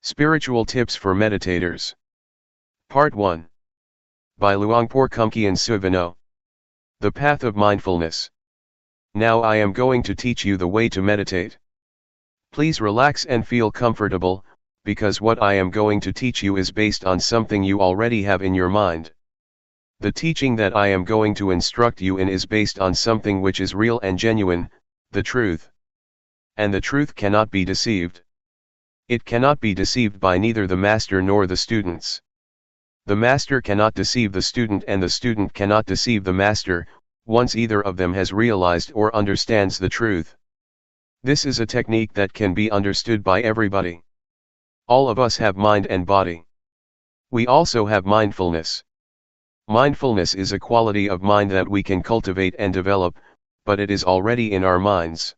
Spiritual Tips for Meditators. Part 1. By Luangpor Teean. The Path of Mindfulness. Now I am going to teach you the way to meditate. Please relax and feel comfortable, because what I am going to teach you is based on something you already have in your mind. The teaching that I am going to instruct you in is based on something which is real and genuine, the truth. And the truth cannot be deceived. It cannot be deceived by neither the master nor the students. The master cannot deceive the student and the student cannot deceive the master, once either of them has realized or understands the truth. This is a technique that can be understood by everybody. All of us have mind and body. We also have mindfulness. Mindfulness is a quality of mind that we can cultivate and develop, but it is already in our minds.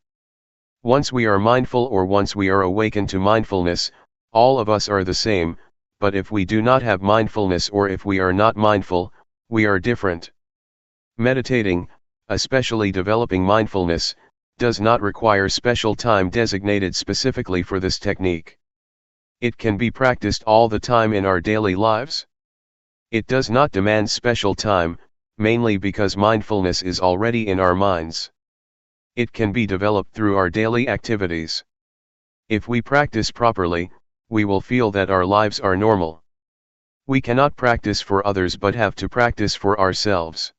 Once we are mindful or once we are awakened to mindfulness, all of us are the same, but if we do not have mindfulness or if we are not mindful, we are different. Meditating, especially developing mindfulness, does not require special time designated specifically for this technique. It can be practiced all the time in our daily lives. It does not demand special time, mainly because mindfulness is already in our minds. It can be developed through our daily activities. If we practice properly, we will feel that our lives are normal. We cannot practice for others but have to practice for ourselves.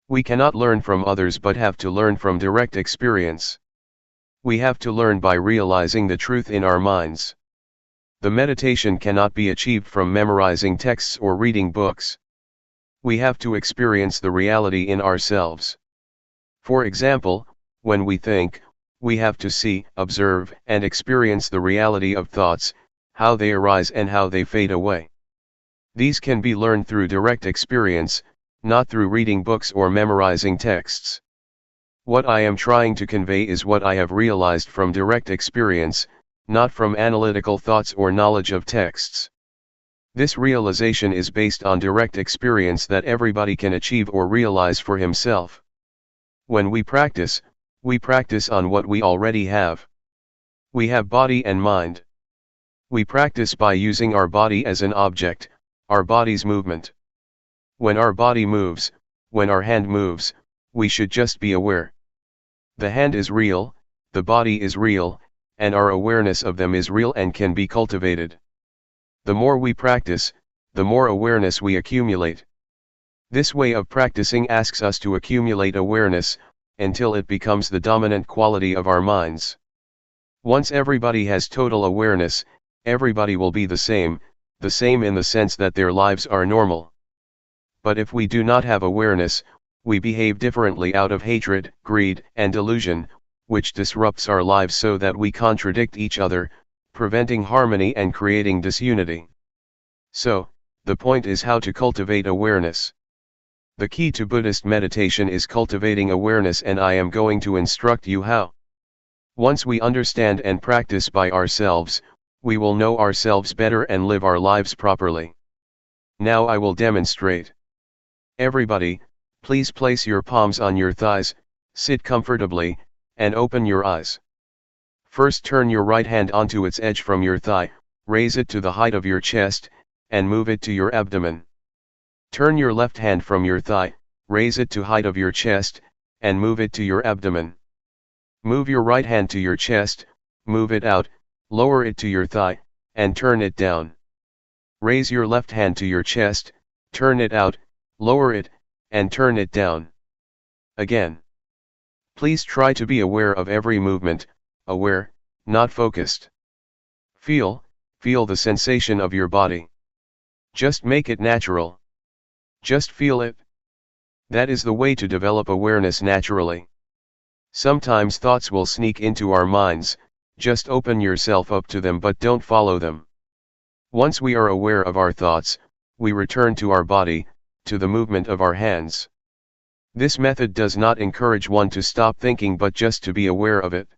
We cannot learn from others but have to learn from direct experience. We have to learn by realizing the truth in our minds. The meditation cannot be achieved from memorizing texts or reading books. We have to experience the reality in ourselves. For example, when we think, we have to see, observe, and experience the reality of thoughts, how they arise and how they fade away. These can be learned through direct experience, not through reading books or memorizing texts. What I am trying to convey is what I have realized from direct experience, not from analytical thoughts or knowledge of texts. This realization is based on direct experience that everybody can achieve or realize for himself. When we practice on what we already have. We have body and mind. We practice by using our body as an object, our body's movement. When our body moves, when our hand moves, we should just be aware. The hand is real, the body is real, and our awareness of them is real and can be cultivated. The more we practice, the more awareness we accumulate. This way of practicing asks us to accumulate awareness, until it becomes the dominant quality of our minds. Once everybody has total awareness, everybody will be the same in the sense that their lives are normal. But if we do not have awareness, we behave differently out of hatred, greed, and delusion, which disrupts our lives so that we contradict each other, preventing harmony and creating disunity. So, the point is how to cultivate awareness. The key to Buddhist meditation is cultivating awareness, and I am going to instruct you how. Once we understand and practice by ourselves, we will know ourselves better and live our lives properly. Now I will demonstrate. Everybody, please place your palms on your thighs, sit comfortably, and open your eyes. First turn your right hand onto its edge from your thigh, raise it to the height of your chest, and move it to your abdomen. Turn your left hand from your thigh, raise it to height of your chest, and move it to your abdomen. Move your right hand to your chest, move it out, lower it to your thigh, and turn it down. Raise your left hand to your chest, turn it out, lower it, and turn it down. Again. Please try to be aware of every movement, aware, not focused. Feel the sensation of your body. Just make it natural. Just feel it. That is the way to develop awareness naturally. Sometimes thoughts will sneak into our minds, just open yourself up to them but don't follow them. Once we are aware of our thoughts, we return to our body, to the movement of our hands. This method does not encourage one to stop thinking but just to be aware of it.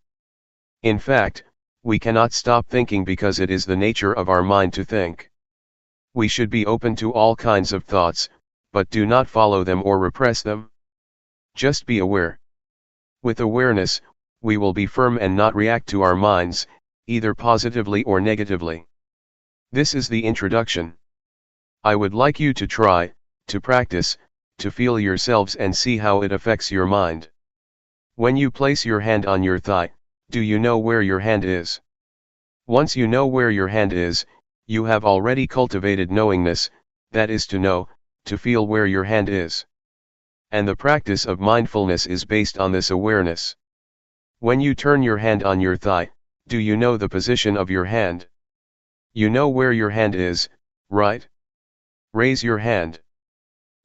In fact, we cannot stop thinking because it is the nature of our mind to think. We should be open to all kinds of thoughts, but do not follow them or repress them. Just be aware. With awareness, we will be firm and not react to our minds, either positively or negatively. This is the introduction. I would like you to try, to practice, to feel yourselves and see how it affects your mind. When you place your hand on your thigh, do you know where your hand is? Once you know where your hand is, you have already cultivated knowingness, that is to know, to feel where your hand is. And the practice of mindfulness is based on this awareness. When you turn your hand on your thigh, do you know the position of your hand? You know where your hand is, right? Raise your hand.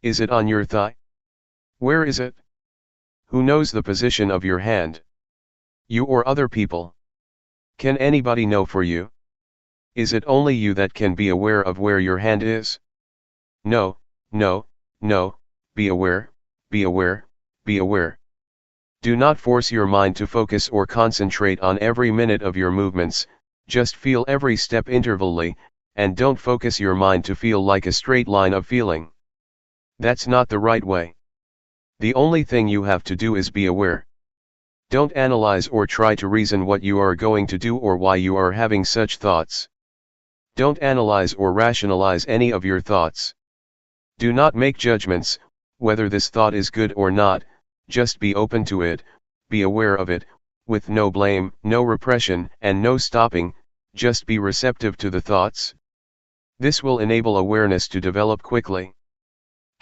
Is it on your thigh? Where is it? Who knows the position of your hand? You or other people? Can anybody know for you? Is it only you that can be aware of where your hand is? No, no, no, be aware, be aware, be aware. Do not force your mind to focus or concentrate on every minute of your movements, just feel every step intervally, and don't focus your mind to feel like a straight line of feeling. That's not the right way. The only thing you have to do is be aware. Don't analyze or try to reason what you are going to do or why you are having such thoughts. Don't analyze or rationalize any of your thoughts. Do not make judgments, whether this thought is good or not, just be open to it, be aware of it, with no blame, no repression, and no stopping, just be receptive to the thoughts. This will enable awareness to develop quickly.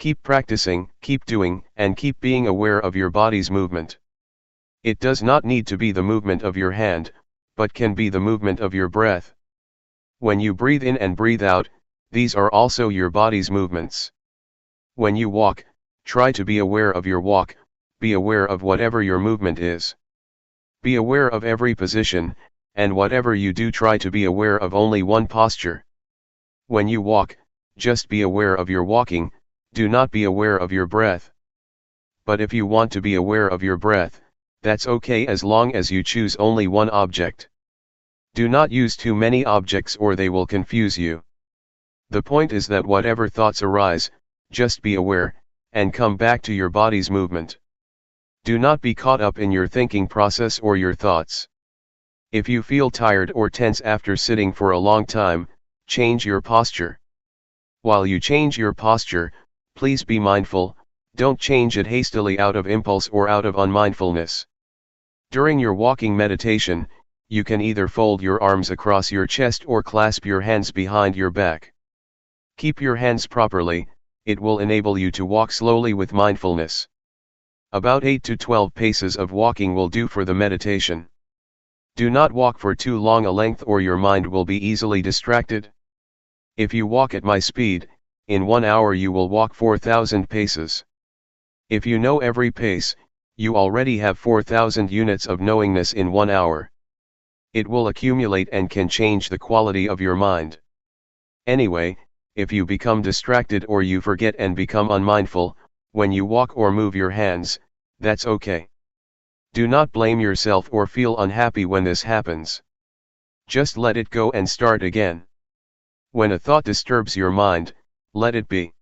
Keep practicing, keep doing, and keep being aware of your body's movement. It does not need to be the movement of your hand, but can be the movement of your breath. When you breathe in and breathe out, these are also your body's movements. When you walk, try to be aware of your walk, be aware of whatever your movement is. Be aware of every position, and whatever you do try to be aware of only one posture. When you walk, just be aware of your walking, do not be aware of your breath. But if you want to be aware of your breath, that's okay as long as you choose only one object. Do not use too many objects or they will confuse you. The point is that whatever thoughts arise, just be aware, and come back to your body's movement. Do not be caught up in your thinking process or your thoughts. If you feel tired or tense after sitting for a long time, change your posture. While you change your posture, please be mindful, don't change it hastily out of impulse or out of unmindfulness. During your walking meditation, you can either fold your arms across your chest or clasp your hands behind your back. Keep your hands properly, it will enable you to walk slowly with mindfulness. About 8 to 12 paces of walking will do for the meditation. Do not walk for too long a length or your mind will be easily distracted. If you walk at my speed, in 1 hour you will walk 4,000 paces. If you know every pace, you already have 4,000 units of knowingness in 1 hour. It will accumulate and can change the quality of your mind. Anyway, if you become distracted or you forget and become unmindful, when you walk or move your hands, that's okay. Do not blame yourself or feel unhappy when this happens. Just let it go and start again. When a thought disturbs your mind, let it be.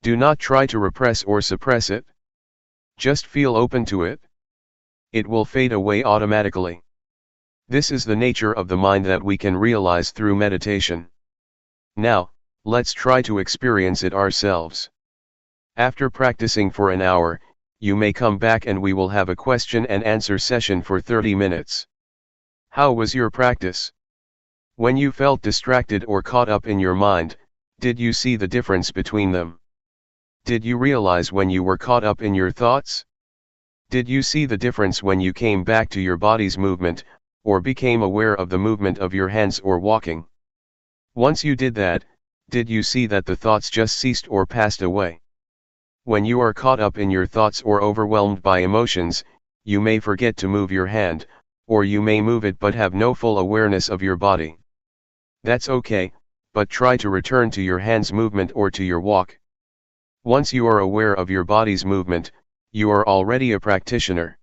Do not try to repress or suppress it. Just feel open to it. It will fade away automatically. This is the nature of the mind that we can realize through meditation. Now, let's try to experience it ourselves. After practicing for an hour, you may come back and we will have a question and answer session for 30 minutes. How was your practice? When you felt distracted or caught up in your mind, did you see the difference between them? Did you realize when you were caught up in your thoughts? Did you see the difference when you came back to your body's movement, or became aware of the movement of your hands or walking? Once you did that, did you see that the thoughts just ceased or passed away? When you are caught up in your thoughts or overwhelmed by emotions, you may forget to move your hand, or you may move it but have no full awareness of your body. That's okay, but try to return to your hand's movement or to your walk. Once you are aware of your body's movement, you are already a practitioner.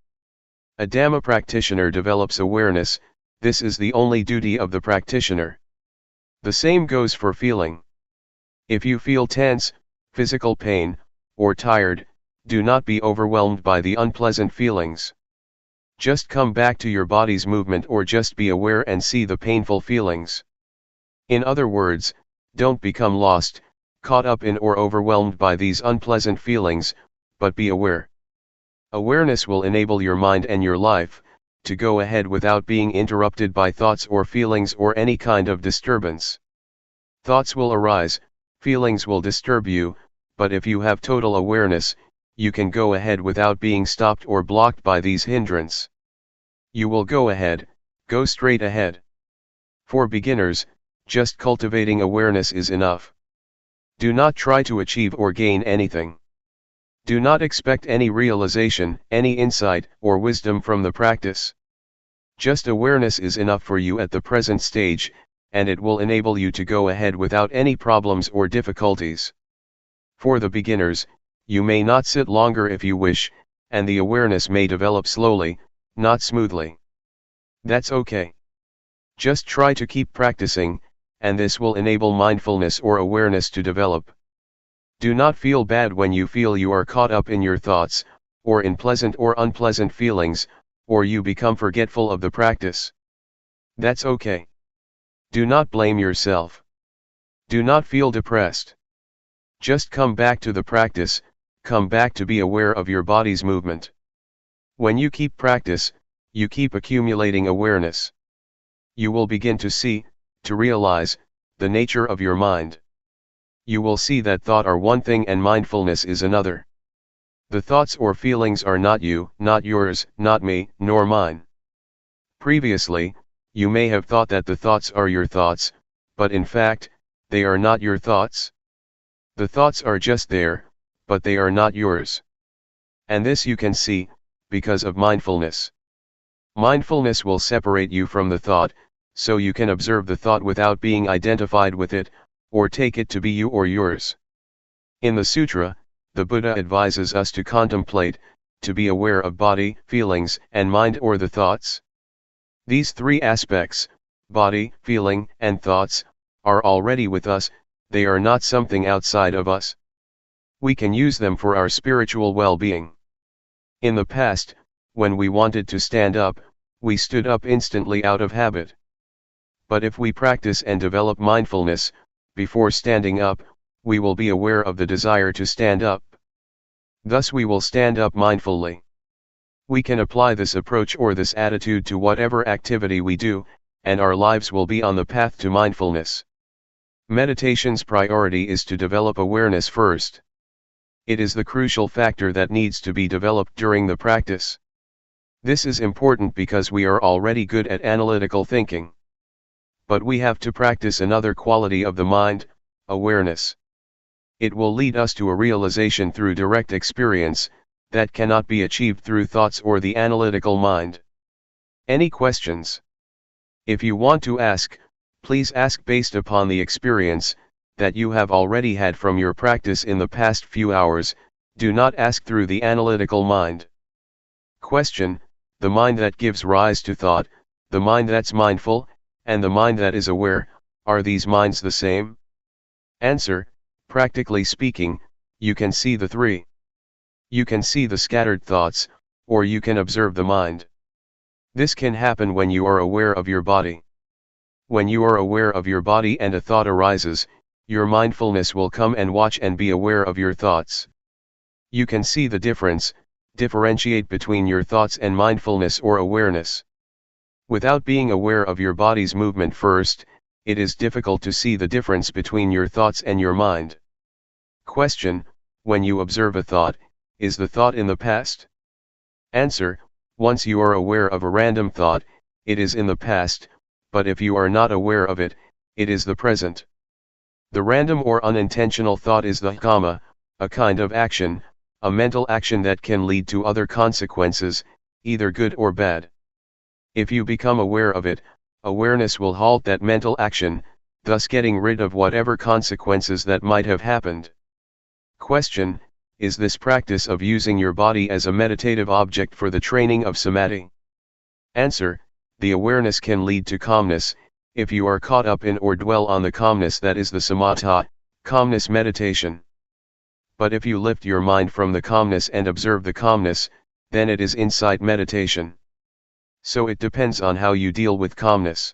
A Dhamma practitioner develops awareness. This is the only duty of the practitioner. The same goes for feeling. If you feel tense, physical pain, or tired, do not be overwhelmed by the unpleasant feelings. Just come back to your body's movement or just be aware and see the painful feelings. In other words, don't become lost, caught up in or overwhelmed by these unpleasant feelings, but be aware. Awareness will enable your mind and your life to go ahead without being interrupted by thoughts or feelings or any kind of disturbance. Thoughts will arise, feelings will disturb you, but if you have total awareness, you can go ahead without being stopped or blocked by these hindrances. You will go ahead, go straight ahead. For beginners, just cultivating awareness is enough. Do not try to achieve or gain anything. Do not expect any realization, any insight, or wisdom from the practice. Just awareness is enough for you at the present stage, and it will enable you to go ahead without any problems or difficulties. For the beginners, you may not sit longer if you wish, and the awareness may develop slowly, not smoothly. That's okay. Just try to keep practicing, and this will enable mindfulness or awareness to develop. Do not feel bad when you feel you are caught up in your thoughts, or in pleasant or unpleasant feelings, or you become forgetful of the practice. That's okay. Do not blame yourself. Do not feel depressed. Just come back to the practice, come back to be aware of your body's movement. When you keep practice, you keep accumulating awareness. You will begin to see, to realize, the nature of your mind. You will see that thought are one thing and mindfulness is another. The thoughts or feelings are not you, not yours, not me, nor mine. Previously, you may have thought that the thoughts are your thoughts, but in fact, they are not your thoughts. The thoughts are just there, but they are not yours. And this you can see, because of mindfulness. Mindfulness will separate you from the thought, so you can observe the thought without being identified with it, or take it to be you or yours. In the sutra, the Buddha advises us to contemplate, to be aware of body, feelings, and mind or the thoughts. These three aspects, body, feeling, and thoughts, are already with us, they are not something outside of us. We can use them for our spiritual well-being. In the past, when we wanted to stand up, we stood up instantly out of habit. But if we practice and develop mindfulness, before standing up, we will be aware of the desire to stand up. Thus we will stand up mindfully. We can apply this approach or this attitude to whatever activity we do, and our lives will be on the path to mindfulness. Meditation's priority is to develop awareness first. It is the crucial factor that needs to be developed during the practice. This is important because we are already good at analytical thinking. But we have to practice another quality of the mind, awareness. It will lead us to a realization through direct experience, that cannot be achieved through thoughts or the analytical mind. Any questions? If you want to ask, please ask based upon the experience that you have already had from your practice in the past few hours, do not ask through the analytical mind. Question: the mind that gives rise to thought, the mind that's mindful, and the mind that is aware, are these minds the same? Answer: practically speaking, you can see the three. You can see the scattered thoughts, or you can observe the mind. This can happen when you are aware of your body. When you are aware of your body and a thought arises, your mindfulness will come and watch and be aware of your thoughts. You can see the difference, differentiate between your thoughts and mindfulness or awareness. Without being aware of your body's movement first, it is difficult to see the difference between your thoughts and your mind. Question: when you observe a thought, is the thought in the past? Answer: once you are aware of a random thought, it is in the past, but if you are not aware of it, it is the present. The random or unintentional thought is the kamma, a kind of action, a mental action that can lead to other consequences, either good or bad. If you become aware of it, awareness will halt that mental action, thus getting rid of whatever consequences that might have happened. Question: is this practice of using your body as a meditative object for the training of samadhi? Answer: the awareness can lead to calmness, if you are caught up in or dwell on the calmness that is the samatha, calmness meditation. But if you lift your mind from the calmness and observe the calmness, then it is insight meditation. So it depends on how you deal with calmness.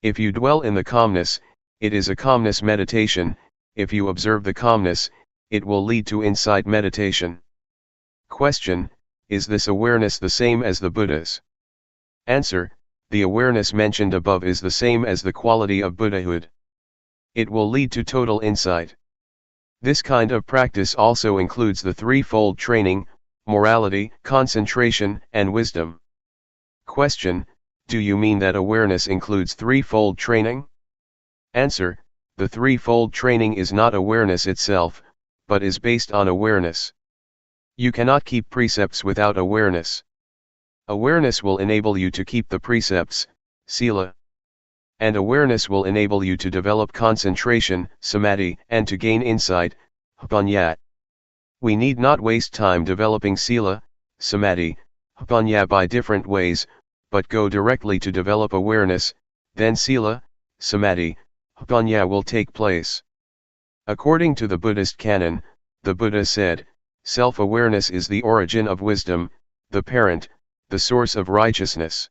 If you dwell in the calmness, it is a calmness meditation. If you observe the calmness, it will lead to insight meditation. Question: is this awareness the same as the Buddha's? Answer: the awareness mentioned above is the same as the quality of Buddhahood. It will lead to total insight. This kind of practice also includes the threefold training: morality, concentration, and wisdom. Question: do you mean that awareness includes threefold training? Answer: the threefold training is not awareness itself, but is based on awareness. You cannot keep precepts without awareness. Awareness will enable you to keep the precepts, sila. And awareness will enable you to develop concentration, samadhi, and to gain insight, panya. We need not waste time developing sila, samadhi, panya by different ways, but go directly to develop awareness, then sila, samadhi, panya will take place. According to the Buddhist canon, the Buddha said, self-awareness is the origin of wisdom, the parent, the source of righteousness.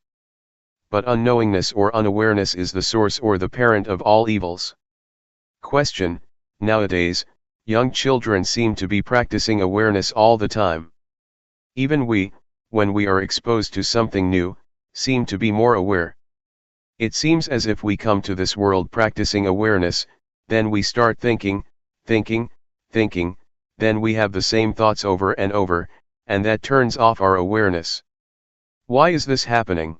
But unknowingness or unawareness is the source or the parent of all evils. Question: nowadays, young children seem to be practicing awareness all the time. Even we, when we are exposed to something new, seem to be more aware. It seems as if we come to this world practicing awareness, then we start thinking, then we have the same thoughts over and over, and that turns off our awareness. Why is this happening?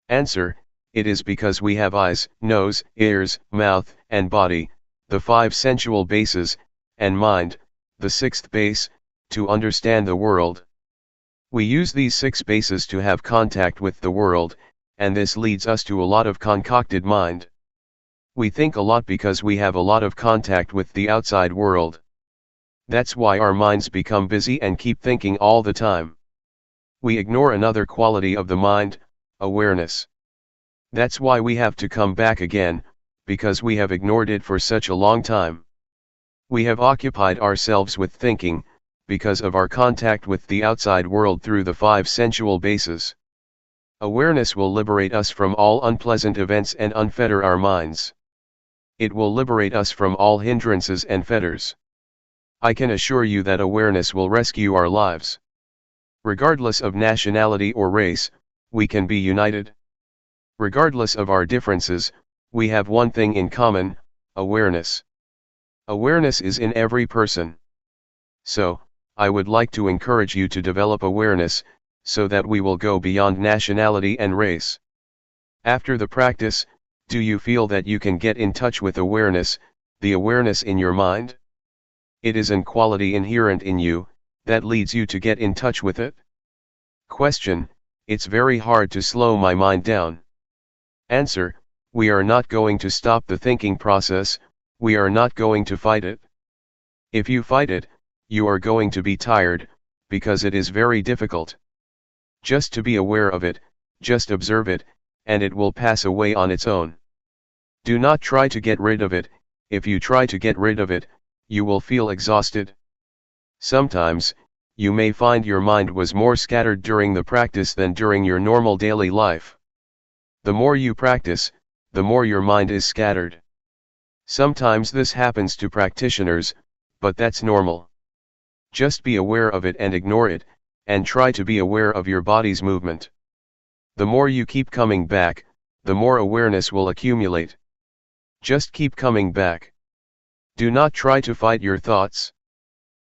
Answer: it is because we have eyes, nose, ears, mouth, and body, the 5 sensual bases, and mind, the 6th base, to understand the world. We use these 6 bases to have contact with the world, and this leads us to a lot of concocted mind. We think a lot because we have a lot of contact with the outside world. That's why our minds become busy and keep thinking all the time. We ignore another quality of the mind, awareness. That's why we have to come back again, because we have ignored it for such a long time. We have occupied ourselves with thinking, because of our contact with the outside world through the 5 sensual bases. Awareness will liberate us from all unpleasant events and unfetter our minds. It will liberate us from all hindrances and fetters. I can assure you that awareness will rescue our lives. Regardless of nationality or race, we can be united. Regardless of our differences, we have one thing in common: awareness. Awareness is in every person. So, I would like to encourage you to develop awareness, so that we will go beyond nationality and race. After the practice, do you feel that you can get in touch with awareness, the awareness in your mind? It is an quality inherent in you, that leads you to get in touch with it? Question: it's very hard to slow my mind down. Answer: we are not going to stop the thinking process, we are not going to fight it. If you fight it, you are going to be tired, because it is very difficult. Just to be aware of it, just observe it, and it will pass away on its own. Do not try to get rid of it. If you try to get rid of it, you will feel exhausted. Sometimes, you may find your mind was more scattered during the practice than during your normal daily life. The more you practice, the more your mind is scattered. Sometimes this happens to practitioners, but that's normal. Just be aware of it and ignore it, and try to be aware of your body's movement. The more you keep coming back, the more awareness will accumulate. Just keep coming back. Do not try to fight your thoughts.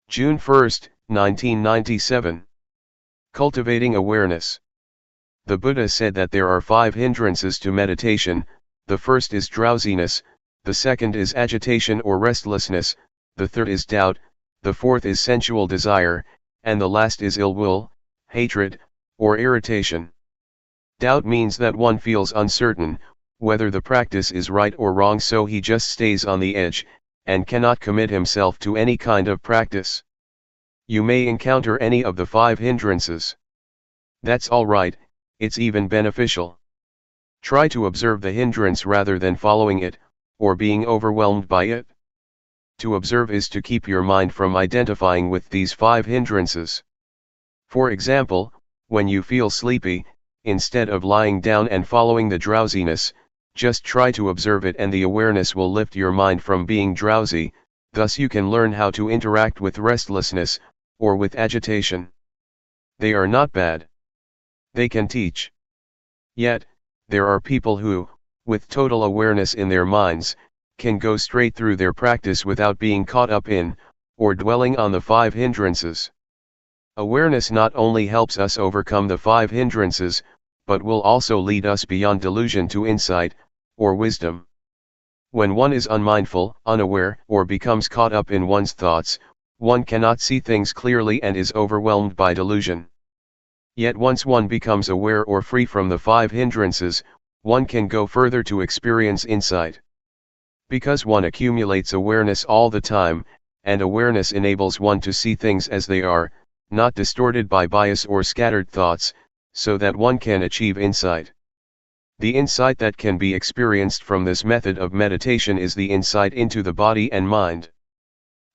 June 1, 1997. Cultivating awareness. The Buddha said that there are 5 hindrances to meditation. The first is drowsiness, the second is agitation or restlessness, the third is doubt, the fourth is sensual desire, and the last is ill will, hatred, or irritation. Doubt means that one feels uncertain, whether the practice is right or wrong, so he just stays on the edge, and cannot commit himself to any kind of practice. You may encounter any of the 5 hindrances. That's alright, it's even beneficial. Try to observe the hindrance rather than following it, or being overwhelmed by it. To observe is to keep your mind from identifying with these 5 hindrances. For example, when you feel sleepy, instead of lying down and following the drowsiness, just try to observe it, and the awareness will lift your mind from being drowsy. Thus you can learn how to interact with restlessness, or with agitation. They are not bad. They can teach. Yet, there are people who, with total awareness in their minds, can go straight through their practice without being caught up in, or dwelling on the 5 hindrances. Awareness not only helps us overcome the 5 hindrances, but will also lead us beyond delusion to insight, or wisdom. When one is unmindful, unaware, or becomes caught up in one's thoughts, one cannot see things clearly and is overwhelmed by delusion. Yet once one becomes aware or free from the 5 hindrances, one can go further to experience insight. Because one accumulates awareness all the time, and awareness enables one to see things as they are, not distorted by bias or scattered thoughts, so that one can achieve insight. The insight that can be experienced from this method of meditation is the insight into the body and mind.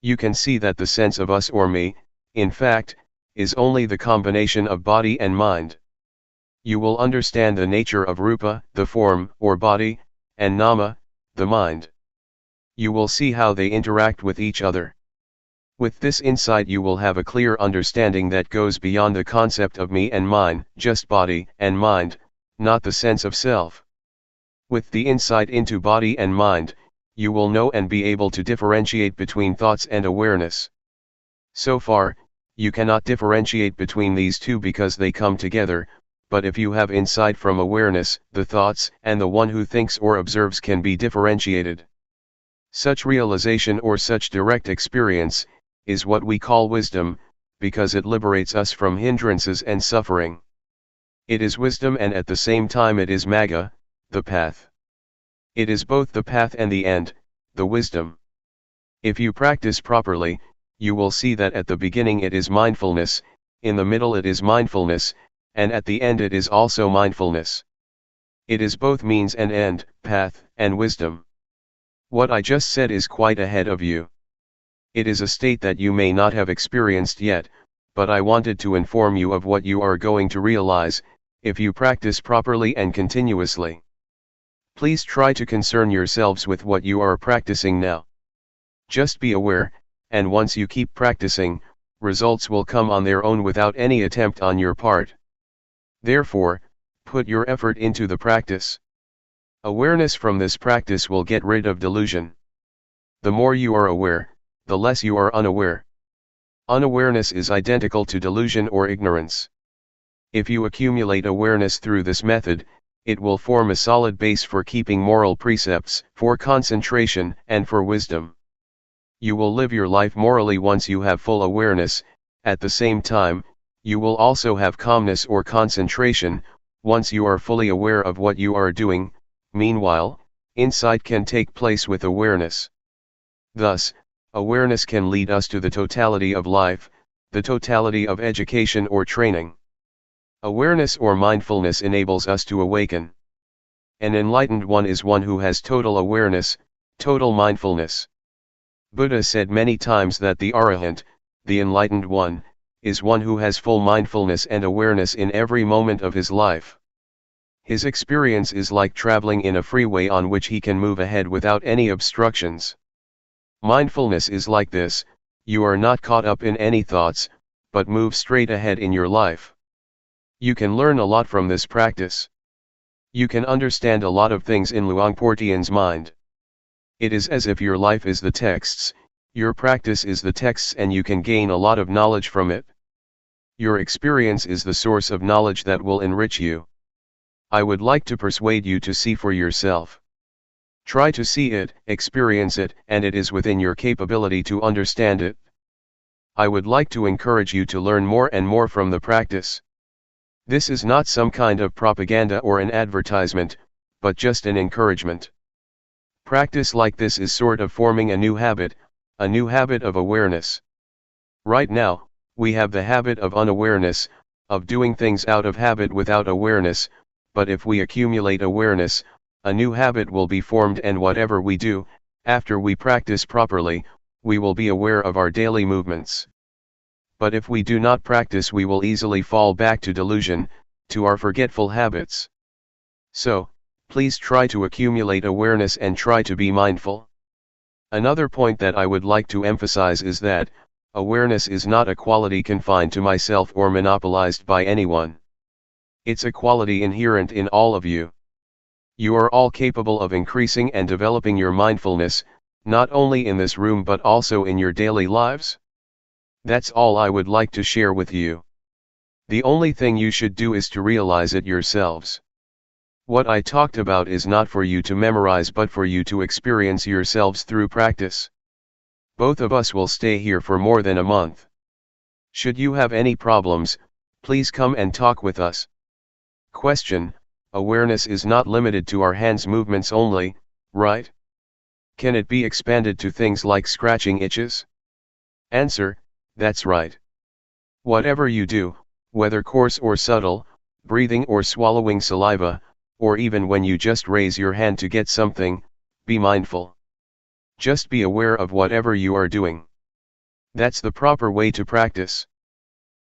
You can see that the sense of us or me, in fact, is only the combination of body and mind. You will understand the nature of rupa, the form or body, and nama, the mind. You will see how they interact with each other. With this insight you will have a clear understanding that goes beyond the concept of me and mine, just body and mind, not the sense of self. With the insight into body and mind, you will know and be able to differentiate between thoughts and awareness. So far, you cannot differentiate between these two because they come together, but if you have insight from awareness, the thoughts and the one who thinks or observes can be differentiated. Such realization or such direct experience is what we call wisdom, because it liberates us from hindrances and suffering. It is wisdom, and at the same time it is magga, the path. It is both the path and the end, the wisdom. If you practice properly, you will see that at the beginning it is mindfulness, in the middle it is mindfulness, and at the end it is also mindfulness. It is both means and end, path and wisdom. What I just said is quite ahead of you. It is a state that you may not have experienced yet, but I wanted to inform you of what you are going to realize, if you practice properly and continuously. Please try to concern yourselves with what you are practicing now. Just be aware, and once you keep practicing, results will come on their own without any attempt on your part. Therefore, put your effort into the practice. Awareness from this practice will get rid of delusion. The more you are aware, the less you are unaware. Unawareness is identical to delusion or ignorance. If you accumulate awareness through this method, it will form a solid base for keeping moral precepts, for concentration, and for wisdom. You will live your life morally once you have full awareness. At the same time, you will also have calmness or concentration, once you are fully aware of what you are doing. Meanwhile, insight can take place with awareness. Thus, awareness can lead us to the totality of life, the totality of education or training. Awareness or mindfulness enables us to awaken. An enlightened one is one who has total awareness, total mindfulness. Buddha said many times that the Arahant, the enlightened one, is one who has full mindfulness and awareness in every moment of his life. His experience is like traveling in a freeway on which he can move ahead without any obstructions. Mindfulness is like this: you are not caught up in any thoughts, but move straight ahead in your life. You can learn a lot from this practice. You can understand a lot of things in Luangpor Teean's mind. It is as if your life is the texts, your practice is the texts, and you can gain a lot of knowledge from it. Your experience is the source of knowledge that will enrich you. I would like to persuade you to see for yourself. Try to see it, experience it, and it is within your capability to understand it. I would like to encourage you to learn more and more from the practice. This is not some kind of propaganda or an advertisement, but just an encouragement. Practice like this is sort of forming a new habit of awareness. Right now, we have the habit of unawareness, of doing things out of habit without awareness, but if we accumulate awareness, a new habit will be formed, and whatever we do, after we practice properly, we will be aware of our daily movements. But if we do not practice, we will easily fall back to delusion, to our forgetful habits. So, please try to accumulate awareness and try to be mindful. Another point that I would like to emphasize is that, awareness is not a quality confined to myself or monopolized by anyone. It's a quality inherent in all of you. You are all capable of increasing and developing your mindfulness, not only in this room but also in your daily lives. That's all I would like to share with you. The only thing you should do is to realize it yourselves. What I talked about is not for you to memorize but for you to experience yourselves through practice. Both of us will stay here for more than a month. Should you have any problems, please come and talk with us. Question: awareness is not limited to our hands movements only, right? Can it be expanded to things like scratching itches? Answer: that's right. Whatever you do, whether coarse or subtle, breathing or swallowing saliva, or even when you just raise your hand to get something, be mindful. Just be aware of whatever you are doing. That's the proper way to practice.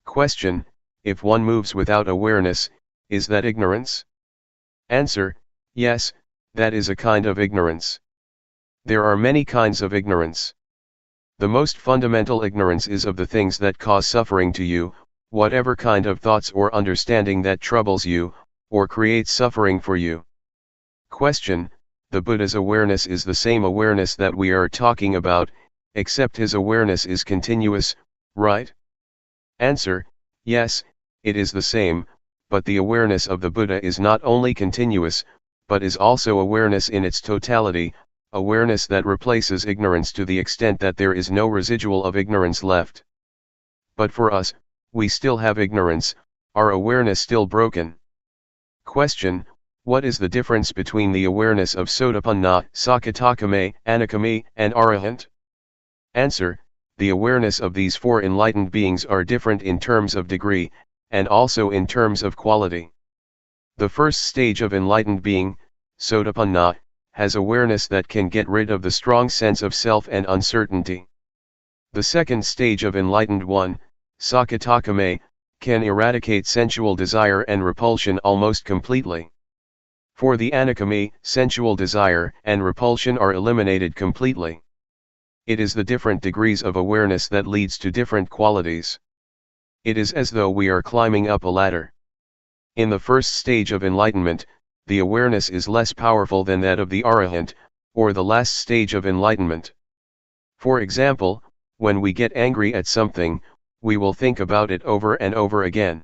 Question: if one moves without awareness, is that ignorance? Answer: yes, that is a kind of ignorance. There are many kinds of ignorance. The most fundamental ignorance is of the things that cause suffering to you, whatever kind of thoughts or understanding that troubles you, or creates suffering for you. Question: the Buddha's awareness is the same awareness that we are talking about, except his awareness is continuous, right? Answer: yes, it is the same, but the awareness of the Buddha is not only continuous, but is also awareness in its totality, awareness that replaces ignorance to the extent that there is no residual of ignorance left. But for us, we still have ignorance, our awareness still broken. Question: what is the difference between the awareness of Sotapanna, Sakadagami, Anagami, and Arahant? Answer: the awareness of these four enlightened beings are different in terms of degree, and also in terms of quality. The first stage of enlightened being, Sotapanna, has awareness that can get rid of the strong sense of self and uncertainty. The second stage of enlightened one, Sakadagami, can eradicate sensual desire and repulsion almost completely. For the Anagami, sensual desire and repulsion are eliminated completely. It is the different degrees of awareness that leads to different qualities. It is as though we are climbing up a ladder. In the first stage of enlightenment, the awareness is less powerful than that of the Arahant, or the last stage of enlightenment. For example, when we get angry at something, we will think about it over and over again.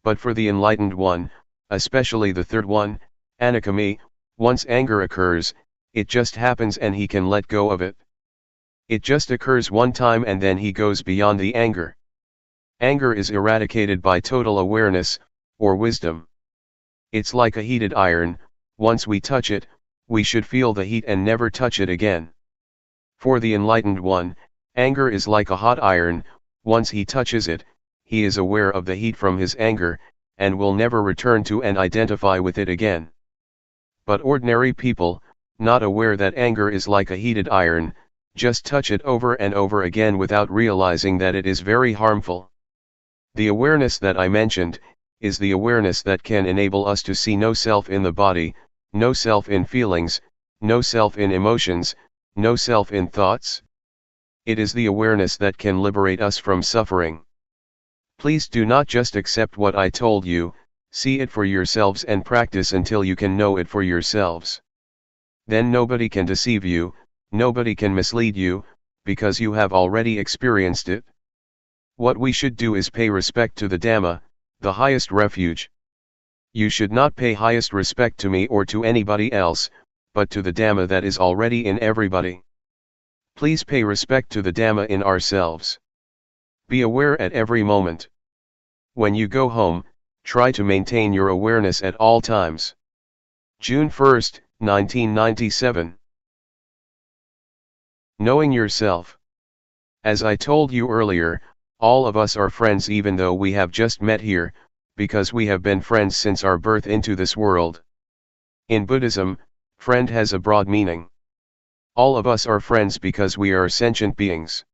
But for the enlightened one, especially the third one, Anagami, once anger occurs, it just happens and he can let go of it. It just occurs one time and then he goes beyond the anger. Anger is eradicated by total awareness, or wisdom. It's like a heated iron, once we touch it, we should feel the heat and never touch it again. For the enlightened one, anger is like a hot iron, once he touches it, he is aware of the heat from his anger, and will never return to and identify with it again. But ordinary people, not aware that anger is like a heated iron, just touch it over and over again without realizing that it is very harmful. The awareness that I mentioned, is the awareness that can enable us to see no self in the body, no self in feelings, no self in emotions, no self in thoughts. It is the awareness that can liberate us from suffering. Please do not just accept what I told you, see it for yourselves and practice until you can know it for yourselves. Then nobody can deceive you, nobody can mislead you, because you have already experienced it. What we should do is pay respect to the Dhamma, the highest refuge. You should not pay highest respect to me or to anybody else, but to the Dhamma that is already in everybody. Please pay respect to the Dhamma in ourselves. Be aware at every moment. When you go home, Try to maintain your awareness at all times. June 1, 1997. Knowing yourself. As I told you earlier, all of us are friends even though we have just met here, because we have been friends since our birth into this world. In Buddhism, friend has a broad meaning. All of us are friends because we are sentient beings.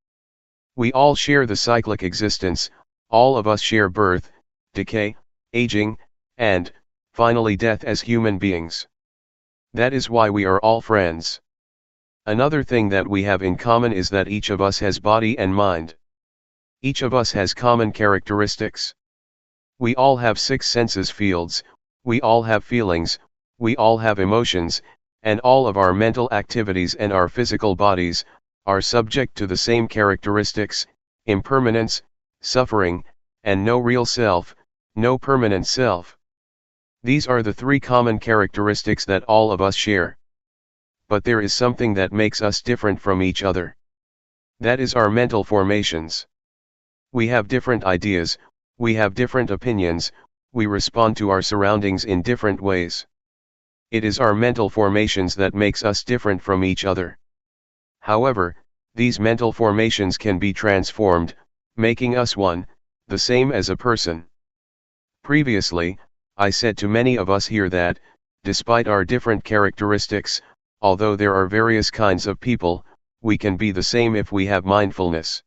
We all share the cyclic existence, all of us share birth, decay, aging, and, finally death as human beings. That is why we are all friends. Another thing that we have in common is that each of us has body and mind. Each of us has common characteristics. We all have 6 senses fields, we all have feelings, we all have emotions, and all of our mental activities and our physical bodies are subject to the same characteristics: impermanence, suffering, and no real self, no permanent self. These are the 3 common characteristics that all of us share. But there is something that makes us different from each other. That is our mental formations. We have different ideas, we have different opinions, we respond to our surroundings in different ways. It is our mental formations that makes us different from each other. However, these mental formations can be transformed, making us one, the same as a person. Previously, I said to many of us here that, despite our different characteristics, although there are various kinds of people, we can be the same if we have mindfulness.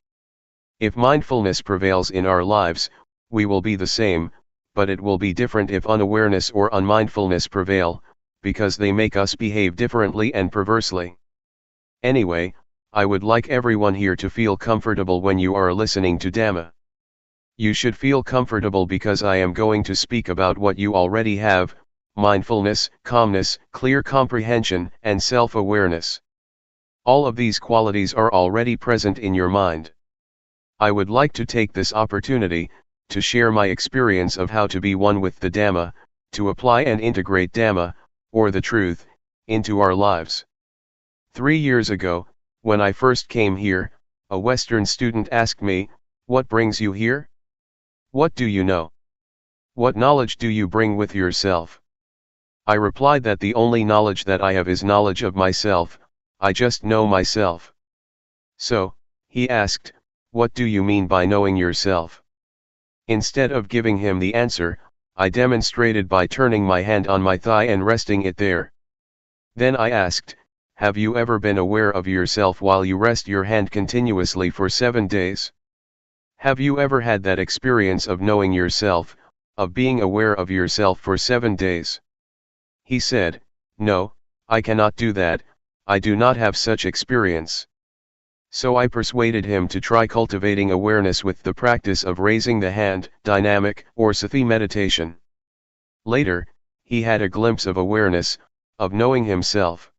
If mindfulness prevails in our lives, we will be the same, but it will be different if unawareness or unmindfulness prevail, because they make us behave differently and perversely. Anyway, I would like everyone here to feel comfortable when you are listening to Dhamma. You should feel comfortable because I am going to speak about what you already have: mindfulness, calmness, clear comprehension, and self-awareness. All of these qualities are already present in your mind. I would like to take this opportunity to share my experience of how to be one with the Dhamma, to apply and integrate Dhamma, or the truth, into our lives. 3 years ago, when I first came here, a Western student asked me, "What brings you here? What do you know? What knowledge do you bring with yourself?" I replied that the only knowledge that I have is knowledge of myself. I just know myself. So, he asked, "What do you mean by knowing yourself?" Instead of giving him the answer, I demonstrated by turning my hand on my thigh and resting it there. Then I asked, "Have you ever been aware of yourself while you rest your hand continuously for 7 days? Have you ever had that experience of knowing yourself, of being aware of yourself for 7 days? He said, "No, I cannot do that, I do not have such experience." So I persuaded him to try cultivating awareness with the practice of raising the hand, dynamic or sati meditation. Later, he had a glimpse of awareness, of knowing himself.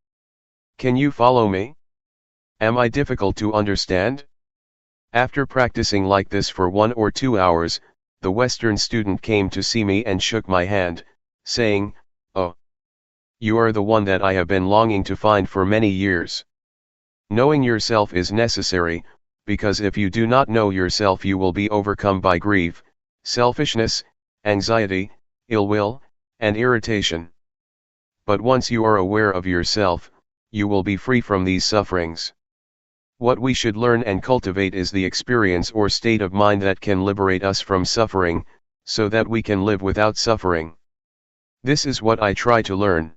Can you follow me? Am I difficult to understand? After practicing like this for 1 or 2 hours, the Western student came to see me and shook my hand, saying, "Oh, you are the one that I have been longing to find for many years." Knowing yourself is necessary, because if you do not know yourself you will be overcome by grief, selfishness, anxiety, ill will, and irritation. But once you are aware of yourself, you will be free from these sufferings. What we should learn and cultivate is the experience or state of mind that can liberate us from suffering, so that we can live without suffering. This is what I try to learn.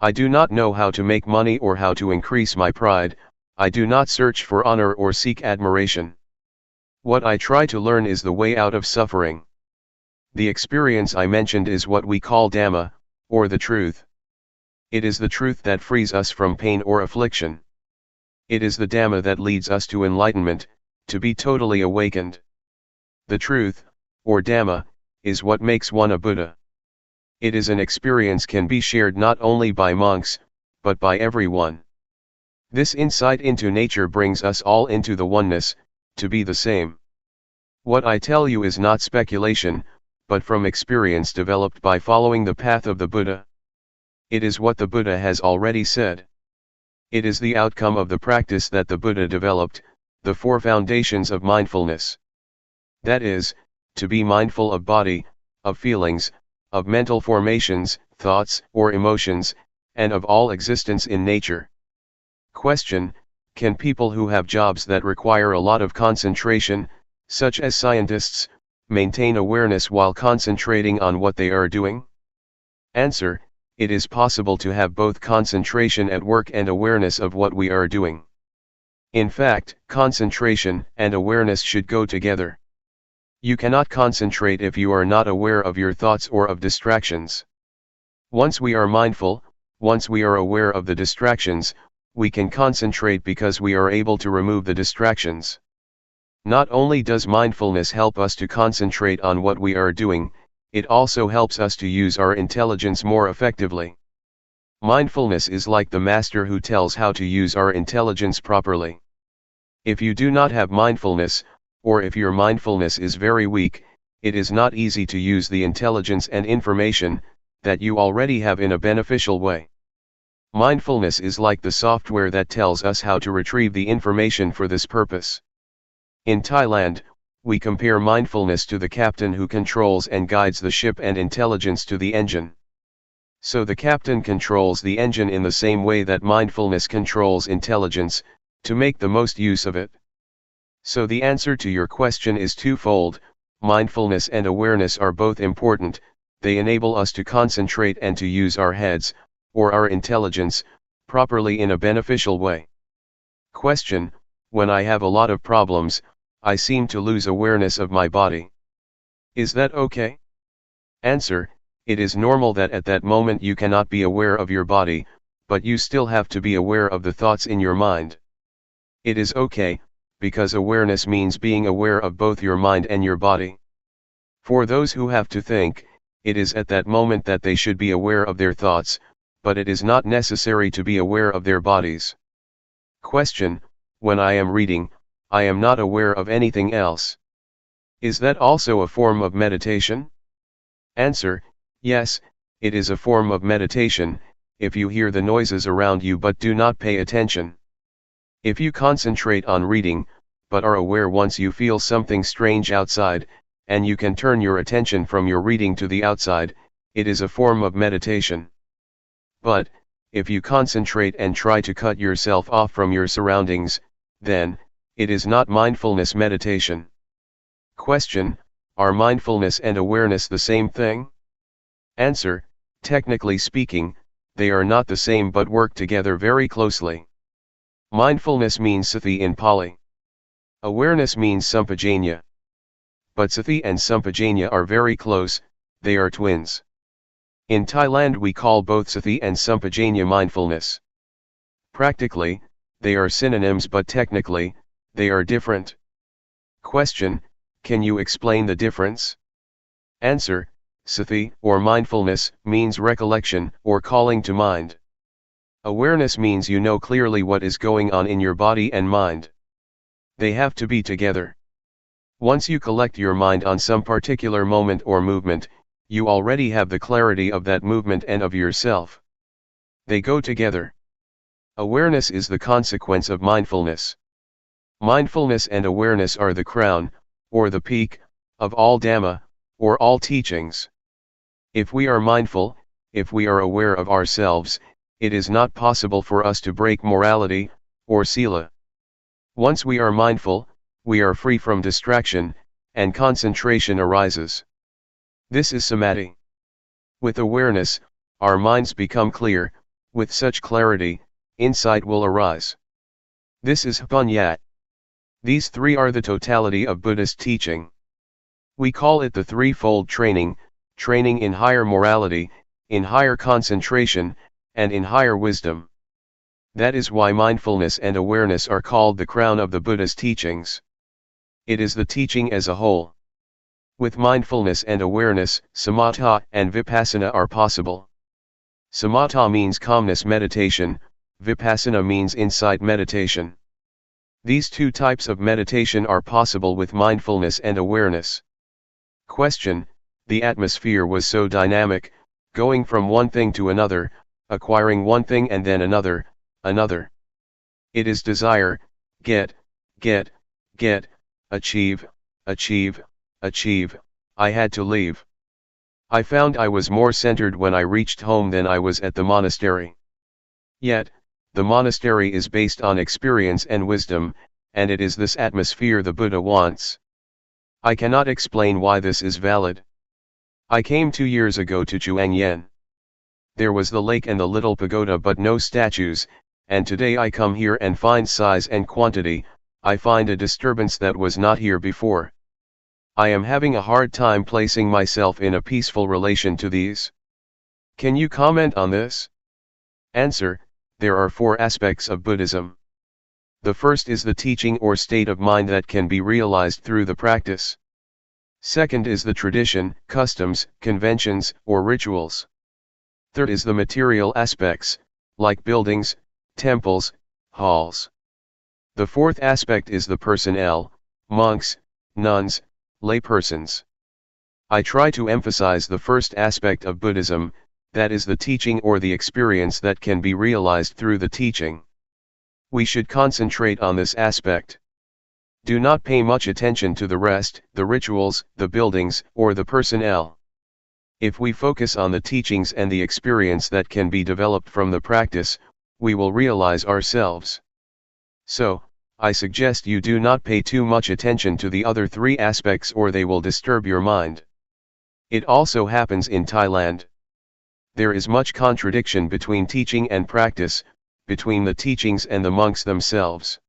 I do not know how to make money or how to increase my pride, I do not search for honor or seek admiration. What I try to learn is the way out of suffering. The experience I mentioned is what we call Dhamma, or the truth. It is the truth that frees us from pain or affliction. It is the Dhamma that leads us to enlightenment, to be totally awakened. The truth, or Dhamma, is what makes one a Buddha. It is an experience can be shared not only by monks, but by everyone. This insight into nature brings us all into the oneness, to be the same. What I tell you is not speculation, but from experience developed by following the path of the Buddha. It is what the Buddha has already said. It is the outcome of the practice that the Buddha developed, the 4 foundations of mindfulness. That is, to be mindful of body, of feelings, of mental formations, thoughts, or emotions, and of all existence in nature. Question: can people who have jobs that require a lot of concentration, such as scientists, maintain awareness while concentrating on what they are doing? Answer: it is possible to have both concentration at work and awareness of what we are doing. In fact, concentration and awareness should go together. You cannot concentrate if you are not aware of your thoughts or of distractions. Once we are mindful, once we are aware of the distractions, we can concentrate because we are able to remove the distractions. Not only does mindfulness help us to concentrate on what we are doing, it also helps us to use our intelligence more effectively. Mindfulness is like the master who tells how to use our intelligence properly. If you do not have mindfulness, or if your mindfulness is very weak, it is not easy to use the intelligence and information that you already have in a beneficial way. Mindfulness is like the software that tells us how to retrieve the information for this purpose. In Thailand, we compare mindfulness to the captain who controls and guides the ship and intelligence to the engine. So the captain controls the engine in the same way that mindfulness controls intelligence, to make the most use of it. So the answer to your question is twofold: mindfulness and awareness are both important. They enable us to concentrate and to use our heads, or our intelligence, properly in a beneficial way. Question: when I have a lot of problems, I seem to lose awareness of my body. Is that okay? Answer: it is normal that at that moment you cannot be aware of your body, but you still have to be aware of the thoughts in your mind. It is okay, because awareness means being aware of both your mind and your body. For those who have to think, it is at that moment that they should be aware of their thoughts, but it is not necessary to be aware of their bodies. Question: when I am reading, I am not aware of anything else. Is that also a form of meditation? Answer: yes, it is a form of meditation, if you hear the noises around you but do not pay attention. If you concentrate on reading, but are aware once you feel something strange outside, and you can turn your attention from your reading to the outside, it is a form of meditation. But, if you concentrate and try to cut yourself off from your surroundings, then, it is not mindfulness meditation. Question: are mindfulness and awareness the same thing? Answer: technically speaking, they are not the same but work together very closely. Mindfulness means sati in Pali. Awareness means sampajanya. But sati and sampajanya are very close, they are twins. In Thailand we call both sati and sampajanya mindfulness. Practically, they are synonyms, but technically, they are different. Question: can you explain the difference? Answer: sati, or mindfulness, means recollection, or calling to mind. Awareness means you know clearly what is going on in your body and mind. They have to be together. Once you collect your mind on some particular moment or movement, you already have the clarity of that movement and of yourself. They go together. Awareness is the consequence of mindfulness. Mindfulness and awareness are the crown, or the peak, of all Dhamma, or all teachings. If we are mindful, if we are aware of ourselves, it is not possible for us to break morality, or sila. Once we are mindful, we are free from distraction, and concentration arises. This is samadhi. With awareness, our minds become clear. With such clarity, insight will arise. This is Hpanyat. These three are the totality of Buddhist teaching. We call it the threefold training: training in higher morality, in higher concentration, and in higher wisdom. That is why mindfulness and awareness are called the crown of the Buddha's teachings. It is the teaching as a whole. With mindfulness and awareness, samatha and vipassana are possible. Samatha means calmness meditation, vipassana means insight meditation. These two types of meditation are possible with mindfulness and awareness. Question: the atmosphere was so dynamic, going from one thing to another, acquiring one thing and then another. It is desire, get, achieve, I had to leave. I found I was more centered when I reached home than I was at the monastery. Yet, the monastery is based on experience and wisdom, and it is this atmosphere the Buddha wants. I cannot explain why this is valid. I came 2 years ago to Chuangyan. There was the lake and the little pagoda but no statues, and today I come here and find size and quantity. I find a disturbance that was not here before. I am having a hard time placing myself in a peaceful relation to these. Can you comment on this? Answer: there are 4 aspects of Buddhism. The first is the teaching or state of mind that can be realized through the practice. Second is the tradition, customs, conventions, or rituals. Third is the material aspects, like buildings, temples, halls. The fourth aspect is the personnel, monks, nuns, laypersons. I try to emphasize the first aspect of Buddhism, that is the teaching or the experience that can be realized through the teaching. We should concentrate on this aspect. Do not pay much attention to the rest, the rituals, the buildings, or the personnel. If we focus on the teachings and the experience that can be developed from the practice, we will realize ourselves. So, I suggest you do not pay too much attention to the other 3 aspects or they will disturb your mind. It also happens in Thailand. There is much contradiction between teaching and practice, between the teachings and the monks themselves.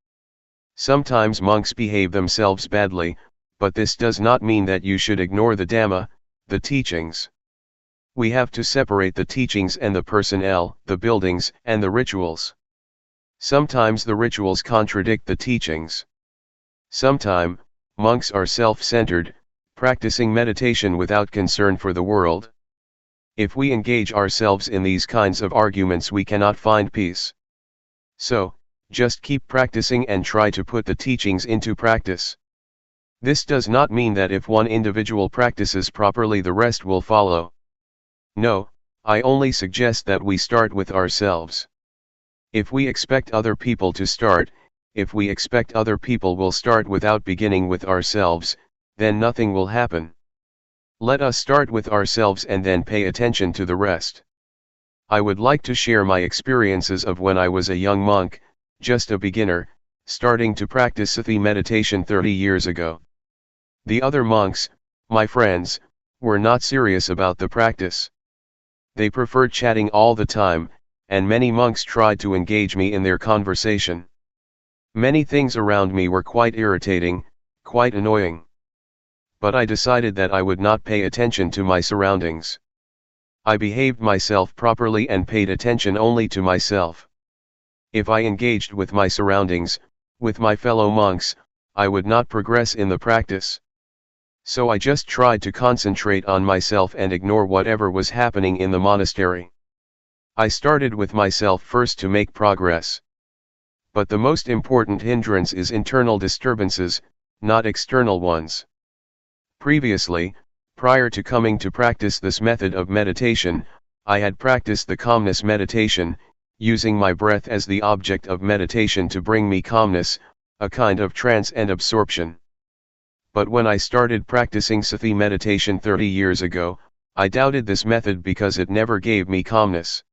Sometimes monks behave themselves badly, but this does not mean that you should ignore the Dhamma, the teachings. We have to separate the teachings and the personnel, the buildings, and the rituals. Sometimes the rituals contradict the teachings. Sometimes, monks are self-centered, practicing meditation without concern for the world. If we engage ourselves in these kinds of arguments, we cannot find peace. So, just keep practicing and try to put the teachings into practice. This does not mean that if one individual practices properly, the rest will follow. No, I only suggest that we start with ourselves. If we expect other people to start, if we expect other people will start without beginning with ourselves, then nothing will happen. Let us start with ourselves and then pay attention to the rest. I would like to share my experiences of when I was a young monk, just a beginner, starting to practice Sati meditation 30 years ago. The other monks, my friends, were not serious about the practice. They preferred chatting all the time, and many monks tried to engage me in their conversation. Many things around me were quite irritating, quite annoying. But I decided that I would not pay attention to my surroundings. I behaved myself properly and paid attention only to myself. If I engaged with my surroundings, with my fellow monks, I would not progress in the practice. So I just tried to concentrate on myself and ignore whatever was happening in the monastery. I started with myself first to make progress. But the most important hindrance is internal disturbances, not external ones. Previously, prior to coming to practice this method of meditation, I had practiced the calmness meditation, using my breath as the object of meditation to bring me calmness, a kind of trance and absorption. But when I started practicing Sati meditation 30 years ago, I doubted this method because it never gave me calmness.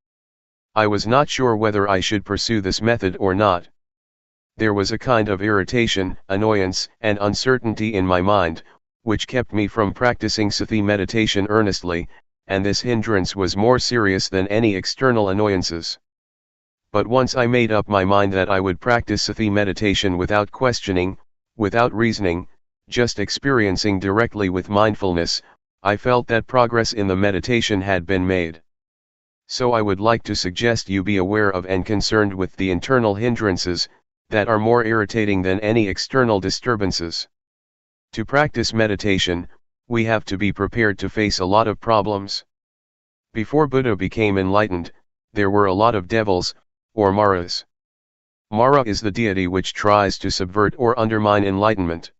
I was not sure whether I should pursue this method or not. There was a kind of irritation, annoyance, and uncertainty in my mind, which kept me from practicing Sati meditation earnestly, and this hindrance was more serious than any external annoyances. But once I made up my mind that I would practice Sati meditation without questioning, without reasoning, just experiencing directly with mindfulness, I felt that progress in the meditation had been made. So I would like to suggest you be aware of and concerned with the internal hindrances, that are more irritating than any external disturbances. To practice meditation, we have to be prepared to face a lot of problems. Before Buddha became enlightened, there were a lot of devils, or Maras. Mara is the deity which tries to subvert or undermine enlightenment.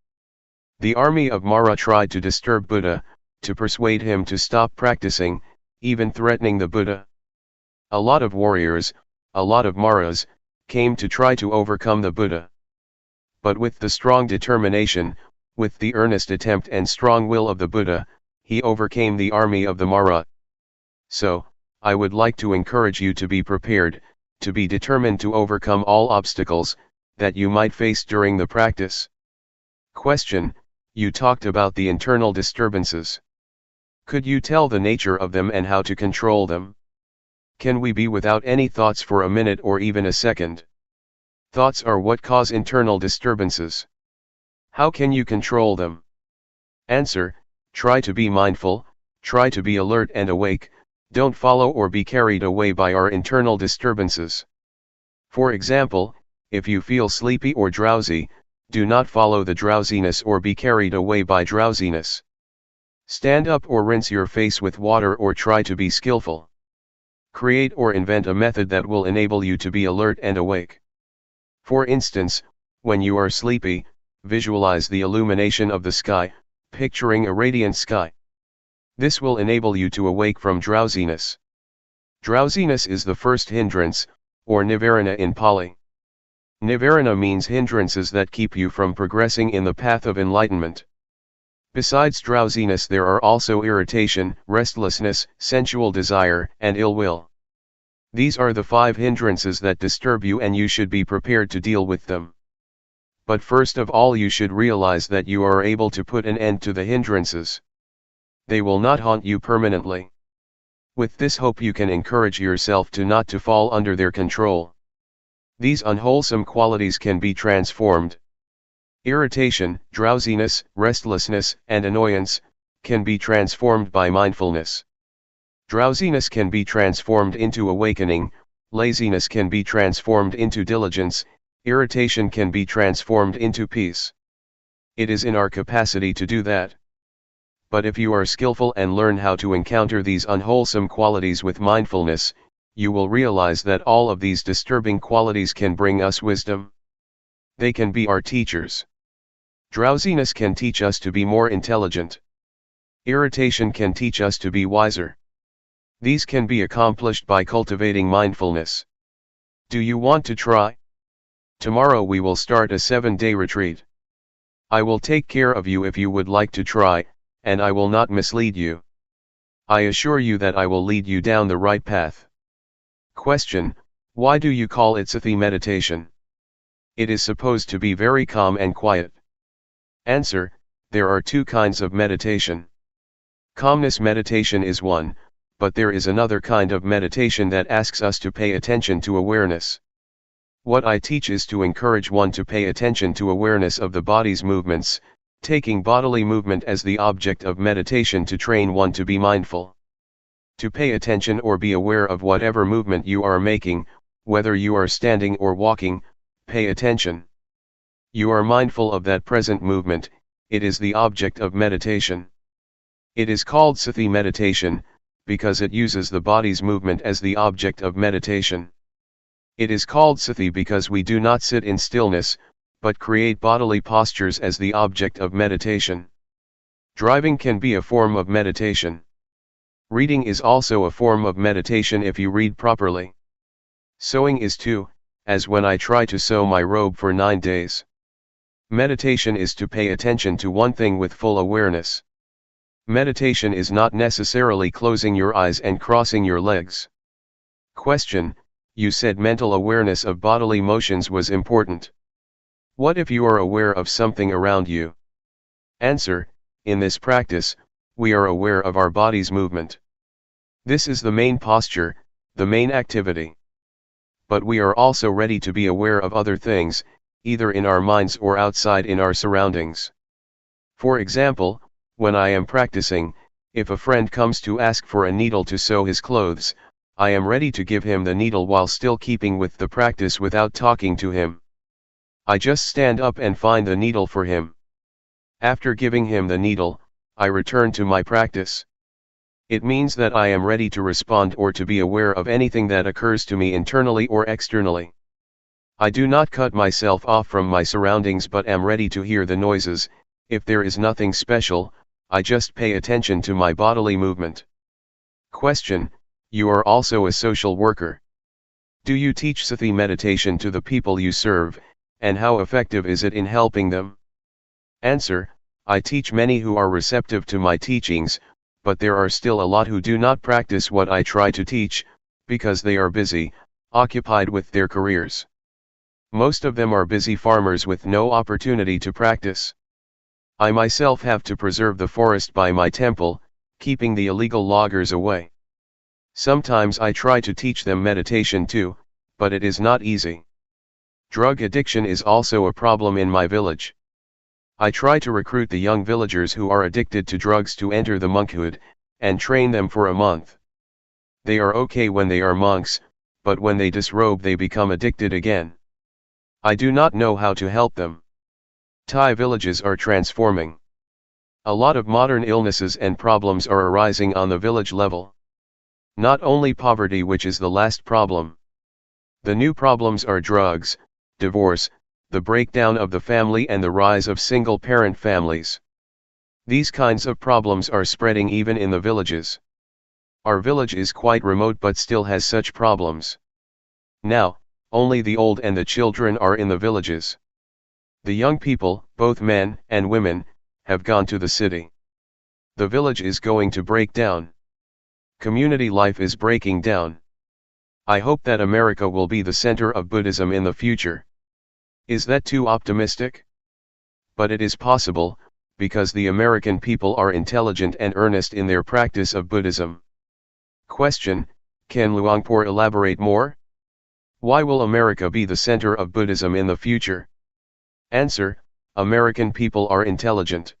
The army of Mara tried to disturb Buddha, to persuade him to stop practicing, even threatening the Buddha. A lot of warriors, a lot of Maras, came to try to overcome the Buddha. But with the strong determination, with the earnest attempt and strong will of the Buddha, he overcame the army of the Mara. So, I would like to encourage you to be prepared, to be determined to overcome all obstacles that you might face during the practice. Question: you talked about the internal disturbances. Could you tell the nature of them and how to control them? Can we be without any thoughts for a minute or even a second? Thoughts are what cause internal disturbances. How can you control them? Answer: try to be mindful, try to be alert and awake, don't follow or be carried away by our internal disturbances. For example, if you feel sleepy or drowsy, do not follow the drowsiness or be carried away by drowsiness. Stand up or rinse your face with water or try to be skillful. Create or invent a method that will enable you to be alert and awake. For instance, when you are sleepy, visualize the illumination of the sky, picturing a radiant sky. This will enable you to awake from drowsiness. Drowsiness is the first hindrance, or nivarana in Pali. Nivarana means hindrances that keep you from progressing in the path of enlightenment. Besides drowsiness, there are also irritation, restlessness, sensual desire, and ill will. These are the 5 hindrances that disturb you, and you should be prepared to deal with them. But first of all, you should realize that you are able to put an end to the hindrances. They will not haunt you permanently. With this hope, you can encourage yourself to not to fall under their control. These unwholesome qualities can be transformed. Irritation, drowsiness, restlessness, and annoyance can be transformed by mindfulness. Drowsiness can be transformed into awakening, laziness can be transformed into diligence, irritation can be transformed into peace. It is in our capacity to do that. But if you are skillful and learn how to encounter these unwholesome qualities with mindfulness, you will realize that all of these disturbing qualities can bring us wisdom. They can be our teachers. Drowsiness can teach us to be more intelligent. Irritation can teach us to be wiser. These can be accomplished by cultivating mindfulness. Do you want to try? Tomorrow we will start a 7-day retreat. I will take care of you if you would like to try, and I will not mislead you. I assure you that I will lead you down the right path. Question: why do you call it Sati meditation? It is supposed to be very calm and quiet. Answer: there are 2 kinds of meditation. Calmness meditation is one, but there is another kind of meditation that asks us to pay attention to awareness. What I teach is to encourage one to pay attention to awareness of the body's movements, taking bodily movement as the object of meditation to train one to be mindful. To pay attention or be aware of whatever movement you are making, whether you are standing or walking, pay attention. You are mindful of that present movement, it is the object of meditation. It is called Sati meditation, because it uses the body's movement as the object of meditation. It is called Sati because we do not sit in stillness, but create bodily postures as the object of meditation. Driving can be a form of meditation. Reading is also a form of meditation if you read properly. Sewing is too, as when I try to sew my robe for 9 days. Meditation is to pay attention to one thing with full awareness. Meditation is not necessarily closing your eyes and crossing your legs. Question: you said mental awareness of bodily motions was important. What if you are aware of something around you? Answer: in this practice, we are aware of our body's movement. This is the main posture, the main activity. But we are also ready to be aware of other things, either in our minds or outside in our surroundings. For example, when I am practicing, if a friend comes to ask for a needle to sew his clothes, I am ready to give him the needle while still keeping with the practice without talking to him. I just stand up and find the needle for him. After giving him the needle, I return to my practice. It means that I am ready to respond or to be aware of anything that occurs to me internally or externally. I do not cut myself off from my surroundings but am ready to hear the noises. If there is nothing special, I just pay attention to my bodily movement. Question: you are also a social worker. Do you teach Sati meditation to the people you serve, and how effective is it in helping them? Answer: I teach many who are receptive to my teachings, but there are still a lot who do not practice what I try to teach, because they are busy, occupied with their careers. Most of them are busy farmers with no opportunity to practice. I myself have to preserve the forest by my temple, keeping the illegal loggers away. Sometimes I try to teach them meditation too, but it is not easy. Drug addiction is also a problem in my village. I try to recruit the young villagers who are addicted to drugs to enter the monkhood, and train them for a month. They are okay when they are monks, but when they disrobe they become addicted again. I do not know how to help them. Thai villages are transforming. A lot of modern illnesses and problems are arising on the village level. Not only poverty, which is the last problem. The new problems are drugs, divorce, the breakdown of the family and the rise of single-parent families. These kinds of problems are spreading even in the villages. Our village is quite remote but still has such problems. Now, only the old and the children are in the villages. The young people, both men and women, have gone to the city. The village is going to break down. Community life is breaking down. I hope that America will be the center of Buddhism in the future. Is that too optimistic? But it is possible, because the American people are intelligent and earnest in their practice of Buddhism. Question: can Luangpor elaborate more? Why will America be the center of Buddhism in the future? Answer: American people are intelligent.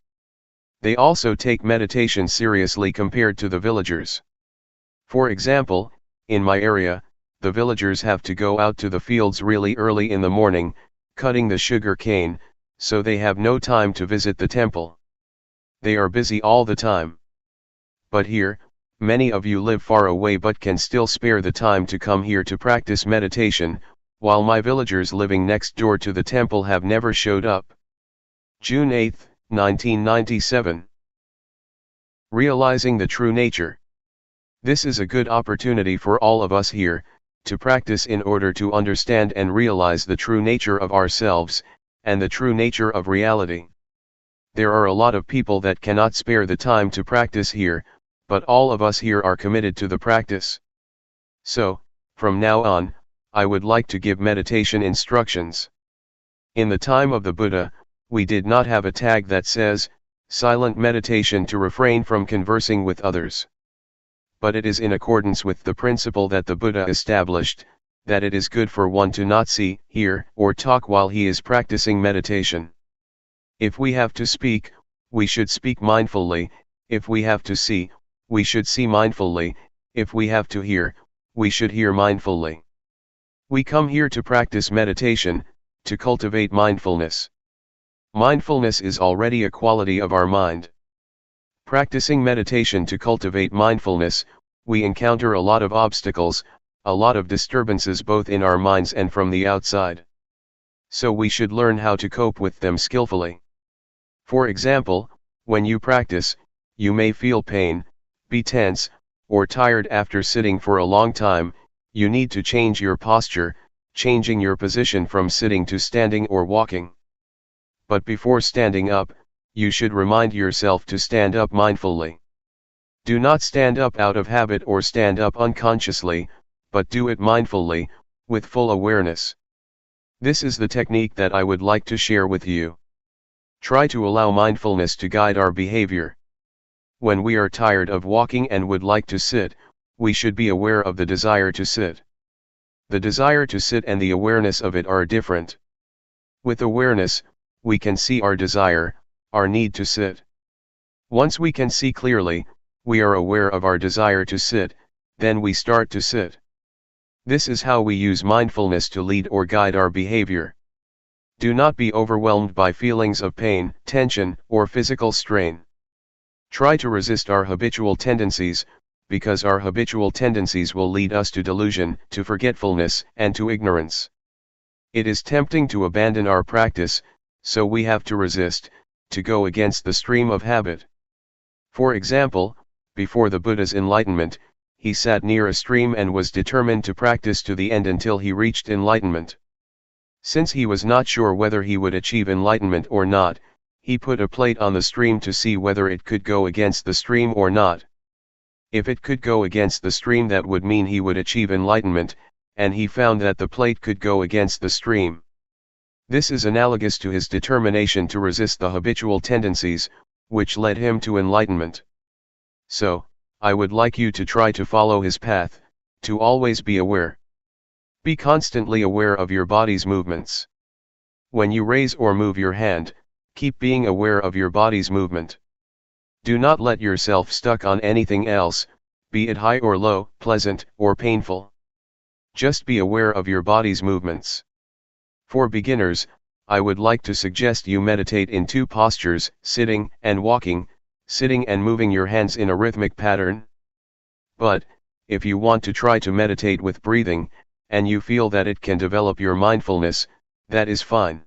They also take meditation seriously compared to the villagers. For example, in my area, the villagers have to go out to the fields really early in the morning, cutting the sugar cane, so they have no time to visit the temple. They are busy all the time. But here, many of you live far away but can still spare the time to come here to practice meditation, while my villagers living next door to the temple have never showed up. June 8, 1997. Realizing the true nature. This is a good opportunity for all of us here, to practice in order to understand and realize the true nature of ourselves, and the true nature of reality. There are a lot of people that cannot spare the time to practice here, but all of us here are committed to the practice. So, from now on, I would like to give meditation instructions. In the time of the Buddha, we did not have a tag that says, silent meditation to refrain from conversing with others. But it is in accordance with the principle that the Buddha established, that it is good for one to not see, hear, or talk while he is practicing meditation. If we have to speak, we should speak mindfully; if we have to see, we should see mindfully; if we have to hear, we should hear mindfully. We come here to practice meditation, to cultivate mindfulness. Mindfulness is already a quality of our mind. Practicing meditation to cultivate mindfulness, we encounter a lot of obstacles, a lot of disturbances both in our minds and from the outside. So we should learn how to cope with them skillfully. For example, when you practice, you may feel pain, be tense, or tired after sitting for a long time. You need to change your posture, changing your position from sitting to standing or walking. But before standing up, you should remind yourself to stand up mindfully. Do not stand up out of habit or stand up unconsciously, but do it mindfully, with full awareness. This is the technique that I would like to share with you. Try to allow mindfulness to guide our behavior. When we are tired of walking and would like to sit, we should be aware of the desire to sit. The desire to sit and the awareness of it are different. With awareness, we can see our desire, our need to sit. Once we can see clearly, we are aware of our desire to sit, then we start to sit. This is how we use mindfulness to lead or guide our behavior. Do not be overwhelmed by feelings of pain, tension, or physical strain. Try to resist our habitual tendencies, because our habitual tendencies will lead us to delusion, to forgetfulness, and to ignorance. It is tempting to abandon our practice, so we have to resist, to go against the stream of habit. For example, before the Buddha's enlightenment, he sat near a stream and was determined to practice to the end until he reached enlightenment. Since he was not sure whether he would achieve enlightenment or not, he put a plate on the stream to see whether it could go against the stream or not. If it could go against the stream, that would mean he would achieve enlightenment, and he found that the plate could go against the stream. This is analogous to his determination to resist the habitual tendencies, which led him to enlightenment. So, I would like you to try to follow his path, to always be aware. Be constantly aware of your body's movements. When you raise or move your hand, keep being aware of your body's movement. Do not let yourself stuck on anything else, be it high or low, pleasant or painful. Just be aware of your body's movements. For beginners, I would like to suggest you meditate in two postures, sitting and walking, sitting and moving your hands in a rhythmic pattern. But, if you want to try to meditate with breathing, and you feel that it can develop your mindfulness, that is fine.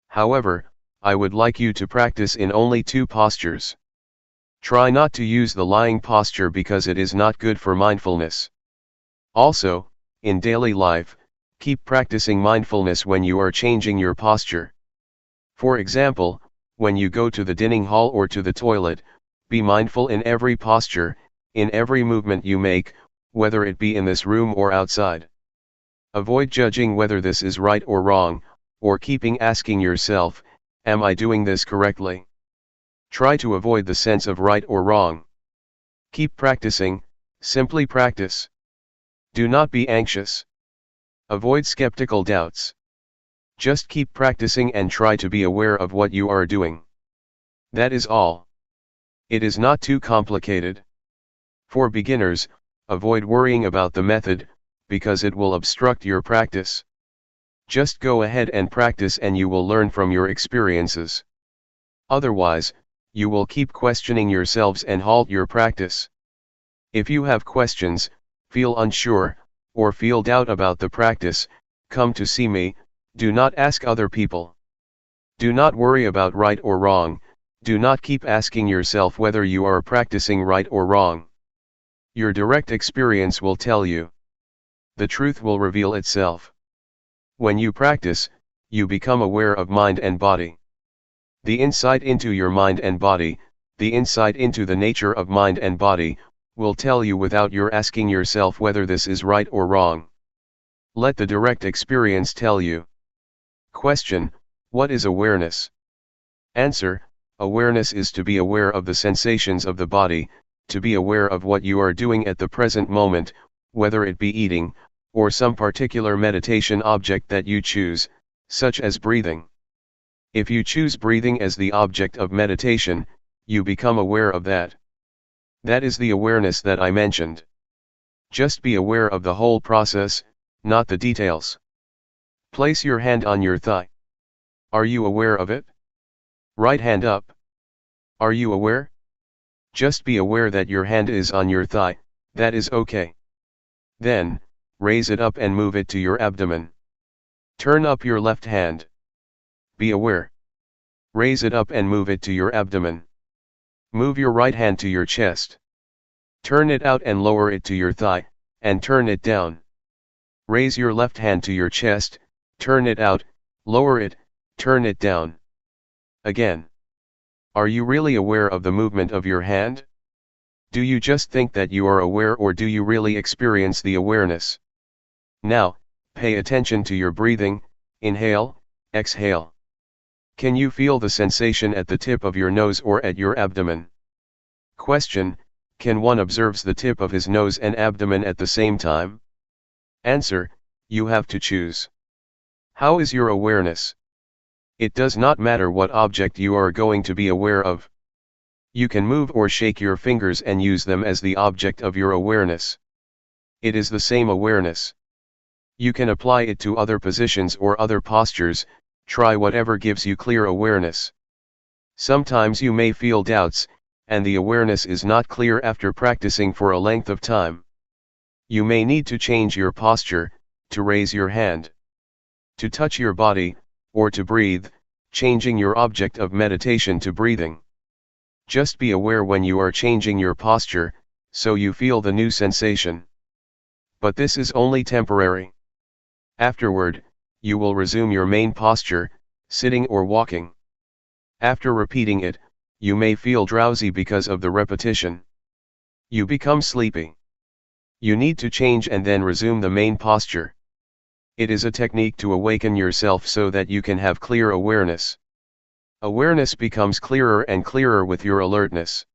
However, I would like you to practice in only two postures. Try not to use the lying posture because it is not good for mindfulness. Also, in daily life, keep practicing mindfulness when you are changing your posture. For example, when you go to the dining hall or to the toilet, be mindful in every posture, in every movement you make, whether it be in this room or outside. Avoid judging whether this is right or wrong, or keeping asking yourself, am I doing this correctly? Try to avoid the sense of right or wrong. Keep practicing, simply practice. Do not be anxious. Avoid skeptical doubts. Just keep practicing and try to be aware of what you are doing. That is all. It is not too complicated. For beginners, avoid worrying about the method, because it will obstruct your practice. Just go ahead and practice and you will learn from your experiences. Otherwise, you will keep questioning yourselves and halt your practice. If you have questions, feel unsure, or feel doubt about the practice, come to see me. Do not ask other people. Do not worry about right or wrong, do not keep asking yourself whether you are practicing right or wrong. Your direct experience will tell you. The truth will reveal itself. When you practice, you become aware of mind and body. The insight into your mind and body, the insight into the nature of mind and body, will tell you without your asking yourself whether this is right or wrong. Let the direct experience tell you. Question: what is awareness? Answer: awareness is to be aware of the sensations of the body, to be aware of what you are doing at the present moment, whether it be eating, or some particular meditation object that you choose, such as breathing. If you choose breathing as the object of meditation, you become aware of that. That is the awareness that I mentioned. Just be aware of the whole process, not the details. Place your hand on your thigh. Are you aware of it? Right hand up. Are you aware? Just be aware that your hand is on your thigh, that is okay. Then, raise it up and move it to your abdomen. Turn up your left hand. Be aware. Raise it up and move it to your abdomen. Move your right hand to your chest. Turn it out and lower it to your thigh, and turn it down. Raise your left hand to your chest, turn it out, lower it, turn it down. Again. Are you really aware of the movement of your hand? Do you just think that you are aware, or do you really experience the awareness? Now, pay attention to your breathing. Inhale, exhale. Can you feel the sensation at the tip of your nose or at your abdomen? Question: can one observe the tip of his nose and abdomen at the same time? Answer: you have to choose. How is your awareness? It does not matter what object you are going to be aware of. You can move or shake your fingers and use them as the object of your awareness. It is the same awareness. You can apply it to other positions or other postures. Try whatever gives you clear awareness. Sometimes you may feel doubts, and the awareness is not clear after practicing for a length of time. You may need to change your posture, to raise your hand, to touch your body, or to breathe, changing your object of meditation to breathing. Just be aware when you are changing your posture, so you feel the new sensation. But this is only temporary. Afterward, you will resume your main posture, sitting or walking. After repeating it, you may feel drowsy because of the repetition. You become sleepy. You need to change and then resume the main posture. It is a technique to awaken yourself so that you can have clear awareness. Awareness becomes clearer and clearer with your alertness.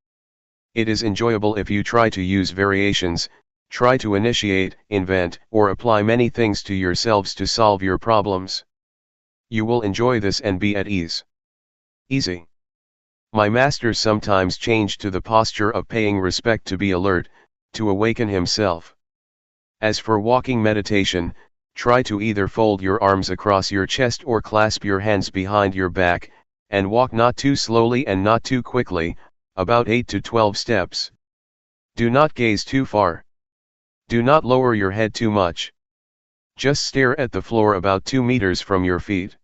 It is enjoyable if you try to use variations, try to initiate, invent, or apply many things to yourselves to solve your problems. You will enjoy this and be at ease. Easy. My master sometimes changed to the posture of paying respect to be alert, to awaken himself. As for walking meditation, try to either fold your arms across your chest or clasp your hands behind your back, and walk not too slowly and not too quickly, about 8 to 12 steps. Do not gaze too far. Do not lower your head too much. Just stare at the floor about 2 meters from your feet.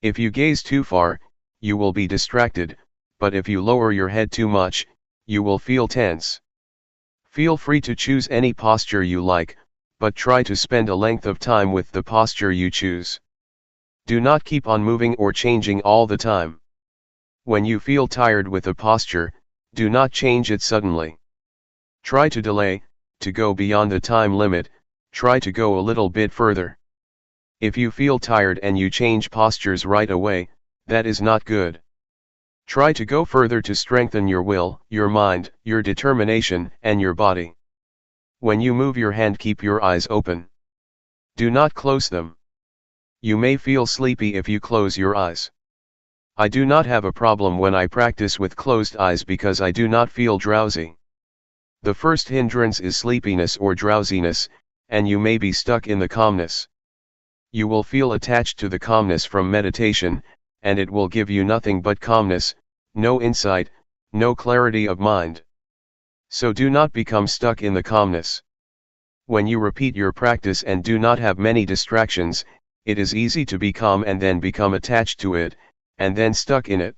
If you gaze too far, you will be distracted, but if you lower your head too much, you will feel tense. Feel free to choose any posture you like, but try to spend a length of time with the posture you choose. Do not keep on moving or changing all the time. When you feel tired with a posture, do not change it suddenly. Try to delay, to go beyond the time limit, try to go a little bit further. If you feel tired and you change postures right away, that is not good. Try to go further to strengthen your will, your mind, your determination, and your body. When you move your hand, keep your eyes open. Do not close them. You may feel sleepy if you close your eyes. I do not have a problem when I practice with closed eyes because I do not feel drowsy. The first hindrance is sleepiness or drowsiness, and you may be stuck in the calmness. You will feel attached to the calmness from meditation, and it will give you nothing but calmness, no insight, no clarity of mind. So do not become stuck in the calmness. When you repeat your practice and do not have many distractions, it is easy to be calm and then become attached to it, and then stuck in it.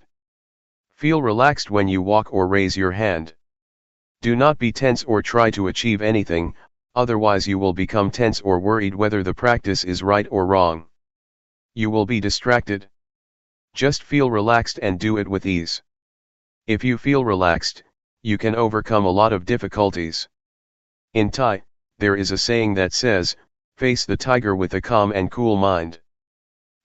Feel relaxed when you walk or raise your hand. Do not be tense or try to achieve anything, otherwise you will become tense or worried whether the practice is right or wrong. You will be distracted. Just feel relaxed and do it with ease. If you feel relaxed, you can overcome a lot of difficulties. In Thai, there is a saying that says, "Face the tiger with a calm and cool mind."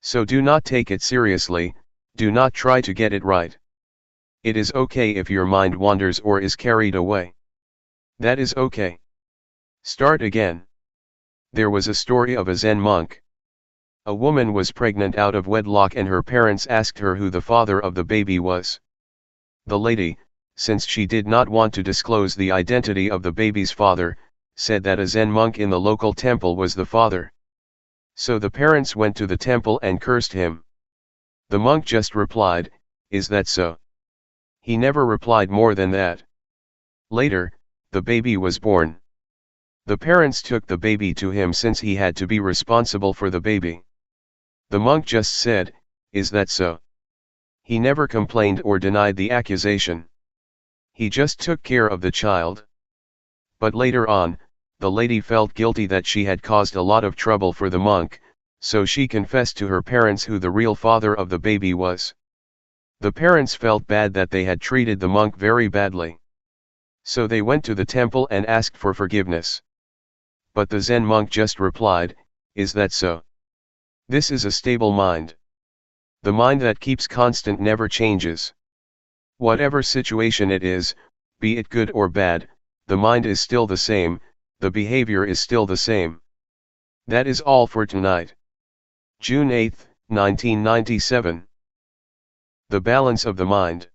So do not take it seriously, do not try to get it right. It is okay if your mind wanders or is carried away. That is okay. Start again. There was a story of a Zen monk. A woman was pregnant out of wedlock and her parents asked her who the father of the baby was. The lady, since she did not want to disclose the identity of the baby's father, said that a Zen monk in the local temple was the father. So the parents went to the temple and cursed him. The monk just replied, "Is that so?" He never replied more than that. Later, the baby was born. The parents took the baby to him since he had to be responsible for the baby. The monk just said, "Is that so?" He never complained or denied the accusation. He just took care of the child. But later on, the lady felt guilty that she had caused a lot of trouble for the monk, so she confessed to her parents who the real father of the baby was. The parents felt bad that they had treated the monk very badly. So they went to the temple and asked for forgiveness. But the Zen monk just replied, "Is that so?" This is a stable mind. The mind that keeps constant never changes. Whatever situation it is, be it good or bad, the mind is still the same, the behavior is still the same. That is all for tonight. June 8, 1997. The balance of the mind.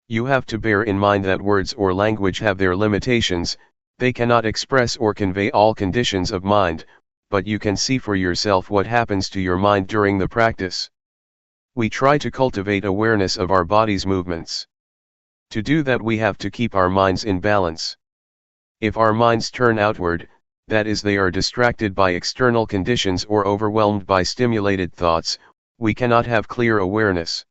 You have to bear in mind that words or language have their limitations, they cannot express or convey all conditions of mind, but you can see for yourself what happens to your mind during the practice. We try to cultivate awareness of our body's movements. To do that we have to keep our minds in balance. If our minds turn outward, that is they are distracted by external conditions or overwhelmed by stimulated thoughts, we cannot have clear awareness.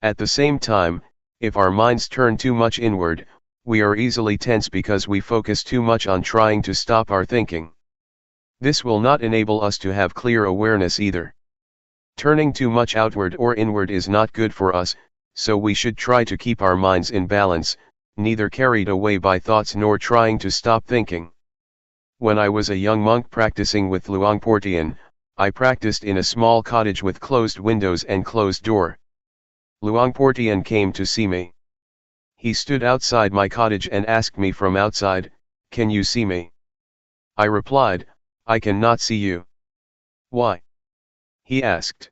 At the same time, if our minds turn too much inward, we are easily tense because we focus too much on trying to stop our thinking. This will not enable us to have clear awareness either. Turning too much outward or inward is not good for us, so we should try to keep our minds in balance, neither carried away by thoughts nor trying to stop thinking. When I was a young monk practicing with Luangpor Teean, I practiced in a small cottage with closed windows and closed door. Luangpor Teean came to see me. He stood outside my cottage and asked me from outside, "Can you see me?" I replied, "I cannot see you." "Why?" he asked.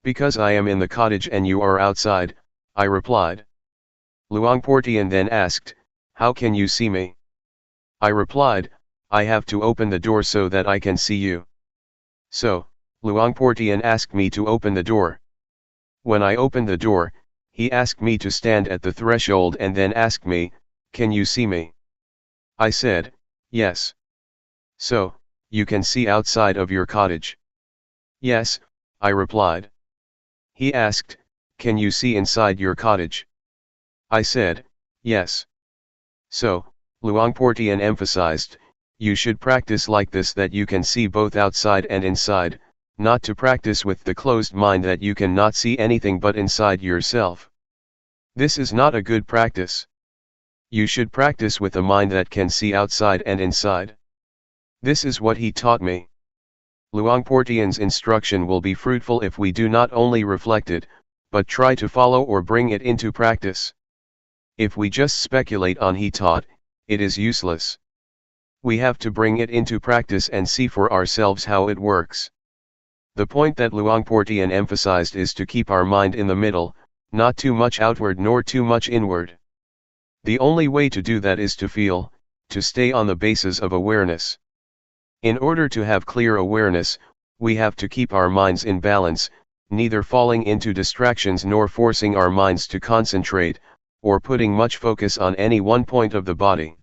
"Because I am in the cottage and you are outside," I replied. Luangpor Teean then asked, "How can you see me?" I replied, "I have to open the door so that I can see you." So, Luangpor Teean asked me to open the door. When I opened the door, he asked me to stand at the threshold and then asked me, "Can you see me?" I said, "Yes." "So, you can see outside of your cottage?" "Yes," I replied. He asked, "Can you see inside your cottage?" I said, "Yes." So, Luangpor Teean emphasized, you should practice like this, that you can see both outside and inside, not to practice with the closed mind that you cannot see anything but inside yourself. This is not a good practice. You should practice with a mind that can see outside and inside. This is what he taught me. Luangpor Teean's instruction will be fruitful if we do not only reflect it, but try to follow or bring it into practice. If we just speculate on he taught, it is useless. We have to bring it into practice and see for ourselves how it works. The point that Luangpor Teean emphasized is to keep our mind in the middle, not too much outward nor too much inward. The only way to do that is to feel, to stay on the basis of awareness. In order to have clear awareness, we have to keep our minds in balance, neither falling into distractions nor forcing our minds to concentrate, or putting much focus on any one point of the body.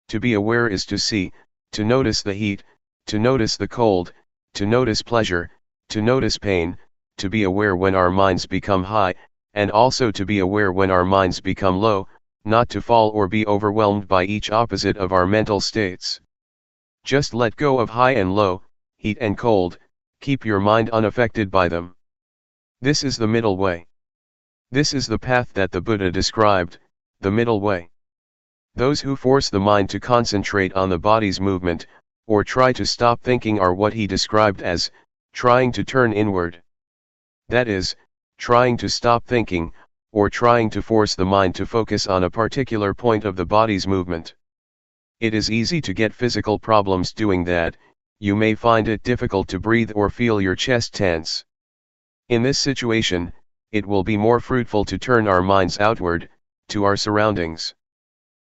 To be aware is to see, to notice the heat, to notice the cold, to notice pleasure, to notice pain, to be aware when our minds become high, and also to be aware when our minds become low, not to fall or be overwhelmed by each opposite of our mental states. Just let go of high and low, heat and cold, keep your mind unaffected by them. This is the middle way. This is the path that the Buddha described, the middle way. Those who force the mind to concentrate on the body's movement, or try to stop thinking, are what he described as trying to turn inward. That is, trying to stop thinking, or trying to force the mind to focus on a particular point of the body's movement. It is easy to get physical problems doing that. You may find it difficult to breathe or feel your chest tense. In this situation, it will be more fruitful to turn our minds outward, to our surroundings.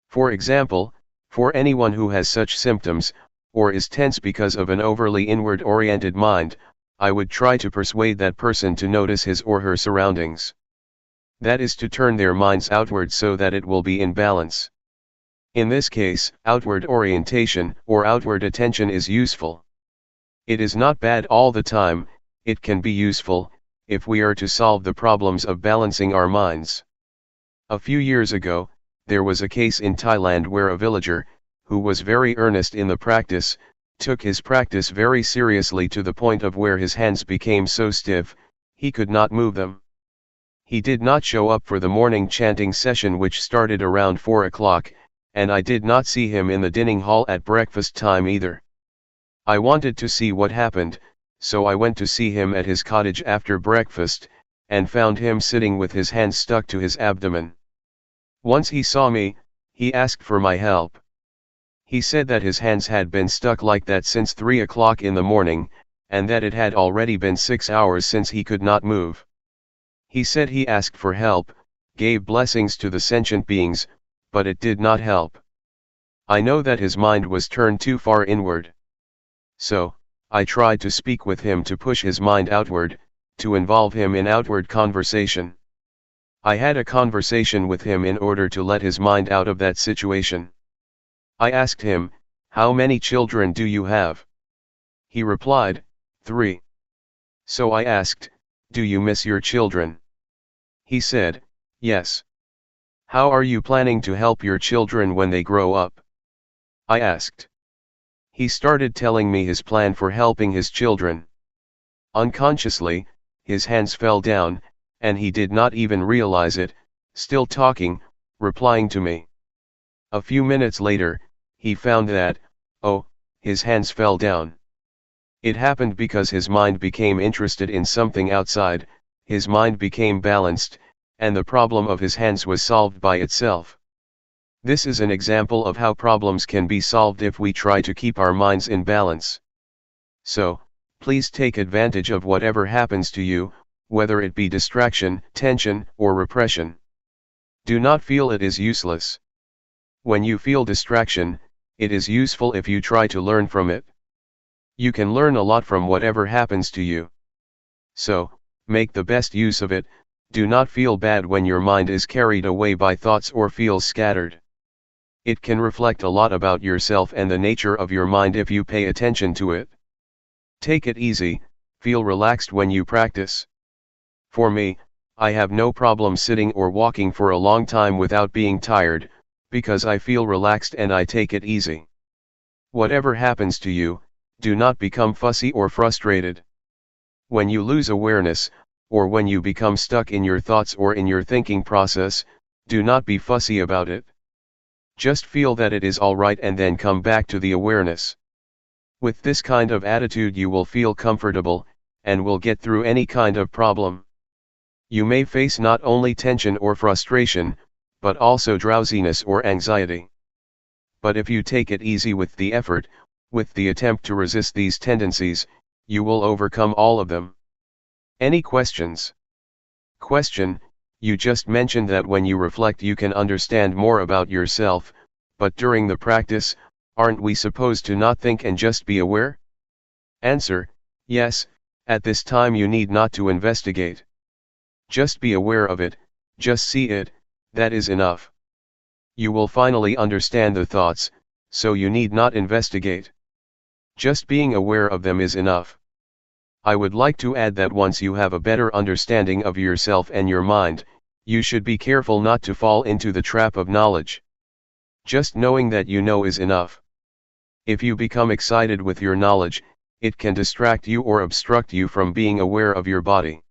For example, for anyone who has such symptoms, or is tense because of an overly inward-oriented mind, I would try to persuade that person to notice his or her surroundings. That is to turn their minds outward so that it will be in balance. In this case, outward orientation or outward attention is useful. It is not bad all the time. It can be useful, if we are to solve the problems of balancing our minds. A few years ago, there was a case in Thailand where a villager, who was very earnest in the practice, took his practice very seriously to the point of where his hands became so stiff, he could not move them. He did not show up for the morning chanting session, which started around 4 o'clock, and I did not see him in the dining hall at breakfast time either. I wanted to see what happened, so I went to see him at his cottage after breakfast, and found him sitting with his hands stuck to his abdomen. Once he saw me, he asked for my help. He said that his hands had been stuck like that since 3 o'clock in the morning, and that it had already been 6 hours since he could not move. He said he asked for help, gave blessings to the sentient beings, but it did not help. I know that his mind was turned too far inward. So, I tried to speak with him to push his mind outward, to involve him in outward conversation. I had a conversation with him in order to let his mind out of that situation. I asked him, "How many children do you have?" He replied, 3. So I asked, "Do you miss your children?" He said, "Yes." "How are you planning to help your children when they grow up?" I asked. He started telling me his plan for helping his children. Unconsciously, his hands fell down, and he did not even realize it, still talking, replying to me. A few minutes later, he found that, oh, his hands fell down. It happened because his mind became interested in something outside, his mind became balanced, and the problem of his hands was solved by itself. This is an example of how problems can be solved if we try to keep our minds in balance. So, please take advantage of whatever happens to you, whether it be distraction, tension, or repression. Do not feel it is useless. When you feel distraction, it is useful if you try to learn from it. You can learn a lot from whatever happens to you. So, make the best use of it. Do not feel bad when your mind is carried away by thoughts or feels scattered. It can reflect a lot about yourself and the nature of your mind if you pay attention to it. Take it easy, feel relaxed when you practice. For me, I have no problem sitting or walking for a long time without being tired, because I feel relaxed and I take it easy. Whatever happens to you, do not become fussy or frustrated. When you lose awareness, or when you become stuck in your thoughts or in your thinking process, do not be fussy about it. Just feel that it is all right and then come back to the awareness. With this kind of attitude you will feel comfortable, and will get through any kind of problem. You may face not only tension or frustration, but also drowsiness or anxiety. But if you take it easy with the effort, with the attempt to resist these tendencies, you will overcome all of them. Any questions? Question: you just mentioned that when you reflect you can understand more about yourself, but during the practice, aren't we supposed to not think and just be aware? Answer: yes, at this time you need not to investigate. Just be aware of it, just see it, that is enough. You will finally understand the thoughts, so you need not investigate. Just being aware of them is enough. I would like to add that once you have a better understanding of yourself and your mind, you should be careful not to fall into the trap of knowledge. Just knowing that you know is enough. If you become excited with your knowledge, it can distract you or obstruct you from being aware of your body.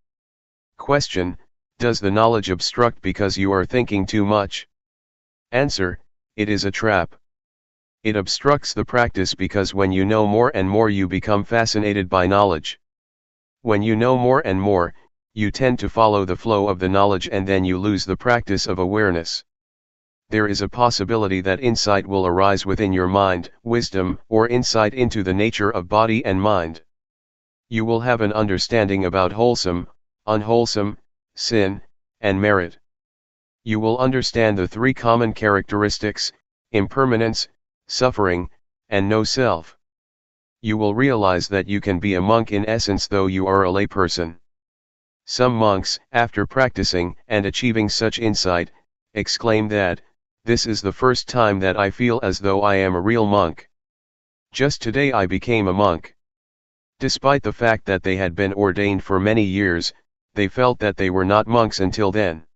Question: does the knowledge obstruct because you are thinking too much? Answer: it is a trap. It obstructs the practice because when you know more and more you become fascinated by knowledge. When you know more and more, you tend to follow the flow of the knowledge and then you lose the practice of awareness. There is a possibility that insight will arise within your mind, wisdom, or insight into the nature of body and mind. You will have an understanding about wholesome, unwholesome, sin, and merit. You will understand the three common characteristics: impermanence, suffering, and no self. You will realize that you can be a monk in essence though you are a layperson. Some monks, after practicing and achieving such insight, exclaim that, "This is the first time that I feel as though I am a real monk. Just today I became a monk." Despite the fact that they had been ordained for many years, they felt that they were not monks until then.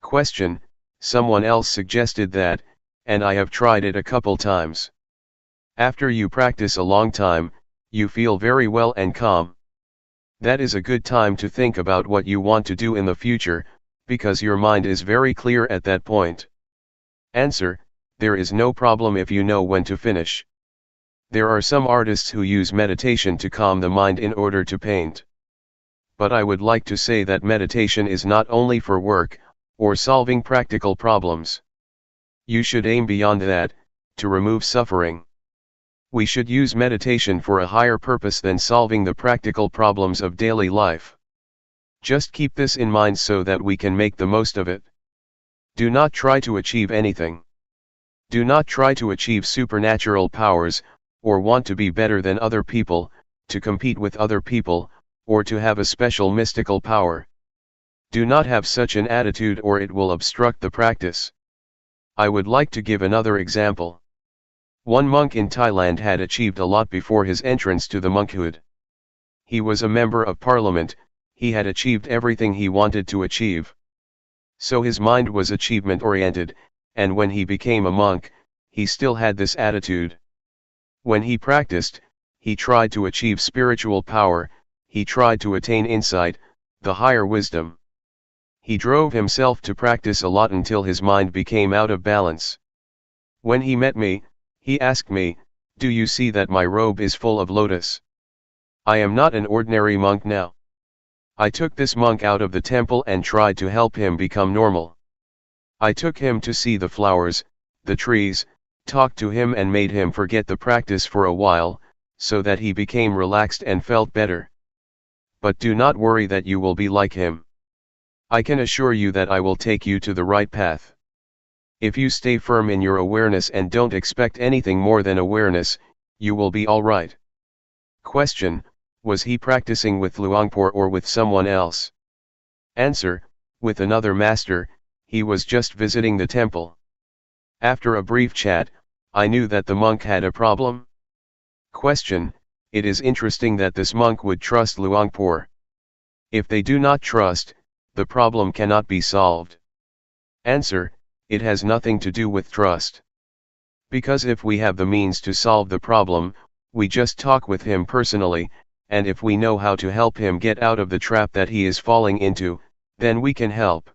Question: someone else suggested that, and I have tried it a couple times. After you practice a long time, you feel very well and calm. That is a good time to think about what you want to do in the future, because your mind is very clear at that point. Answer: there is no problem if you know when to finish. There are some artists who use meditation to calm the mind in order to paint. But I would like to say that meditation is not only for work, or solving practical problems. You should aim beyond that, to remove suffering. We should use meditation for a higher purpose than solving the practical problems of daily life. Just keep this in mind so that we can make the most of it. Do not try to achieve anything. Do not try to achieve supernatural powers, or want to be better than other people, to compete with other people, or to have a special mystical power. Do not have such an attitude or it will obstruct the practice. I would like to give another example. One monk in Thailand had achieved a lot before his entrance to the monkhood. He was a member of parliament, he had achieved everything he wanted to achieve. So his mind was achievement-oriented, and when he became a monk, he still had this attitude. When he practiced, he tried to achieve spiritual power, he tried to attain insight, the higher wisdom. He drove himself to practice a lot until his mind became out of balance. When he met me, he asked me, "Do you see that my robe is full of lotus? I am not an ordinary monk now." I took this monk out of the temple and tried to help him become normal. I took him to see the flowers, the trees, talked to him and made him forget the practice for a while, so that he became relaxed and felt better. But do not worry that you will be like him. I can assure you that I will take you to the right path. If you stay firm in your awareness and don't expect anything more than awareness, you will be all right. Question: was he practicing with Luangpor or with someone else? Answer: with another master. He was just visiting the temple. After a brief chat, I knew that the monk had a problem. Question: it is interesting that this monk would trust Luangpor. If they do not trust, the problem cannot be solved. Answer: it has nothing to do with trust. Because if we have the means to solve the problem, we just talk with him personally, and if we know how to help him get out of the trap that he is falling into, then we can help.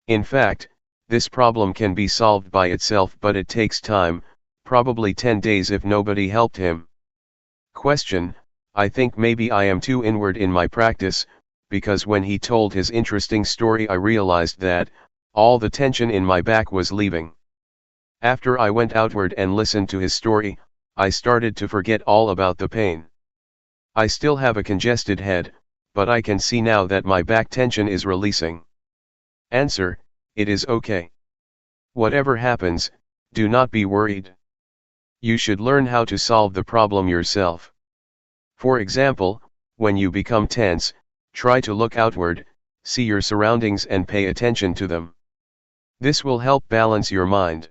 In fact, this problem can be solved by itself, but it takes time, probably 10 days if nobody helped him. Question: I think maybe I am too inward in my practice, because when he told his interesting story I realized that all the tension in my back was leaving. After I went outward and listened to his story, I started to forget all about the pain. I still have a congested head, but I can see now that my back tension is releasing. Answer: it is okay. Whatever happens, do not be worried. You should learn how to solve the problem yourself. For example, when you become tense, try to look outward, see your surroundings and pay attention to them. This will help balance your mind.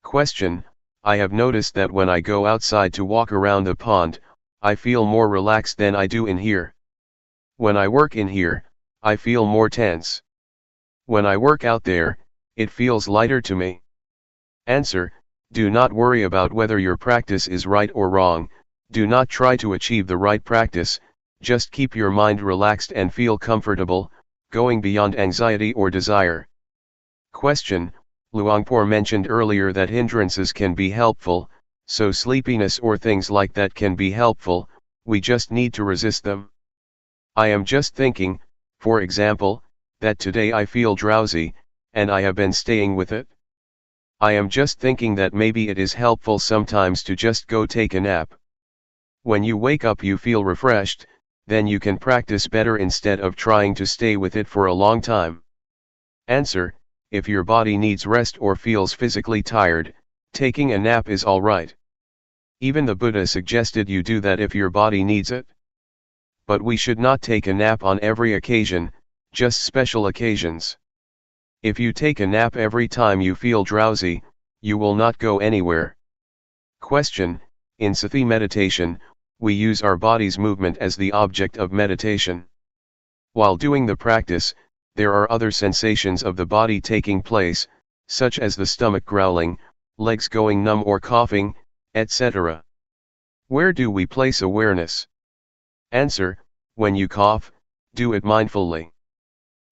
Question: I have noticed that when I go outside to walk around the pond, I feel more relaxed than I do in here. When I work in here, I feel more tense. When I work out there, it feels lighter to me. Answer: do not worry about whether your practice is right or wrong, do not try to achieve the right practice, just keep your mind relaxed and feel comfortable, going beyond anxiety or desire. Question: Luangpor mentioned earlier that hindrances can be helpful, so sleepiness or things like that can be helpful, we just need to resist them. I am just thinking, for example, that today I feel drowsy, and I have been staying with it. I am just thinking that maybe it is helpful sometimes to just go take a nap. When you wake up you feel refreshed, then you can practice better instead of trying to stay with it for a long time. Answer: if your body needs rest or feels physically tired, taking a nap is alright. Even the Buddha suggested you do that if your body needs it. But we should not take a nap on every occasion, just special occasions. If you take a nap every time you feel drowsy, you will not go anywhere. Question: in Sathi meditation, we use our body's movement as the object of meditation. While doing the practice, there are other sensations of the body taking place, such as the stomach growling, legs going numb or coughing, etc. Where do we place awareness? Answer: when you cough, do it mindfully.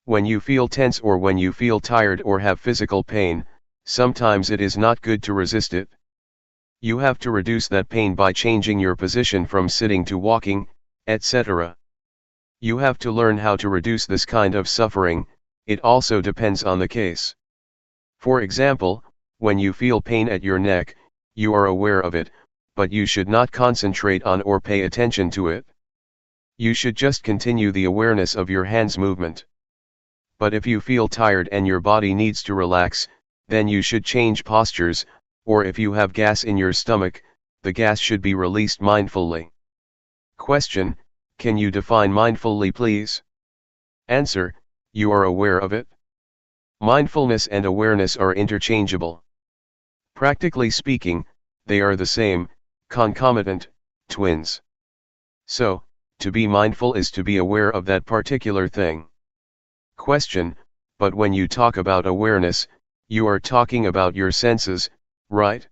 When you feel tense or when you feel tired or have physical pain, sometimes it is not good to resist it. You have to reduce that pain by changing your position from sitting to walking, etc. You have to learn how to reduce this kind of suffering, it also depends on the case. For example, when you feel pain at your neck, you are aware of it, but you should not concentrate on or pay attention to it. You should just continue the awareness of your hands movement. But if you feel tired and your body needs to relax, then you should change postures, or if you have gas in your stomach, the gas should be released mindfully. Question: can you define mindfully, please? Answer: you are aware of it. Mindfulness and awareness are interchangeable. Practically speaking, they are the same, concomitant, twins. So, to be mindful is to be aware of that particular thing. Question: but when you talk about awareness, you are talking about your senses, right?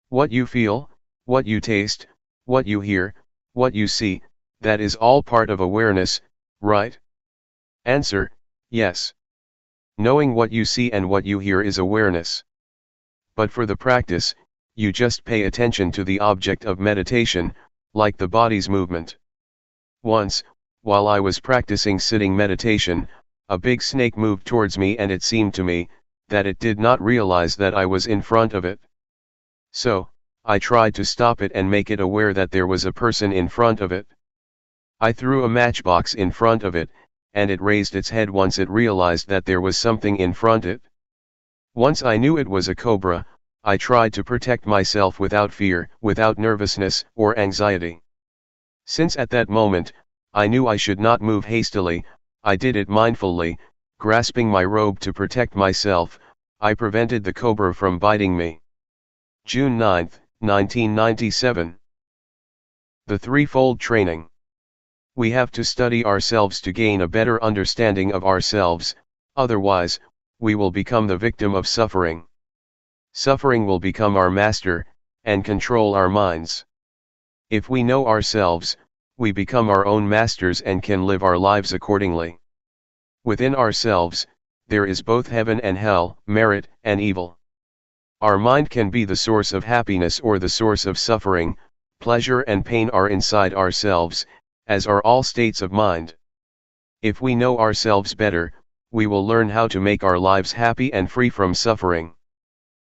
What you feel, what you taste, what you hear, what you see, that is all part of awareness, right? Answer: Yes. Knowing what you see and what you hear is awareness. But for the practice, you just pay attention to the object of meditation, like the body's movement. Once, while I was practicing sitting meditation, a big snake moved towards me and it seemed to me that it did not realize that I was in front of it. So, I tried to stop it and make it aware that there was a person in front of it. I threw a matchbox in front of it, and it raised its head once it realized that there was something in front of it. Once I knew it was a cobra, I tried to protect myself without fear, without nervousness or anxiety. Since at that moment, I knew I should not move hastily, I did it mindfully, grasping my robe to protect myself. I prevented the cobra from biting me. June 9, 1997. The Threefold Training. We have to study ourselves to gain a better understanding of ourselves, otherwise, we will become the victim of suffering. Suffering will become our master, and control our minds. If we know ourselves, we become our own masters and can live our lives accordingly. Within ourselves, there is both heaven and hell, merit and evil. Our mind can be the source of happiness or the source of suffering. Pleasure and pain are inside ourselves, as are all states of mind. If we know ourselves better, we will learn how to make our lives happy and free from suffering.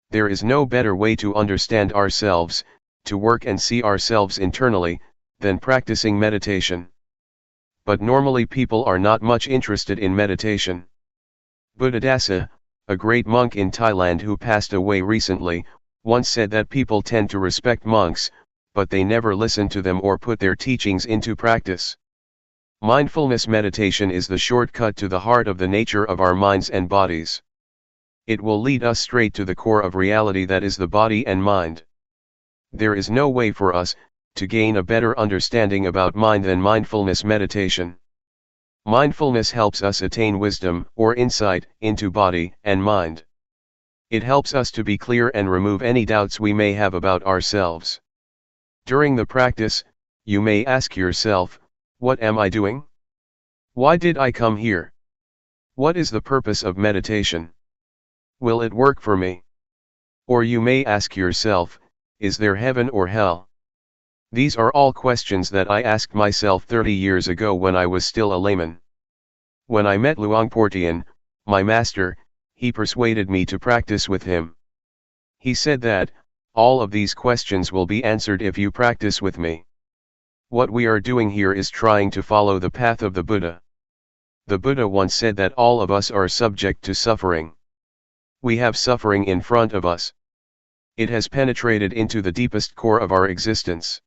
There is no better way to understand ourselves, to work and see ourselves internally, than practicing meditation. But normally people are not much interested in meditation. Buddhadasa, a great monk in Thailand who passed away recently, once said that people tend to respect monks, but they never listen to them or put their teachings into practice. Mindfulness meditation is the shortcut to the heart of the nature of our minds and bodies. It will lead us straight to the core of reality, that is the body and mind. There is no way for us to gain a better understanding about mind than mindfulness meditation. Mindfulness helps us attain wisdom or insight into body and mind. It helps us to be clear and remove any doubts we may have about ourselves. During the practice, you may ask yourself, what am I doing? Why did I come here? What is the purpose of meditation? Will it work for me? Or you may ask yourself, is there heaven or hell? These are all questions that I asked myself 30 years ago when I was still a layman. When I met Luangpor Teean, my master, he persuaded me to practice with him. He said that, all of these questions will be answered if you practice with me. What we are doing here is trying to follow the path of the Buddha. The Buddha once said that all of us are subject to suffering. We have suffering in front of us. It has penetrated into the deepest core of our existence.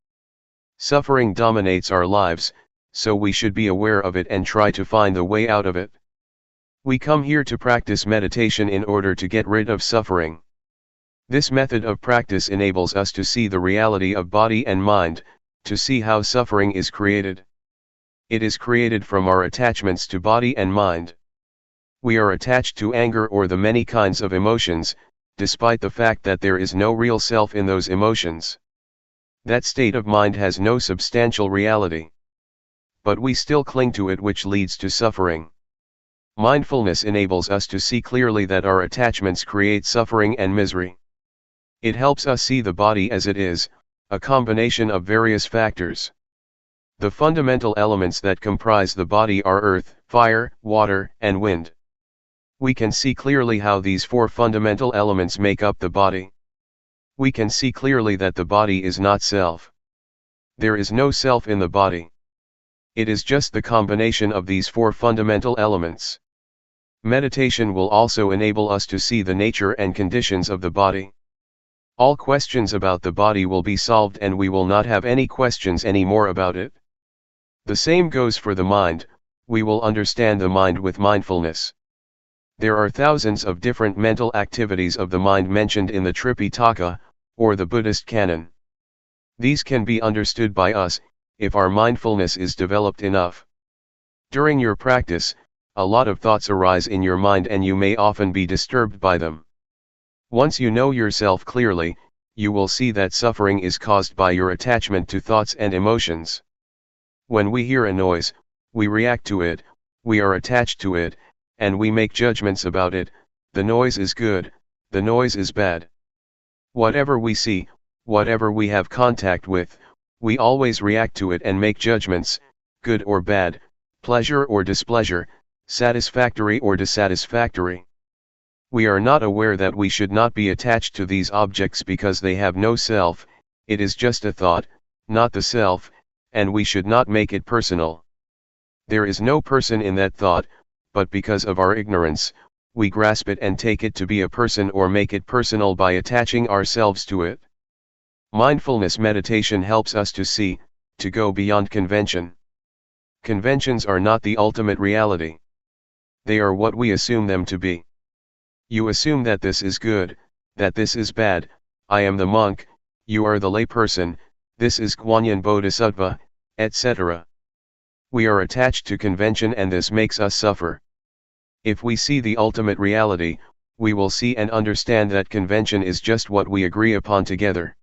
Suffering dominates our lives, so we should be aware of it and try to find the way out of it. We come here to practice meditation in order to get rid of suffering. This method of practice enables us to see the reality of body and mind, to see how suffering is created. It is created from our attachments to body and mind. We are attached to anger or the many kinds of emotions, despite the fact that there is no real self in those emotions. That state of mind has no substantial reality. But we still cling to it, which leads to suffering. Mindfulness enables us to see clearly that our attachments create suffering and misery. It helps us see the body as it is, a combination of various factors. The fundamental elements that comprise the body are earth, fire, water, and wind. We can see clearly how these four fundamental elements make up the body. We can see clearly that the body is not self. There is no self in the body. It is just the combination of these four fundamental elements. Meditation will also enable us to see the nature and conditions of the body. All questions about the body will be solved and we will not have any questions anymore about it. The same goes for the mind, we will understand the mind with mindfulness. There are thousands of different mental activities of the mind mentioned in the Tripitaka, or the Buddhist canon. These can be understood by us, if our mindfulness is developed enough. During your practice, a lot of thoughts arise in your mind and you may often be disturbed by them. Once you know yourself clearly, you will see that suffering is caused by your attachment to thoughts and emotions. When we hear a noise, we react to it, we are attached to it, and we make judgments about it. The noise is good, the noise is bad. Whatever we see, whatever we have contact with, we always react to it and make judgments, good or bad, pleasure or displeasure, satisfactory or dissatisfactory. We are not aware that we should not be attached to these objects because they have no self, it is just a thought, not the self, and we should not make it personal. There is no person in that thought, but because of our ignorance, we grasp it and take it to be a person or make it personal by attaching ourselves to it. Mindfulness meditation helps us to see, to go beyond convention. Conventions are not the ultimate reality. They are what we assume them to be. You assume that this is good, that this is bad, I am the monk, you are the layperson, this is Guanyin Bodhisattva, etc. We are attached to convention and this makes us suffer. If we see the ultimate reality, we will see and understand that convention is just what we agree upon together.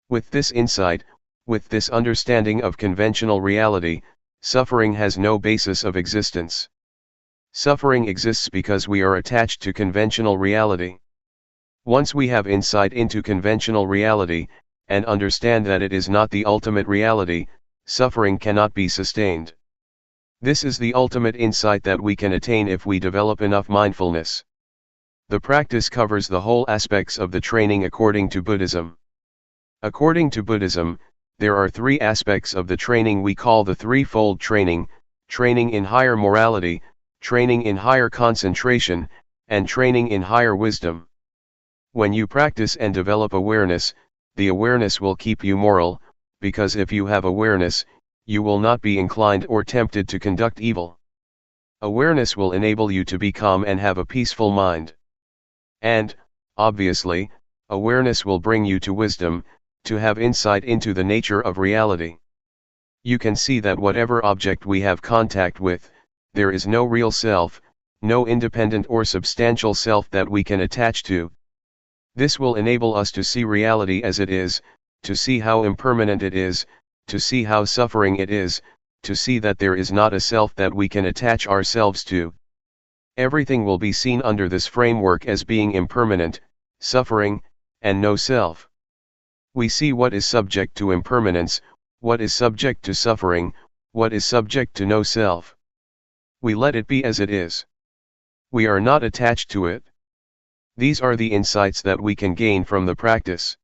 With this insight, with this understanding of conventional reality, suffering has no basis of existence. Suffering exists because we are attached to conventional reality. Once we have insight into conventional reality, and understand that it is not the ultimate reality, suffering cannot be sustained. This is the ultimate insight that we can attain if we develop enough mindfulness. The practice covers the whole aspects of the training according to Buddhism. According to Buddhism, there are three aspects of the training we call the threefold training: training in higher morality, training in higher concentration, and training in higher wisdom. When you practice and develop awareness, the awareness will keep you moral, because if you have awareness, you will not be inclined or tempted to conduct evil. Awareness will enable you to be calm and have a peaceful mind. And, obviously, awareness will bring you to wisdom, to have insight into the nature of reality. You can see that whatever object we have contact with, there is no real self, no independent or substantial self that we can attach to. This will enable us to see reality as it is, to see how impermanent it is, to see how suffering it is, to see that there is not a self that we can attach ourselves to. Everything will be seen under this framework as being impermanent, suffering, and no self. We see what is subject to impermanence, what is subject to suffering, what is subject to no self. We let it be as it is. We are not attached to it. These are the insights that we can gain from the practice.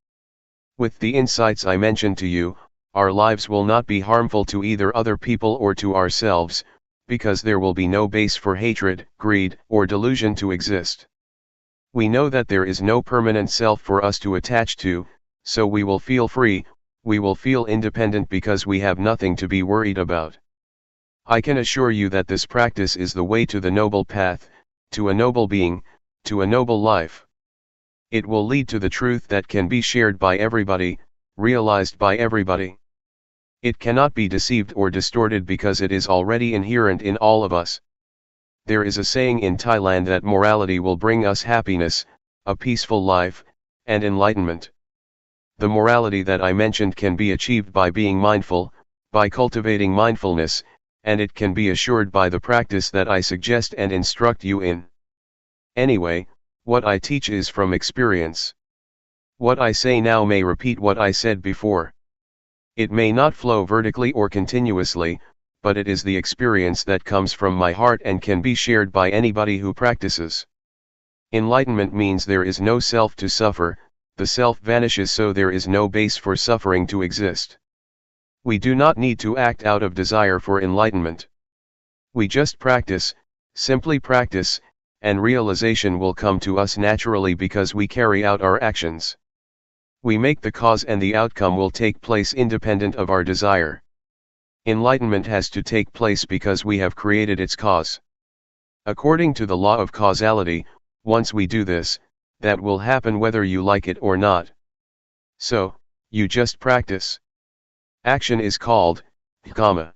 With the insights I mentioned to you, our lives will not be harmful to either other people or to ourselves, because there will be no base for hatred, greed, or delusion to exist. We know that there is no permanent self for us to attach to, so we will feel free, we will feel independent because we have nothing to be worried about. I can assure you that this practice is the way to the noble path, to a noble being, to a noble life. It will lead to the truth that can be shared by everybody, realized by everybody. It cannot be deceived or distorted because it is already inherent in all of us. There is a saying in Thailand that morality will bring us happiness, a peaceful life, and enlightenment. The morality that I mentioned can be achieved by being mindful, by cultivating mindfulness, and it can be assured by the practice that I suggest and instruct you in. Anyway, what I teach is from experience. What I say now may repeat what I said before. It may not flow vertically or continuously, but it is the experience that comes from my heart and can be shared by anybody who practices. Enlightenment means there is no self to suffer, the self vanishes, so there is no base for suffering to exist. We do not need to act out of desire for enlightenment. We just practice, simply practice, and realization will come to us naturally because we carry out our actions. We make the cause and the outcome will take place independent of our desire. Enlightenment has to take place because we have created its cause. According to the law of causality, once we do this, that will happen whether you like it or not. So, you just practice. Action is called karma.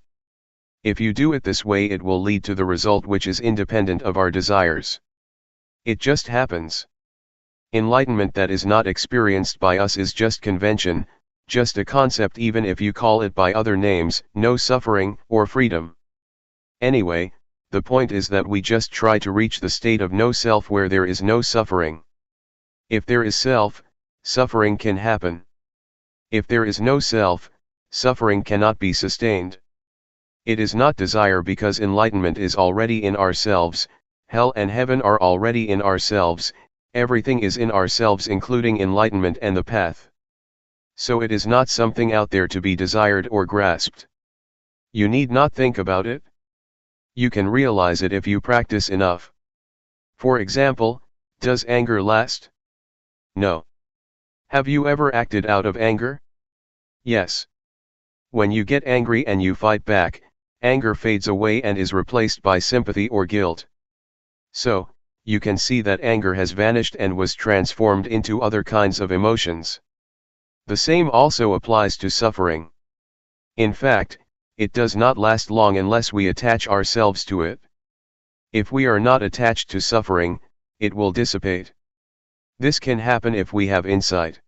If you do it this way, it will lead to the result which is independent of our desires. It just happens. Enlightenment that is not experienced by us is just convention, just a concept, even if you call it by other names, no suffering or freedom. Anyway, the point is that we just try to reach the state of no self where there is no suffering. If there is self, suffering can happen. If there is no self, suffering cannot be sustained. It is not desire because enlightenment is already in ourselves, hell and heaven are already in ourselves, everything is in ourselves including enlightenment and the path. So it is not something out there to be desired or grasped. You need not think about it. You can realize it if you practice enough. For example, does anger last? No. Have you ever acted out of anger? Yes. When you get angry and you fight back, anger fades away and is replaced by sympathy or guilt. So, you can see that anger has vanished and was transformed into other kinds of emotions. The same also applies to suffering. In fact, it does not last long unless we attach ourselves to it. If we are not attached to suffering, it will dissipate. This can happen if we have insight.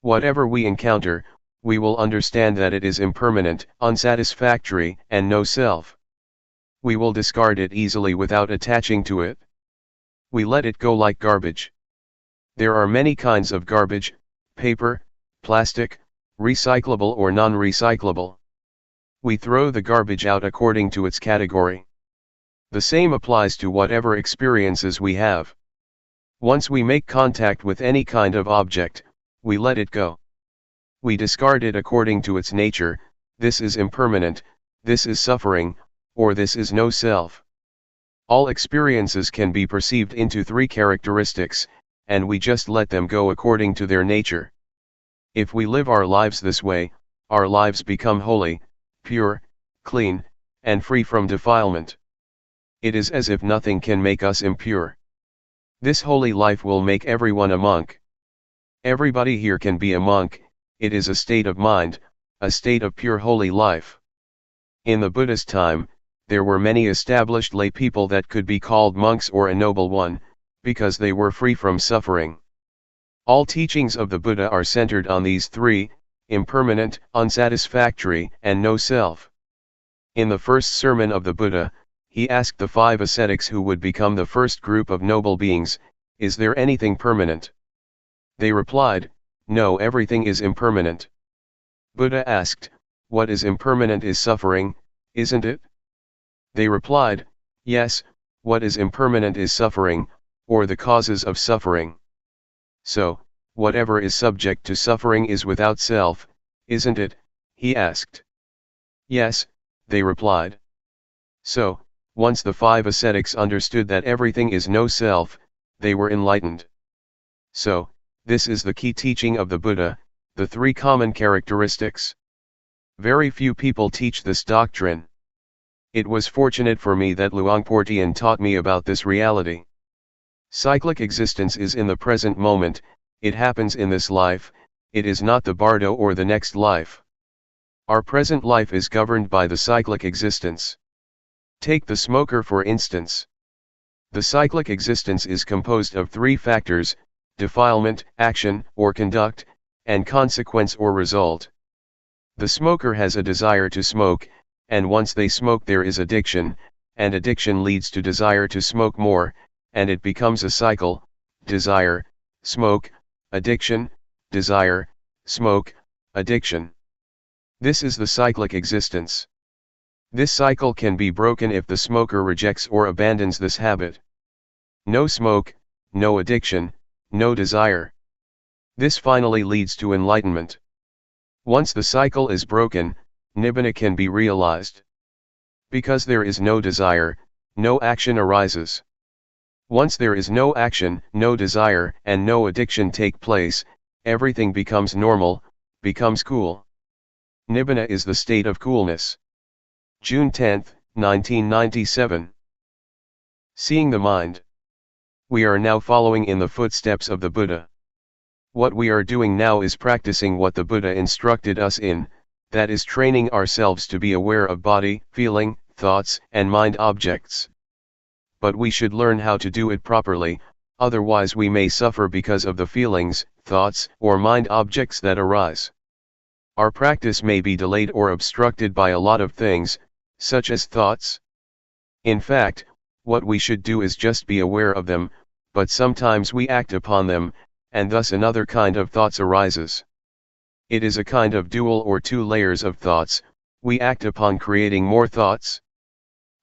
Whatever we encounter, we will understand that it is impermanent, unsatisfactory, and no self. We will discard it easily without attaching to it. We let it go like garbage. There are many kinds of garbage: paper, plastic, recyclable or non-recyclable. We throw the garbage out according to its category. The same applies to whatever experiences we have. Once we make contact with any kind of object, we let it go. We discard it according to its nature: this is impermanent, this is suffering, or this is no self. All experiences can be perceived into three characteristics, and we just let them go according to their nature. If we live our lives this way, our lives become holy, pure, clean, and free from defilement. It is as if nothing can make us impure. This holy life will make everyone a monk. Everybody here can be a monk. It is a state of mind, a state of pure holy life. In the Buddha's time, there were many established lay people that could be called monks or a noble one, because they were free from suffering. All teachings of the Buddha are centered on these three: impermanent, unsatisfactory, and no self. In the first sermon of the Buddha, he asked the 5 ascetics who would become the first group of noble beings, "Is there anything permanent?" They replied, "No, everything is impermanent." Buddha asked, "What is impermanent is suffering, isn't it?" They replied, "Yes, what is impermanent is suffering, or the causes of suffering." "So, whatever is subject to suffering is without self, isn't it?" he asked. "Yes," they replied. So, once the 5 ascetics understood that everything is no self, they were enlightened. So, this is the key teaching of the Buddha, the 3 common characteristics. Very few people teach this doctrine. It was fortunate for me that Luangpor Teean taught me about this reality. Cyclic existence is in the present moment, it happens in this life, it is not the bardo or the next life. Our present life is governed by the cyclic existence. Take the smoker for instance. The cyclic existence is composed of 3 factors: defilement, action or conduct, and consequence or result. The smoker has a desire to smoke, and once they smoke there is addiction, and addiction leads to desire to smoke more, and it becomes a cycle: desire, smoke, addiction, desire, smoke, addiction. This is the cyclic existence. This cycle can be broken if the smoker rejects or abandons this habit. No smoke, no addiction, no desire. This finally leads to enlightenment. Once the cycle is broken, nibbana can be realized. Because there is no desire, no action arises. Once there is no action, no desire, and no addiction take place, everything becomes normal, becomes cool. Nibbana is the state of coolness. June 10, 1997. Seeing the mind. We are now following in the footsteps of the Buddha. What we are doing now is practicing what the Buddha instructed us in, that is training ourselves to be aware of body, feeling, thoughts, and mind objects. But we should learn how to do it properly, otherwise we may suffer because of the feelings, thoughts, or mind objects that arise. Our practice may be delayed or obstructed by a lot of things, such as thoughts. In fact, what we should do is just be aware of them, but sometimes we act upon them, and thus another kind of thoughts arises. It is a kind of dual or two layers of thoughts, we act upon creating more thoughts.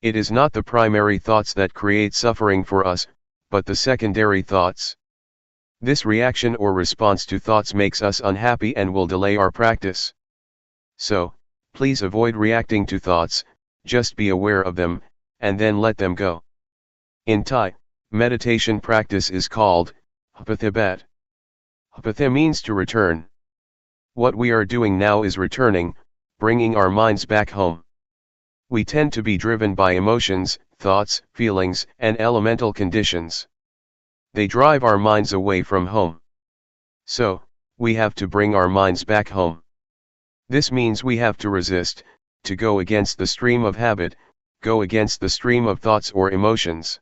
It is not the primary thoughts that create suffering for us, but the secondary thoughts. This reaction or response to thoughts makes us unhappy and will delay our practice. So, please avoid reacting to thoughts, just be aware of them, and then let them go. In Thai, meditation practice is called Hapathibat. Hapatha means to return. What we are doing now is returning, bringing our minds back home. We tend to be driven by emotions, thoughts, feelings, and elemental conditions. They drive our minds away from home. So, we have to bring our minds back home. This means we have to resist, to go against the stream of habit, go against the stream of thoughts or emotions.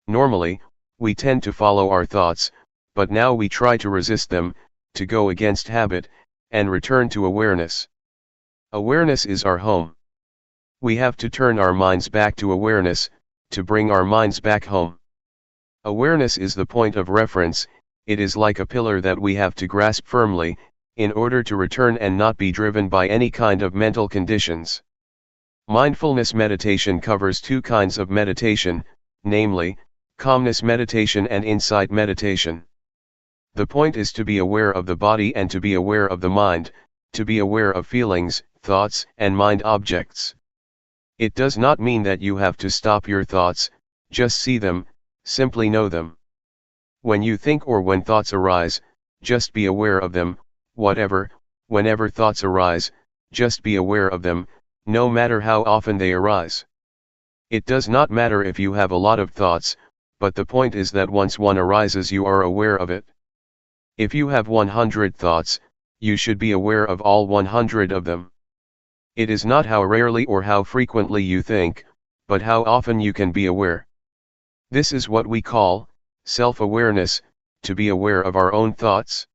Normally, we tend to follow our thoughts, but now we try to resist them, to go against habit, and return to awareness. Awareness is our home. We have to turn our minds back to awareness, to bring our minds back home. Awareness is the point of reference, it is like a pillar that we have to grasp firmly, in order to return and not be driven by any kind of mental conditions. Mindfulness meditation covers two kinds of meditation, namely, calmness meditation and insight meditation. The point is to be aware of the body and to be aware of the mind, to be aware of feelings, thoughts, and mind objects. It does not mean that you have to stop your thoughts, just see them, simply know them. When you think or when thoughts arise, just be aware of them, whenever thoughts arise, just be aware of them, no matter how often they arise. It does not matter if you have a lot of thoughts, but the point is that once one arises you are aware of it. If you have 100 thoughts, you should be aware of all 100 of them. It is not how rarely or how frequently you think, but how often you can be aware. This is what we call self-awareness, to be aware of our own thoughts.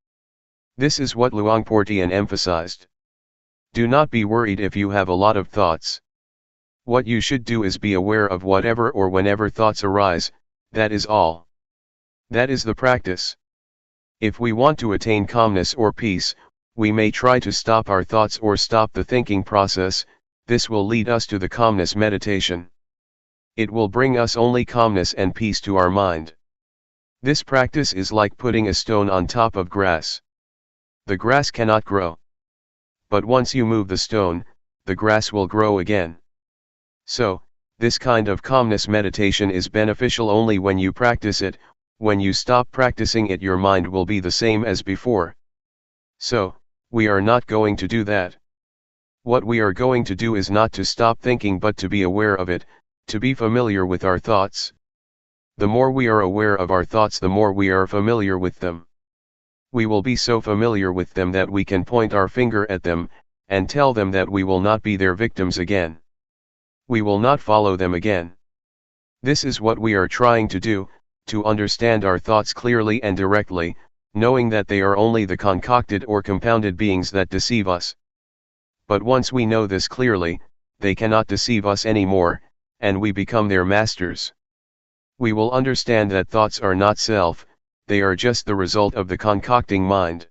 This is what Luangpor Teean emphasized. Do not be worried if you have a lot of thoughts. What you should do is be aware of whatever or whenever thoughts arise, that is all. That is the practice. If we want to attain calmness or peace, we may try to stop our thoughts or stop the thinking process, this will lead us to the calmness meditation. It will bring us only calmness and peace to our mind. This practice is like putting a stone on top of grass. The grass cannot grow. But once you move the stone, the grass will grow again. So, this kind of calmness meditation is beneficial only when you practice it. When you stop practicing it, your mind will be the same as before. So, we are not going to do that. What we are going to do is not to stop thinking but to be aware of it, to be familiar with our thoughts. The more we are aware of our thoughts, the more we are familiar with them. We will be so familiar with them that we can point our finger at them, and tell them that we will not be their victims again. We will not follow them again. This is what we are trying to do, to understand our thoughts clearly and directly, knowing that they are only the concocted or compounded beings that deceive us. But once we know this clearly, they cannot deceive us anymore, and we become their masters. We will understand that thoughts are not self, they are just the result of the concocting mind.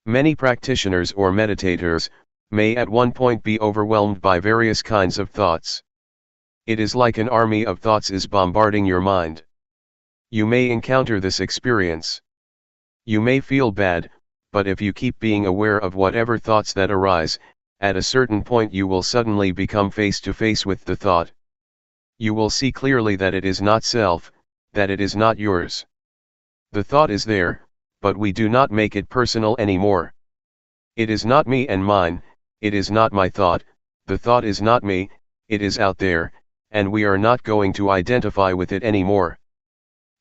Many practitioners or meditators may at one point be overwhelmed by various kinds of thoughts. It is like an army of thoughts is bombarding your mind. You may encounter this experience. You may feel bad, but if you keep being aware of whatever thoughts that arise, at a certain point you will suddenly become face to face with the thought. You will see clearly that it is not self, that it is not yours. The thought is there, but we do not make it personal anymore. It is not me and mine, it is not my thought, the thought is not me, it is out there, and we are not going to identify with it anymore.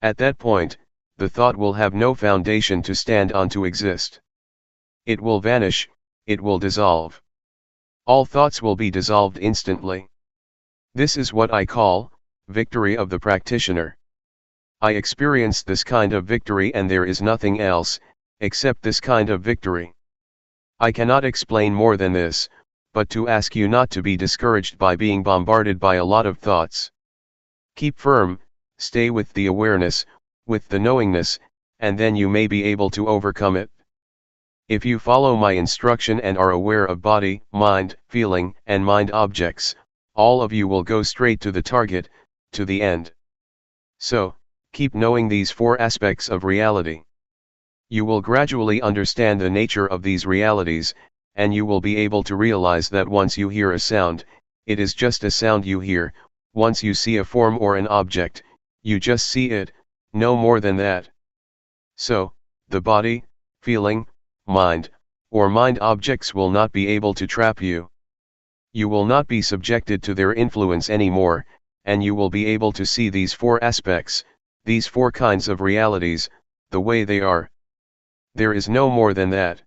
At that point, the thought will have no foundation to stand on to exist. It will vanish, it will dissolve. All thoughts will be dissolved instantly. This is what I call victory of the practitioner. I experienced this kind of victory, and there is nothing else except this kind of victory. I cannot explain more than this, but to ask you not to be discouraged by being bombarded by a lot of thoughts. Keep firm, stay with the awareness, with the knowingness, and then you may be able to overcome it. If you follow my instruction and are aware of body, mind, feeling, and mind objects, all of you will go straight to the target, to the end. So, keep knowing these four aspects of reality. You will gradually understand the nature of these realities, and you will be able to realize that once you hear a sound, it is just a sound you hear. Once you see a form or an object, you just see it, no more than that. So, the body, feeling, mind, or mind objects will not be able to trap you. You will not be subjected to their influence anymore, and you will be able to see these four aspects, these four kinds of realities, the way they are. There is no more than that.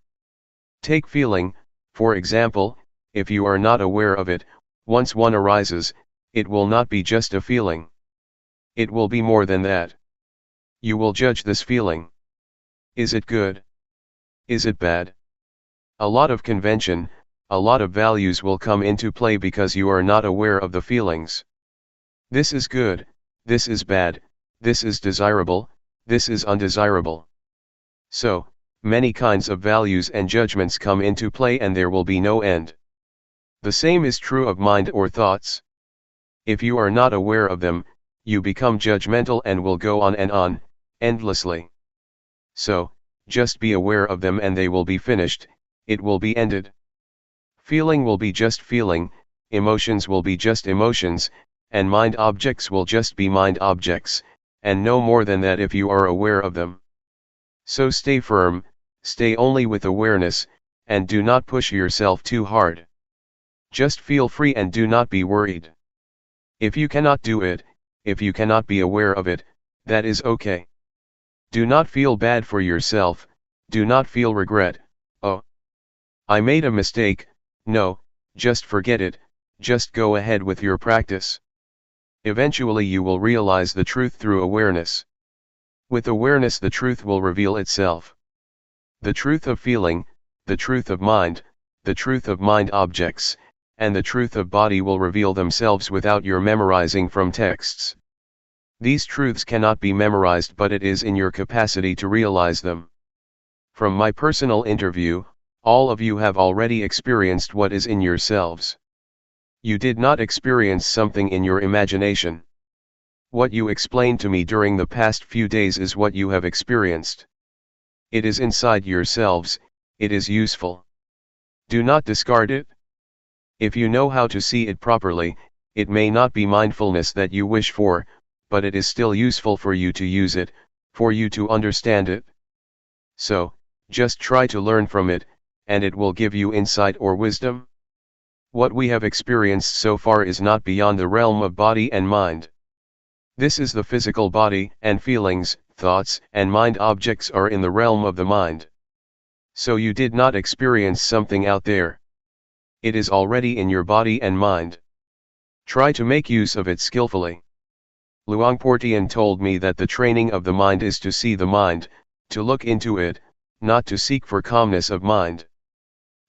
Take feeling, for example. If you are not aware of it, once one arises, it will not be just a feeling. It will be more than that. You will judge this feeling. Is it good? Is it bad? A lot of convention, a lot of values will come into play because you are not aware of the feelings. This is good, this is bad, this is desirable, this is undesirable. So, many kinds of values and judgments come into play and there will be no end. The same is true of mind or thoughts. If you are not aware of them, you become judgmental and will go on, endlessly. So, just be aware of them and they will be finished, it will be ended. Feeling will be just feeling, emotions will be just emotions, and mind objects will just be mind objects, and no more than that if you are aware of them. So stay firm, stay only with awareness, and do not push yourself too hard. Just feel free and do not be worried. If you cannot do it, if you cannot be aware of it, that is okay. Do not feel bad for yourself, do not feel regret, oh, I made a mistake. No, just forget it, just go ahead with your practice. Eventually you will realize the truth through awareness. With awareness the truth will reveal itself. The truth of feeling, the truth of mind, the truth of mind objects, and the truth of body will reveal themselves without your memorizing from texts. These truths cannot be memorized, but it is in your capacity to realize them. From my personal interview, all of you have already experienced what is in yourselves. You did not experience something in your imagination. What you explained to me during the past few days is what you have experienced. It is inside yourselves, it is useful. Do not discard it. If you know how to see it properly, it may not be mindfulness that you wish for, but it is still useful for you to use it, for you to understand it. So, just try to learn from it, and it will give you insight or wisdom. What we have experienced so far is not beyond the realm of body and mind. This is the physical body, and feelings, thoughts, and mind objects are in the realm of the mind. So you did not experience something out there. It is already in your body and mind. Try to make use of it skillfully. Luangpor Teean told me that the training of the mind is to see the mind, to look into it, not to seek for calmness of mind.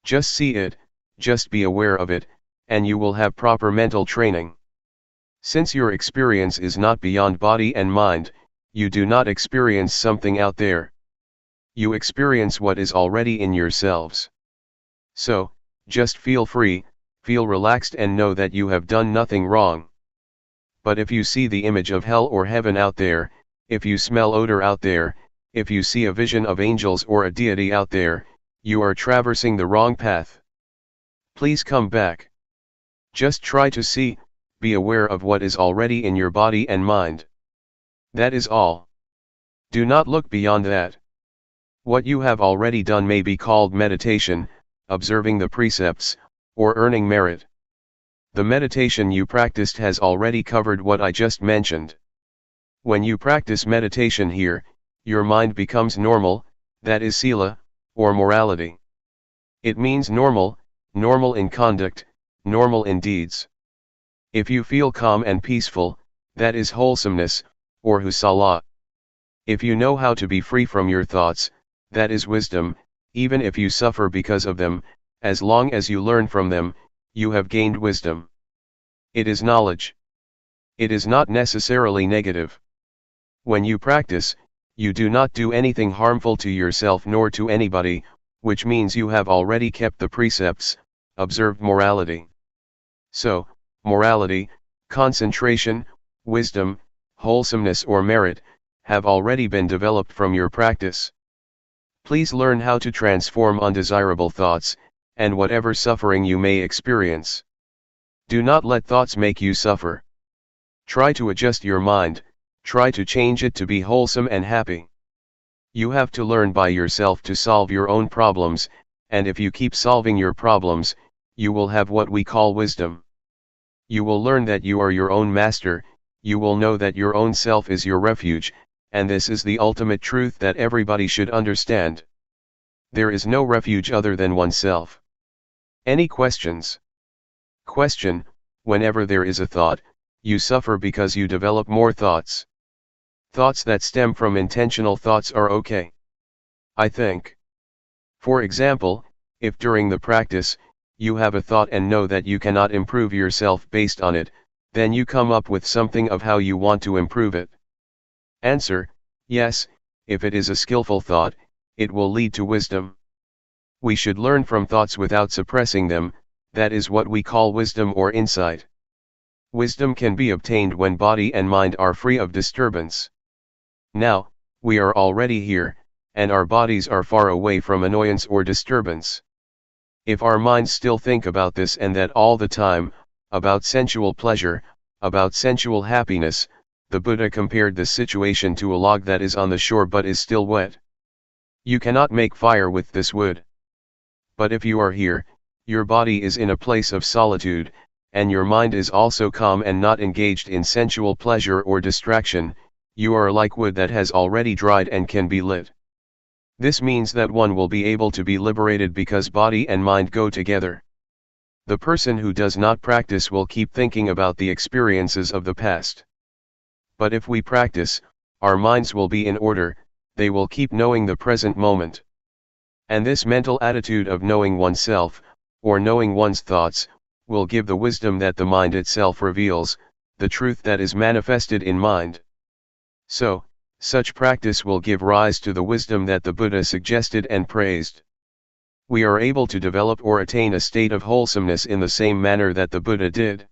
Just see it, just be aware of it, and you will have proper mental training. Since your experience is not beyond body and mind, you do not experience something out there. You experience what is already in yourselves. So, just feel free, feel relaxed and know that you have done nothing wrong. But if you see the image of hell or heaven out there, if you smell odor out there, if you see a vision of angels or a deity out there, you are traversing the wrong path. Please come back. Just try to see, be aware of what is already in your body and mind. That is all. Do not look beyond that. What you have already done may be called meditation, observing the precepts, or earning merit. The meditation you practiced has already covered what I just mentioned. When you practice meditation here, your mind becomes normal, that is sila, or morality. It means normal, normal in conduct, normal in deeds. If you feel calm and peaceful, that is wholesomeness, or husala. If you know how to be free from your thoughts, that is wisdom. Even if you suffer because of them, as long as you learn from them, you have gained wisdom. It is knowledge. It is not necessarily negative. When you practice, you do not do anything harmful to yourself nor to anybody, which means you have already kept the precepts, observed morality. So, morality, concentration, wisdom, wholesomeness or merit, have already been developed from your practice. Please learn how to transform undesirable thoughts, and whatever suffering you may experience. Do not let thoughts make you suffer. Try to adjust your mind, try to change it to be wholesome and happy. You have to learn by yourself to solve your own problems, and if you keep solving your problems, you will have what we call wisdom. You will learn that you are your own master, you will know that your own self is your refuge, and this is the ultimate truth that everybody should understand. There is no refuge other than oneself. Any questions? Question: whenever there is a thought, you suffer because you develop more thoughts. Thoughts that stem from intentional thoughts are okay, I think. For example, if during the practice, you have a thought and know that you cannot improve yourself based on it, then you come up with something of how you want to improve it. Answer: yes, if it is a skillful thought, it will lead to wisdom. We should learn from thoughts without suppressing them, that is what we call wisdom or insight. Wisdom can be obtained when body and mind are free of disturbance. Now, we are already here, and our bodies are far away from annoyance or disturbance. If our minds still think about this and that all the time, about sensual pleasure, about sensual happiness, the Buddha compared this situation to a log that is on the shore but is still wet. You cannot make fire with this wood. But if you are here, your body is in a place of solitude, and your mind is also calm and not engaged in sensual pleasure or distraction, you are like wood that has already dried and can be lit. This means that one will be able to be liberated because body and mind go together. The person who does not practice will keep thinking about the experiences of the past. But if we practice, our minds will be in order, they will keep knowing the present moment. And this mental attitude of knowing oneself, or knowing one's thoughts, will give the wisdom that the mind itself reveals, the truth that is manifested in mind. So, such practice will give rise to the wisdom that the Buddha suggested and praised. We are able to develop or attain a state of wholesomeness in the same manner that the Buddha did.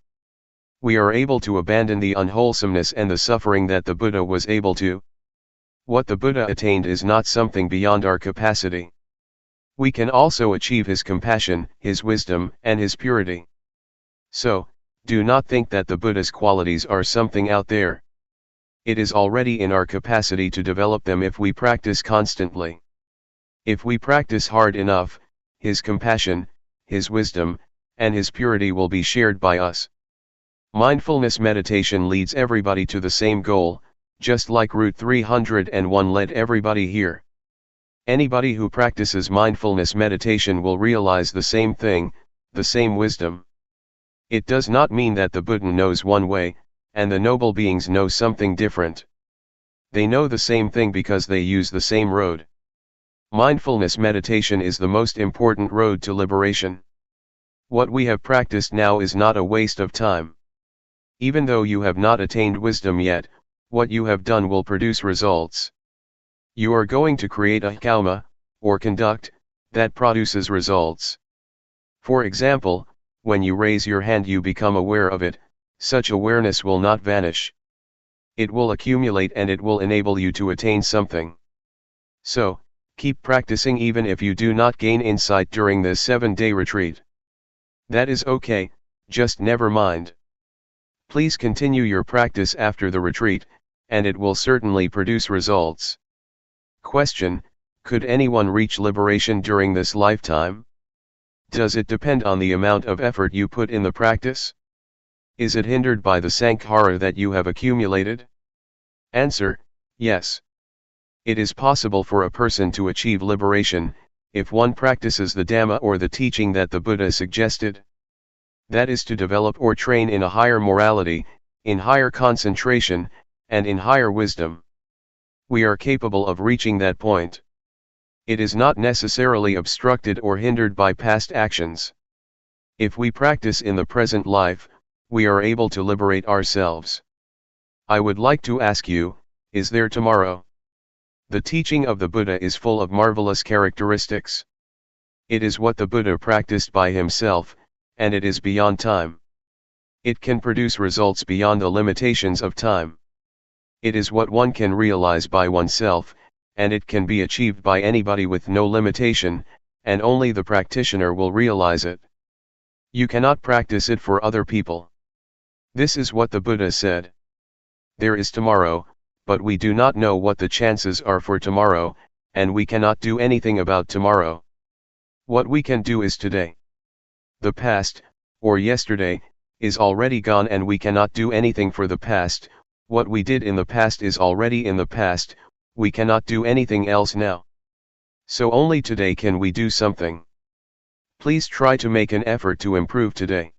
We are able to abandon the unwholesomeness and the suffering that the Buddha was able to. What the Buddha attained is not something beyond our capacity. We can also achieve his compassion, his wisdom, and his purity. So, do not think that the Buddha's qualities are something out there. It is already in our capacity to develop them if we practice constantly. If we practice hard enough, his compassion, his wisdom, and his purity will be shared by us. Mindfulness meditation leads everybody to the same goal, just like Route 301 led everybody here. Anybody who practices mindfulness meditation will realize the same thing, the same wisdom. It does not mean that the Buddha knows one way, and the noble beings know something different. They know the same thing because they use the same road. Mindfulness meditation is the most important road to liberation. What we have practiced now is not a waste of time. Even though you have not attained wisdom yet, what you have done will produce results. You are going to create a karma, or conduct, that produces results. For example, when you raise your hand you become aware of it, such awareness will not vanish. It will accumulate and it will enable you to attain something. So, keep practicing even if you do not gain insight during this 7-day retreat. That is okay, just never mind. Please continue your practice after the retreat, and it will certainly produce results. Question: could anyone reach liberation during this lifetime? Does it depend on the amount of effort you put in the practice? Is it hindered by the sankhara that you have accumulated? Answer: yes. It is possible for a person to achieve liberation, if one practices the Dhamma or the teaching that the Buddha suggested. That is to develop or train in a higher morality, in higher concentration, and in higher wisdom. We are capable of reaching that point. It is not necessarily obstructed or hindered by past actions. If we practice in the present life, we are able to liberate ourselves. I would like to ask you, is there tomorrow? The teaching of the Buddha is full of marvelous characteristics. It is what the Buddha practiced by himself, and it is beyond time. It can produce results beyond the limitations of time. It is what one can realize by oneself, and it can be achieved by anybody with no limitation, and only the practitioner will realize it. You cannot practice it for other people. This is what the Buddha said. There is tomorrow, but we do not know what the chances are for tomorrow, and we cannot do anything about tomorrow. What we can do is today. The past, or yesterday, is already gone and we cannot do anything for the past. What we did in the past is already in the past, we cannot do anything else now. So only today can we do something. Please try to make an effort to improve today.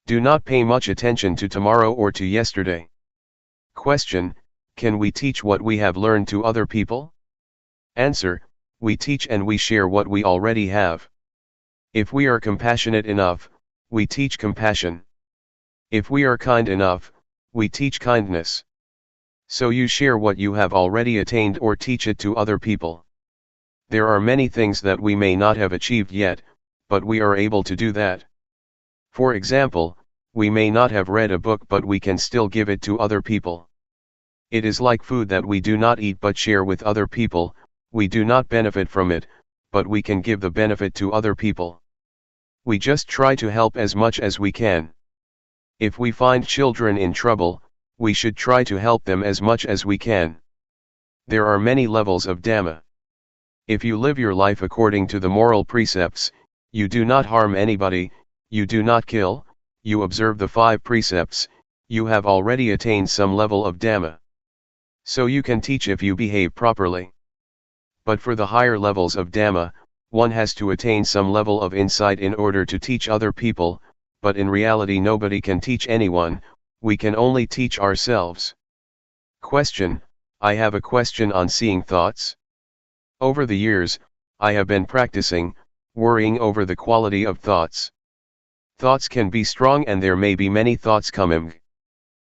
Do not pay much attention to tomorrow or to yesterday. Question: can we teach what we have learned to other people? Answer: we teach and we share what we already have. If we are compassionate enough, we teach compassion. If we are kind enough, we teach kindness. So you share what you have already attained or teach it to other people. There are many things that we may not have achieved yet, but we are able to do that. For example, we may not have read a book but we can still give it to other people. It is like food that we do not eat but share with other people. We do not benefit from it, but we can give the benefit to other people. We just try to help as much as we can. If we find children in trouble, we should try to help them as much as we can. There are many levels of Dhamma. If you live your life according to the moral precepts, you do not harm anybody, you do not kill, you observe the 5 precepts, you have already attained some level of Dhamma. So you can teach if you behave properly. But for the higher levels of Dhamma, one has to attain some level of insight in order to teach other people, but in reality nobody can teach anyone, we can only teach ourselves. Question: I have a question on seeing thoughts. Over the years, I have been practicing, worrying over the quality of thoughts. Thoughts can be strong and there may be many thoughts coming.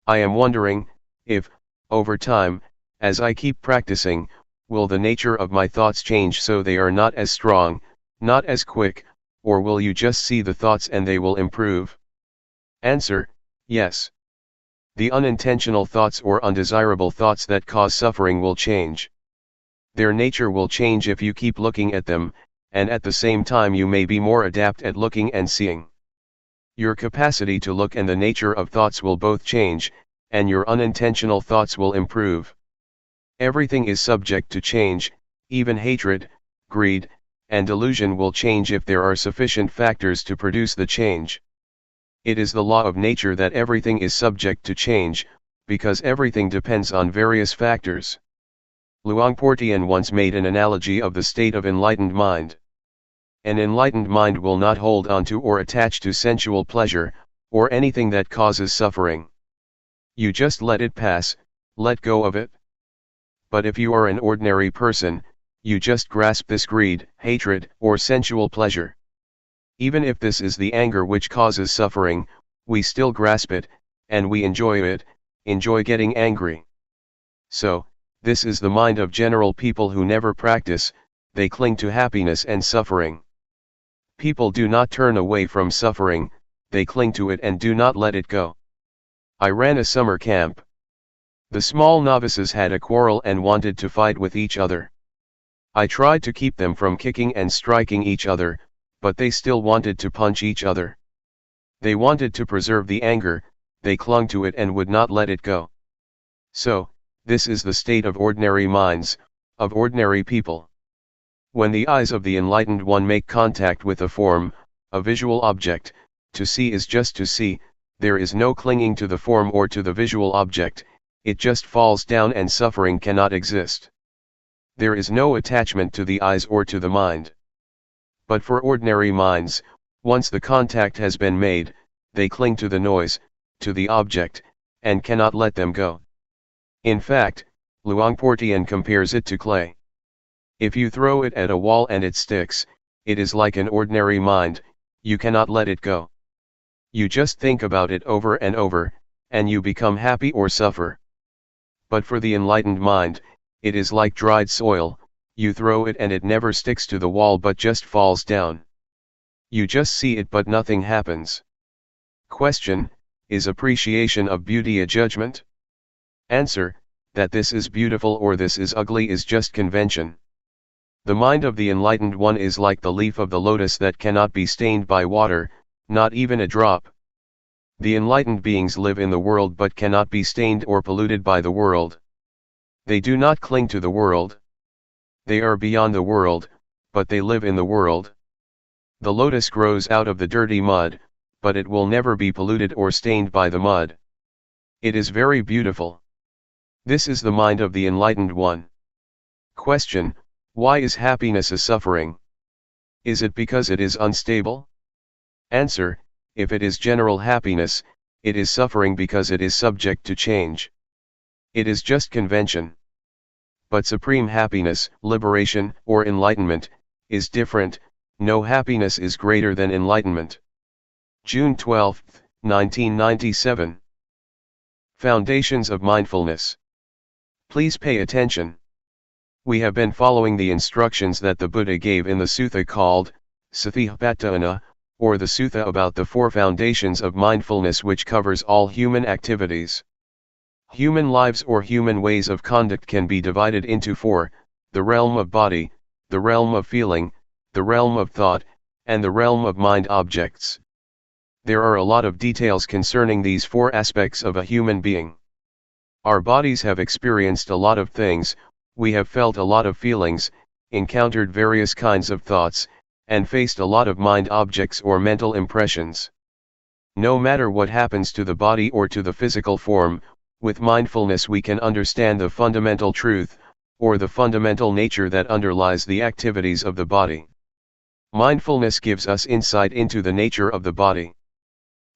I am wondering, if, over time, as I keep practicing, will the nature of my thoughts change so they are not as strong, not as quick, or will you just see the thoughts and they will improve? Answer: yes. The unintentional thoughts or undesirable thoughts that cause suffering will change. Their nature will change if you keep looking at them, and at the same time you may be more adept at looking and seeing. Your capacity to look and the nature of thoughts will both change, and your unintentional thoughts will improve. Everything is subject to change, even hatred, greed, and delusion will change if there are sufficient factors to produce the change. It is the law of nature that everything is subject to change, because everything depends on various factors. Luangpor Teean once made an analogy of the state of enlightened mind. An enlightened mind will not hold on to or attach to sensual pleasure, or anything that causes suffering. You just let it pass, let go of it. But if you are an ordinary person, you just grasp this greed, hatred, or sensual pleasure. Even if this is the anger which causes suffering, we still grasp it, and we enjoy it, enjoy getting angry. So, this is the mind of general people who never practice, they cling to happiness and suffering. People do not turn away from suffering, they cling to it and do not let it go. I ran a summer camp. The small novices had a quarrel and wanted to fight with each other. I tried to keep them from kicking and striking each other, but they still wanted to punch each other. They wanted to preserve the anger, they clung to it and would not let it go. So, this is the state of ordinary minds, of ordinary people. When the eyes of the enlightened one make contact with a form, a visual object, to see is just to see, there is no clinging to the form or to the visual object, it just falls down and suffering cannot exist. There is no attachment to the eyes or to the mind. But for ordinary minds, once the contact has been made, they cling to the noise, to the object, and cannot let them go. In fact, Luangpor Teean compares it to clay. If you throw it at a wall and it sticks, it is like an ordinary mind, you cannot let it go. You just think about it over and over, and you become happy or suffer. But for the enlightened mind, it is like dried soil, you throw it and it never sticks to the wall but just falls down. You just see it but nothing happens. Question: is appreciation of beauty a judgment? Answer: that this is beautiful or this is ugly is just convention. The mind of the enlightened one is like the leaf of the lotus that cannot be stained by water, not even a drop. The enlightened beings live in the world but cannot be stained or polluted by the world. They do not cling to the world. They are beyond the world, but they live in the world. The lotus grows out of the dirty mud, but it will never be polluted or stained by the mud. It is very beautiful. This is the mind of the enlightened one. Question: why is happiness a suffering? Is it because it is unstable? Answer: if it is general happiness, it is suffering because it is subject to change. It is just convention. But supreme happiness, liberation, or enlightenment, is different. No happiness is greater than enlightenment. June 12, 1997. Foundations of Mindfulness. Please pay attention. We have been following the instructions that the Buddha gave in the sutta called Satipatthana, or the sutta about the 4 foundations of mindfulness, which covers all human activities. Human lives or human ways of conduct can be divided into 4, the realm of body, the realm of feeling, the realm of thought, and the realm of mind objects. There are a lot of details concerning these 4 aspects of a human being. Our bodies have experienced a lot of things, we have felt a lot of feelings, encountered various kinds of thoughts, and faced a lot of mind objects or mental impressions. No matter what happens to the body or to the physical form, with mindfulness we can understand the fundamental truth, or the fundamental nature that underlies the activities of the body. Mindfulness gives us insight into the nature of the body.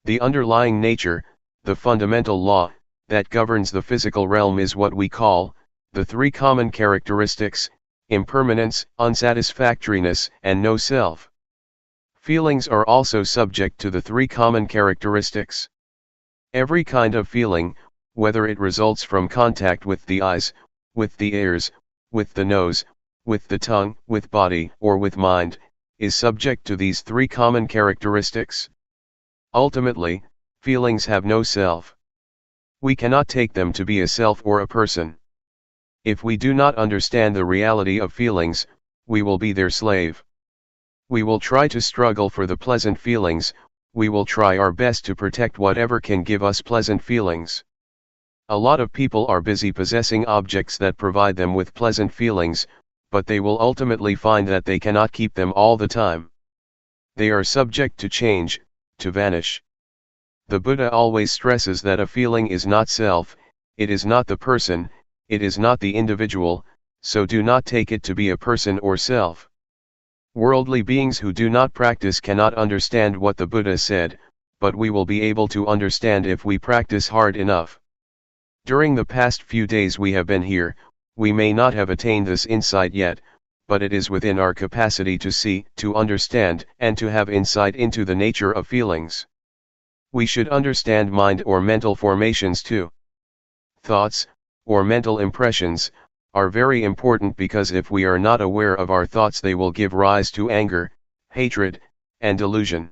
The underlying nature, the fundamental law, that governs the physical realm is what we call the 3 common characteristics: impermanence, unsatisfactoriness, and no self. Feelings are also subject to the 3 common characteristics. Every kind of feeling, whether it results from contact with the eyes, with the ears, with the nose, with the tongue, with body, or with mind, is subject to these 3 common characteristics. Ultimately, feelings have no self. We cannot take them to be a self or a person. If we do not understand the reality of feelings, we will be their slave. We will try to struggle for the pleasant feelings, we will try our best to protect whatever can give us pleasant feelings. A lot of people are busy possessing objects that provide them with pleasant feelings, but they will ultimately find that they cannot keep them all the time. They are subject to change, to vanish. The Buddha always stresses that a feeling is not self, it is not the person, it is not the individual, so do not take it to be a person or self. Worldly beings who do not practice cannot understand what the Buddha said, but we will be able to understand if we practice hard enough. During the past few days we have been here, we may not have attained this insight yet, but it is within our capacity to see, to understand, and to have insight into the nature of feelings. We should understand mind or mental formations too. Thoughts, or mental impressions, are very important because if we are not aware of our thoughts they will give rise to anger, hatred, and delusion.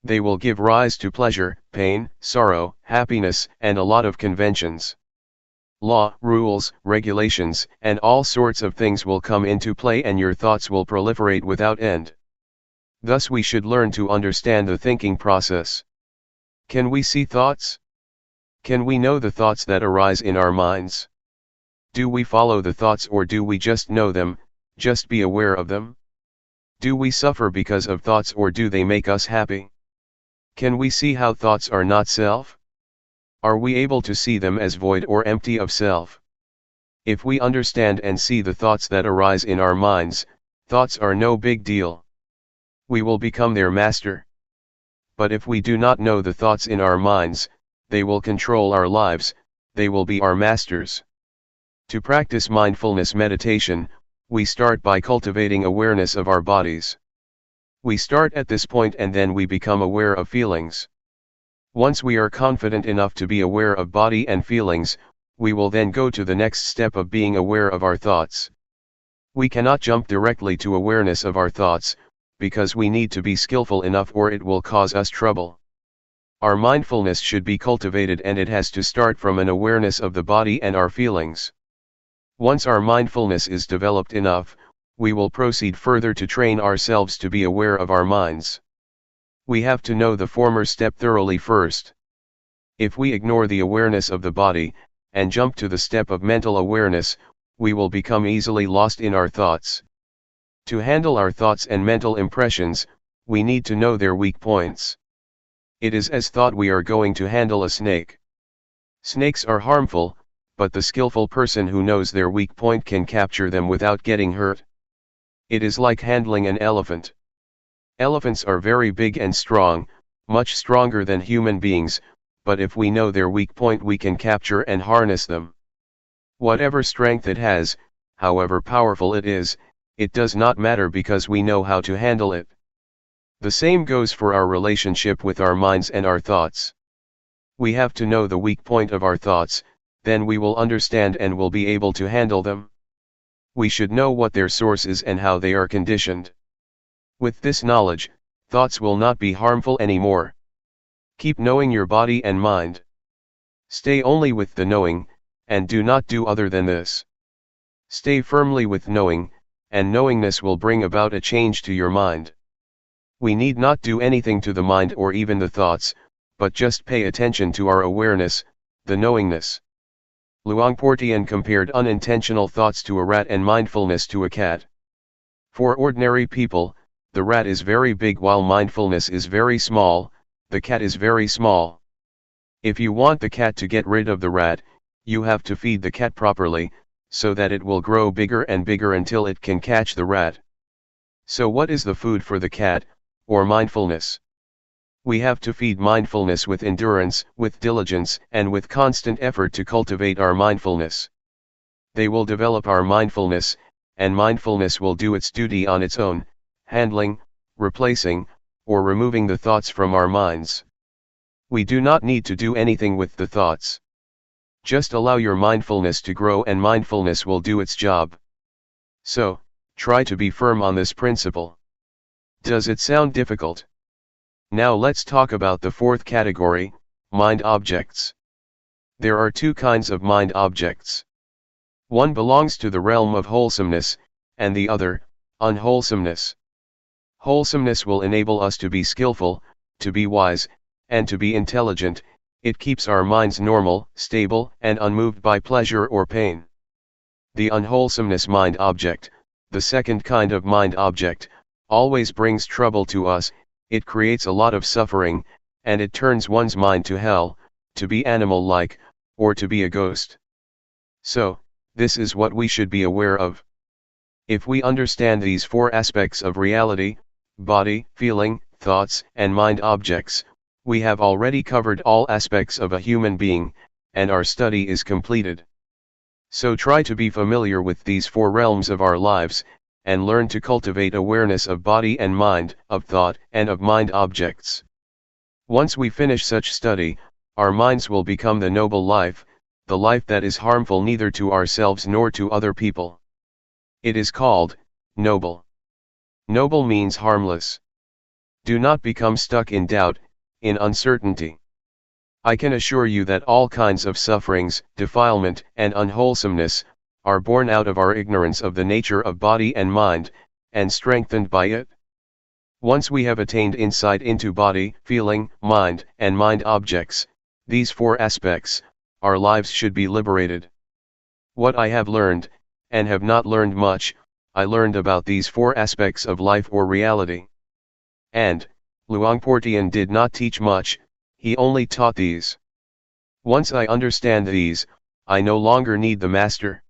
They will give rise to pleasure, pain, sorrow, happiness, and a lot of conventions. Law, rules, regulations, and all sorts of things will come into play and your thoughts will proliferate without end. Thus we should learn to understand the thinking process. Can we see thoughts? Can we know the thoughts that arise in our minds? Do we follow the thoughts or do we just know them, just be aware of them? Do we suffer because of thoughts or do they make us happy? Can we see how thoughts are not self? Are we able to see them as void or empty of self? If we understand and see the thoughts that arise in our minds, thoughts are no big deal. We will become their master. But if we do not know the thoughts in our minds, they will control our lives, they will be our masters. To practice mindfulness meditation, we start by cultivating awareness of our bodies. We start at this point and then we become aware of feelings. Once we are confident enough to be aware of body and feelings, we will then go to the next step of being aware of our thoughts. We cannot jump directly to awareness of our thoughts, because we need to be skillful enough or it will cause us trouble. Our mindfulness should be cultivated and it has to start from an awareness of the body and our feelings. Once our mindfulness is developed enough, we will proceed further to train ourselves to be aware of our minds. We have to know the former step thoroughly first. If we ignore the awareness of the body, and jump to the step of mental awareness, we will become easily lost in our thoughts. To handle our thoughts and mental impressions, we need to know their weak points. It is as thought we are going to handle a snake. Snakes are harmful, but the skillful person who knows their weak point can capture them without getting hurt. It is like handling an elephant. Elephants are very big and strong, much stronger than human beings, but if we know their weak point we can capture and harness them. Whatever strength it has, however powerful it is, it does not matter because we know how to handle it. The same goes for our relationship with our minds and our thoughts. We have to know the weak point of our thoughts, then we will understand and will be able to handle them. We should know what their source is and how they are conditioned. With this knowledge, thoughts will not be harmful anymore. Keep knowing your body and mind. Stay only with the knowing, and do not do other than this. Stay firmly with knowing, and knowingness will bring about a change to your mind. We need not do anything to the mind or even the thoughts, but just pay attention to our awareness, the knowingness. Luangpor Teean compared unintentional thoughts to a rat and mindfulness to a cat. For ordinary people, the rat is very big while mindfulness is very small, the cat is very small. If you want the cat to get rid of the rat, you have to feed the cat properly, so that it will grow bigger and bigger until it can catch the rat. So what is the food for the cat, or mindfulness? We have to feed mindfulness with endurance, with diligence, and with constant effort to cultivate our mindfulness. They will develop our mindfulness, and mindfulness will do its duty on its own, handling, replacing, or removing the thoughts from our minds. We do not need to do anything with the thoughts. Just allow your mindfulness to grow and mindfulness will do its job. So, try to be firm on this principle. Does it sound difficult? Now let's talk about the fourth category, mind objects. There are two kinds of mind objects. One belongs to the realm of wholesomeness, and the other, unwholesomeness. Wholesomeness will enable us to be skillful, to be wise, and to be intelligent. It keeps our minds normal, stable, and unmoved by pleasure or pain. The unwholesomeness mind object, the second kind of mind object, always brings trouble to us. It creates a lot of suffering, and it turns one's mind to hell, to be animal-like, or to be a ghost. So, this is what we should be aware of. If we understand these four aspects of reality, body, feeling, thoughts, and mind objects, we have already covered all aspects of a human being, and our study is completed. So try to be familiar with these four realms of our lives, and learn to cultivate awareness of body and mind, of thought and of mind objects. Once we finish such study, our minds will become the noble life, the life that is harmful neither to ourselves nor to other people. It is called noble. Noble means harmless. Do not become stuck in doubt, in uncertainty. I can assure you that all kinds of sufferings, defilement, and unwholesomeness are born out of our ignorance of the nature of body and mind, and strengthened by it. Once we have attained insight into body, feeling, mind, and mind objects, these four aspects, our lives should be liberated. What I have learned, and have not learned much, I learned about these four aspects of life or reality. And, Luangpor Teean did not teach much, he only taught these. Once I understand these, I no longer need the master.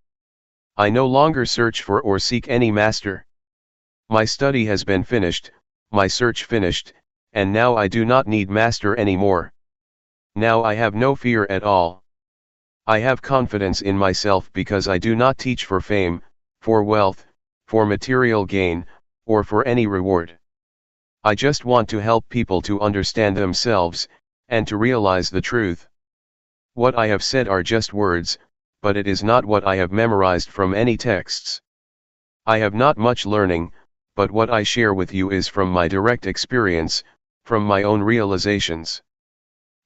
I no longer search for or seek any master. My study has been finished, my search finished, and now I do not need master anymore. Now I have no fear at all. I have confidence in myself because I do not teach for fame, for wealth, for material gain, or for any reward. I just want to help people to understand themselves, and to realize the truth. What I have said are just words, but it is not what I have memorized from any texts. I have not much learning, but what I share with you is from my direct experience, from my own realizations.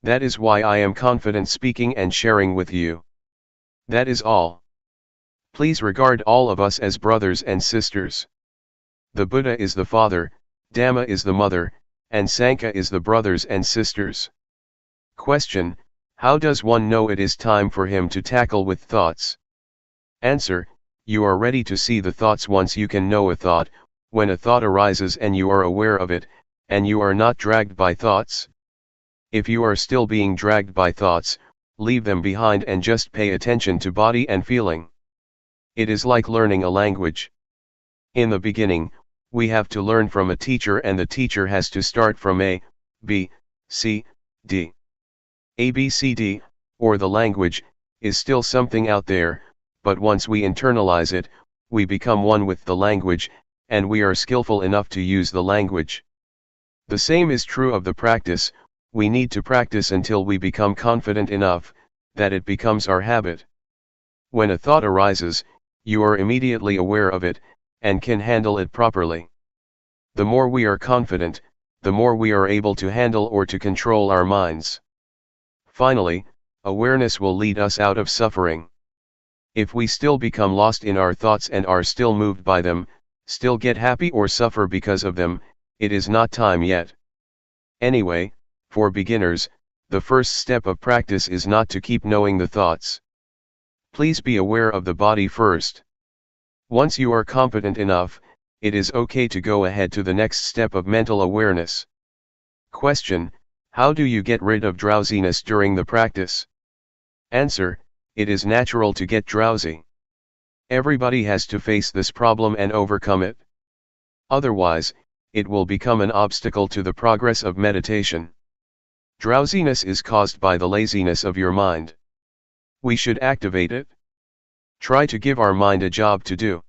That is why I am confident speaking and sharing with you. That is all. Please regard all of us as brothers and sisters. The Buddha is the father, Dhamma is the mother, and Sangha is the brothers and sisters. Question: how does one know it is time for him to tackle with thoughts? Answer: you are ready to see the thoughts once you can know a thought, when a thought arises and you are aware of it, and you are not dragged by thoughts. If you are still being dragged by thoughts, leave them behind and just pay attention to body and feeling. It is like learning a language. In the beginning, we have to learn from a teacher, and the teacher has to start from A, B, C, D. A, B, C, D, or the language, is still something out there, but once we internalize it, we become one with the language, and we are skillful enough to use the language. The same is true of the practice. We need to practice until we become confident enough that it becomes our habit. When a thought arises, you are immediately aware of it, and can handle it properly. The more we are confident, the more we are able to handle or to control our minds. Finally, awareness will lead us out of suffering. If we still become lost in our thoughts and are still moved by them, still get happy or suffer because of them, it is not time yet. Anyway, for beginners, the first step of practice is not to keep knowing the thoughts. Please be aware of the body first. Once you are competent enough, it is okay to go ahead to the next step of mental awareness. Question: how do you get rid of drowsiness during the practice? Answer: it is natural to get drowsy. Everybody has to face this problem and overcome it. Otherwise, it will become an obstacle to the progress of meditation. Drowsiness is caused by the laziness of your mind. We should activate it. Try to give our mind a job to do.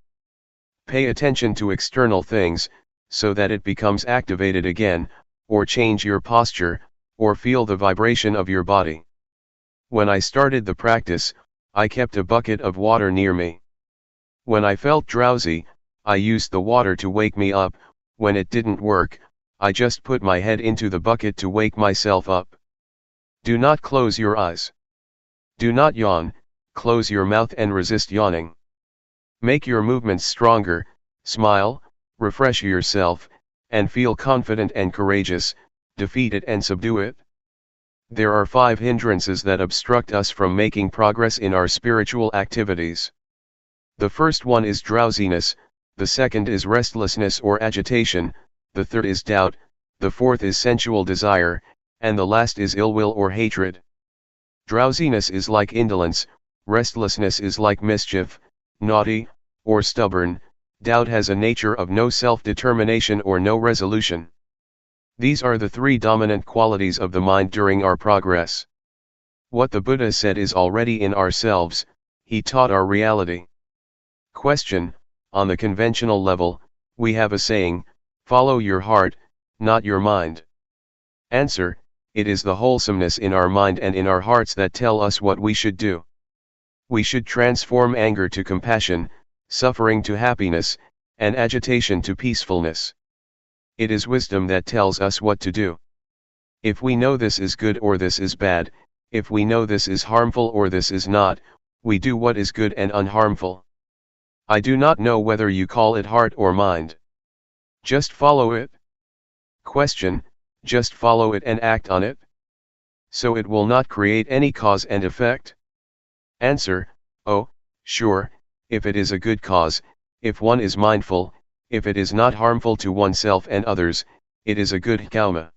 Pay attention to external things, so that it becomes activated again, or change your posture, or feel the vibration of your body. When I started the practice, I kept a bucket of water near me. When I felt drowsy, I used the water to wake me up. When it didn't work, I just put my head into the bucket to wake myself up. Do not close your eyes. Do not yawn, close your mouth and resist yawning. Make your movements stronger, smile, refresh yourself, and feel confident and courageous. Defeat it and subdue it. There are 5 hindrances that obstruct us from making progress in our spiritual activities. The first one is drowsiness, the second is restlessness or agitation, the third is doubt, the fourth is sensual desire, and the last is ill will or hatred. Drowsiness is like indolence, restlessness is like mischief, naughty, or stubborn, doubt has a nature of no self-determination or no resolution. These are the 3 dominant qualities of the mind during our progress. What the Buddha said is already in ourselves. He taught our reality. Question: on the conventional level, we have a saying, follow your heart, not your mind. Answer: it is the wholesomeness in our mind and in our hearts that tell us what we should do. We should transform anger to compassion, suffering to happiness, and agitation to peacefulness. It is wisdom that tells us what to do. If we know this is good or this is bad, if we know this is harmful or this is not, we do what is good and unharmful. I do not know whether you call it heart or mind. Just follow it. Question: just follow it and act on it? So it will not create any cause and effect? Answer: oh, sure, if it is a good cause, if one is mindful, if it is not harmful to oneself and others, it is a good karma.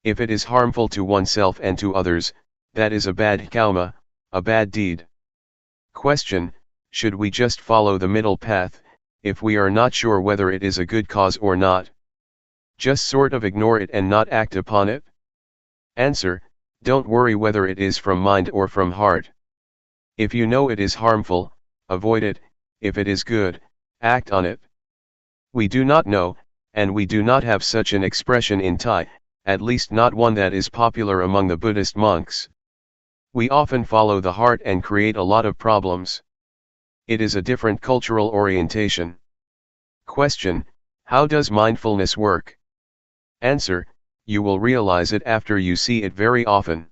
If it is harmful to oneself and to others, that is a bad karma, a bad deed. Question: should we just follow the middle path, if we are not sure whether it is a good cause or not? Just sort of ignore it and not act upon it? Answer: don't worry whether it is from mind or from heart. If you know it is harmful, avoid it. If it is good, act on it. We do not know, and we do not have such an expression in Thai, at least not one that is popular among the Buddhist monks. We often follow the heart and create a lot of problems. It is a different cultural orientation. Question: how does mindfulness work? Answer: you will realize it after you see it very often.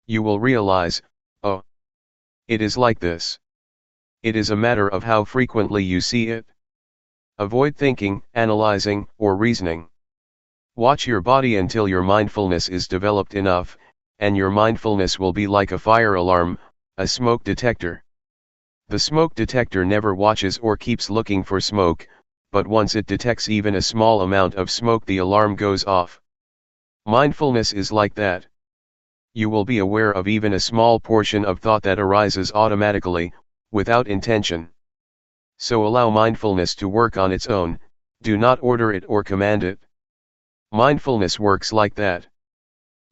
You will realize, oh, it is like this. It is a matter of how frequently you see it. Avoid thinking, analyzing, or reasoning. Watch your body until your mindfulness is developed enough, and your mindfulness will be like a fire alarm, a smoke detector. The smoke detector never watches or keeps looking for smoke, but once it detects even a small amount of smoke, the alarm goes off. Mindfulness is like that. You will be aware of even a small portion of thought that arises automatically, without intention. So allow mindfulness to work on its own, do not order it or command it. Mindfulness works like that.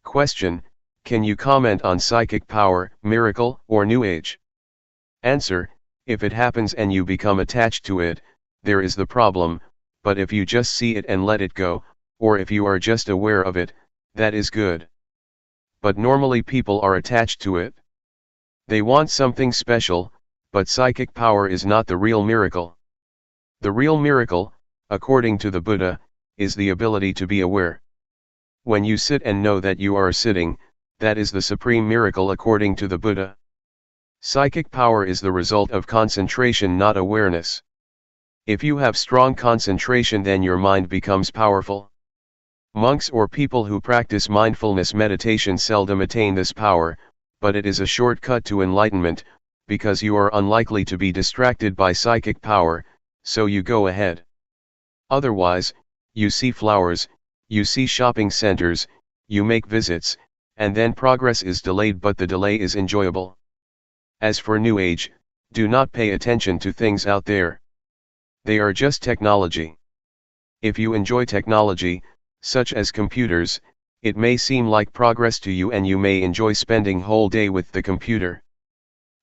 Question: can you comment on psychic power, miracle, or New Age? Answer: if it happens and you become attached to it, there is the problem, but if you just see it and let it go, or if you are just aware of it, that is good. But normally people are attached to it. They want something special, but psychic power is not the real miracle. The real miracle, according to the Buddha, is the ability to be aware. When you sit and know that you are sitting, that is the supreme miracle according to the Buddha. Psychic power is the result of concentration, not awareness. If you have strong concentration, then your mind becomes powerful. Monks or people who practice mindfulness meditation seldom attain this power, but it is a shortcut to enlightenment, because you are unlikely to be distracted by psychic power, so you go ahead. Otherwise, you see flowers, you see shopping centers, you make visits, and then progress is delayed, but the delay is enjoyable. As for New Age, do not pay attention to things out there. They are just technology. If you enjoy technology, such as computers, it may seem like progress to you and you may enjoy spending whole day with the computer.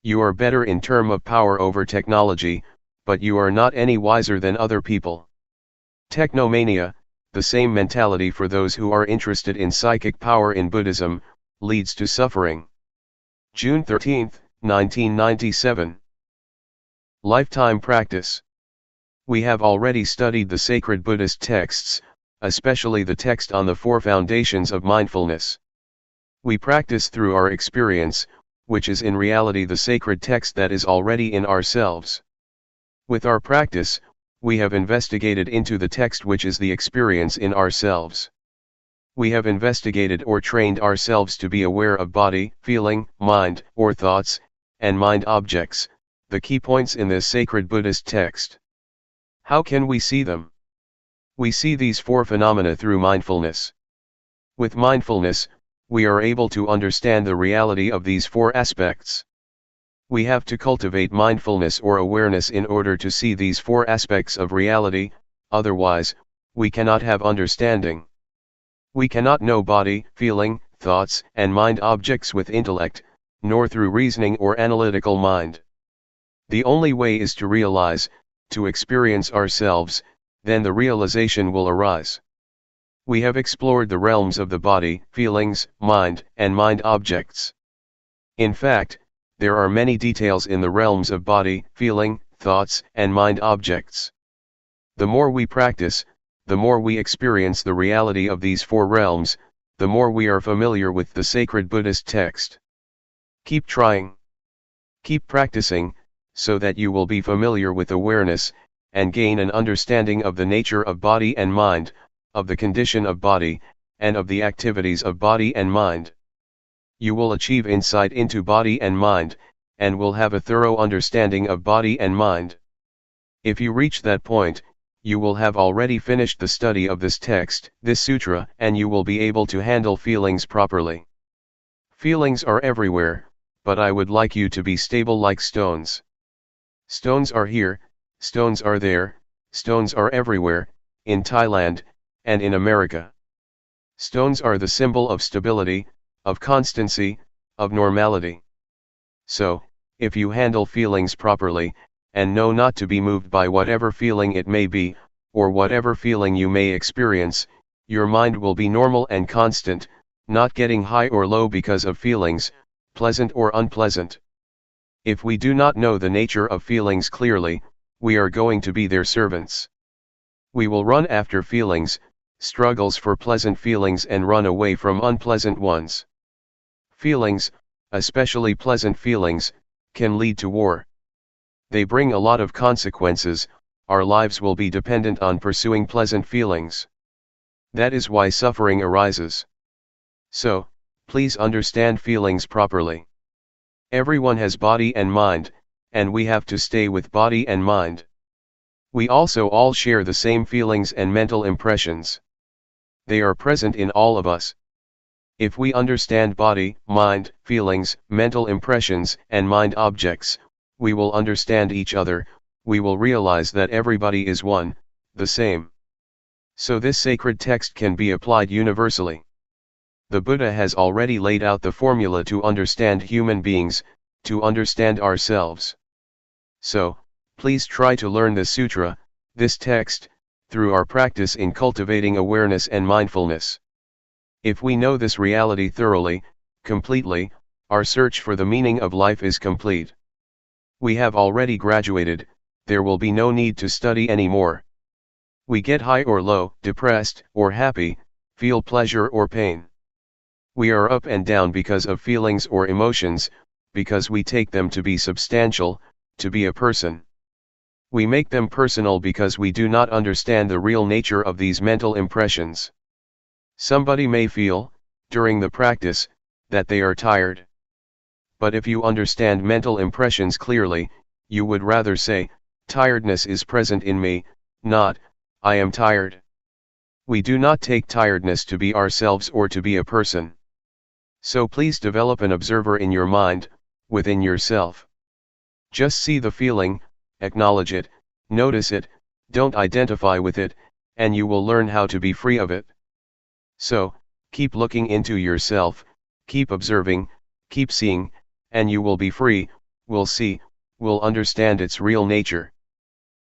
You are better in terms of power over technology, but you are not any wiser than other people. Technomania, the same mentality for those who are interested in psychic power in Buddhism, leads to suffering. June 13, 1997. Lifetime practice. We have already studied the sacred Buddhist texts, especially the text on the four foundations of mindfulness. We practice through our experience, which is in reality the sacred text that is already in ourselves. With our practice, we have investigated into the text which is the experience in ourselves. We have investigated or trained ourselves to be aware of body, feeling, mind, or thoughts, and mind objects, the key points in this sacred Buddhist text. How can we see them? We see these four phenomena through mindfulness. With mindfulness, we are able to understand the reality of these four aspects. We have to cultivate mindfulness or awareness in order to see these four aspects of reality, otherwise, we cannot have understanding. We cannot know body, feeling, thoughts, and mind objects with intellect, nor through reasoning or analytical mind. The only way is to realize, to experience ourselves, then the realization will arise. We have explored the realms of the body, feelings, mind, and mind objects. In fact, there are many details in the realms of body, feeling, thoughts, and mind objects. The more we practice, the more we experience the reality of these four realms, the more we are familiar with the sacred Buddhist text. Keep trying. Keep practicing, so that you will be familiar with awareness, and gain an understanding of the nature of body and mind, of the condition of body, and of the activities of body and mind. You will achieve insight into body and mind, and will have a thorough understanding of body and mind. If you reach that point, you will have already finished the study of this text, this sutra, and you will be able to handle feelings properly. Feelings are everywhere, but I would like you to be stable like stones. Stones are here, stones are there, stones are everywhere, in Thailand, and in America. Stones are the symbol of stability, of constancy, of normality. So, if you handle feelings properly, and know not to be moved by whatever feeling it may be, or whatever feeling you may experience, your mind will be normal and constant, not getting high or low because of feelings, pleasant or unpleasant. If we do not know the nature of feelings clearly, we are going to be their servants. We will run after feelings, struggles for pleasant feelings and run away from unpleasant ones. Feelings, especially pleasant feelings, can lead to war. They bring a lot of consequences. Our lives will be dependent on pursuing pleasant feelings. That is why suffering arises. So, please understand feelings properly. Everyone has body and mind, and we have to stay with body and mind. We also all share the same feelings and mental impressions. They are present in all of us. If we understand body, mind, feelings, mental impressions, and mind objects, we will understand each other. We will realize that everybody is one, the same. So this sacred text can be applied universally. The Buddha has already laid out the formula to understand human beings, to understand ourselves. So, please try to learn this sutra, this text, through our practice in cultivating awareness and mindfulness. If we know this reality thoroughly, completely, our search for the meaning of life is complete. We have already graduated. There will be no need to study anymore. We get high or low, depressed or happy, feel pleasure or pain. We are up and down because of feelings or emotions, because we take them to be substantial, to be a person. We make them personal because we do not understand the real nature of these mental impressions. Somebody may feel, during the practice, that they are tired. But if you understand mental impressions clearly, you would rather say, tiredness is present in me, not, I am tired. We do not take tiredness to be ourselves or to be a person. So please develop an observer in your mind, within yourself. Just see the feeling, acknowledge it, notice it, don't identify with it, and you will learn how to be free of it. So, keep looking into yourself, keep observing, keep seeing, and you will be free, will see, will understand its real nature.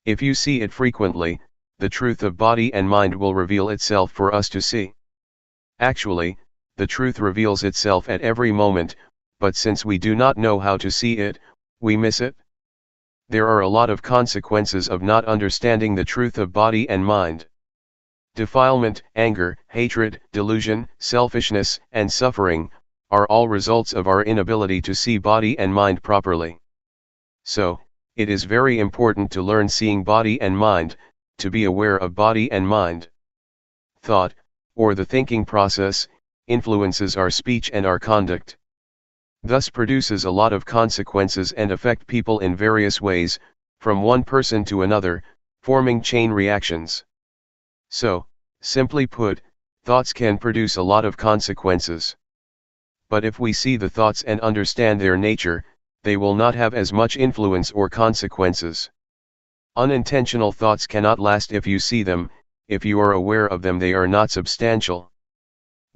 If you see it frequently, the truth of body and mind will reveal itself for us to see. Actually, the truth reveals itself at every moment, but since we do not know how to see it, we miss it. There are a lot of consequences of not understanding the truth of body and mind. Defilement, anger, hatred, delusion, selfishness, and suffering, are all results of our inability to see body and mind properly. So, it is very important to learn seeing body and mind, to be aware of body and mind. Thought, or the thinking process, influences our speech and our conduct. Thus produces a lot of consequences and affect people in various ways, from one person to another, forming chain reactions. So, simply put, thoughts can produce a lot of consequences. But if we see the thoughts and understand their nature, they will not have as much influence or consequences. Unintentional thoughts cannot last if you see them. If you are aware of them, they are not substantial.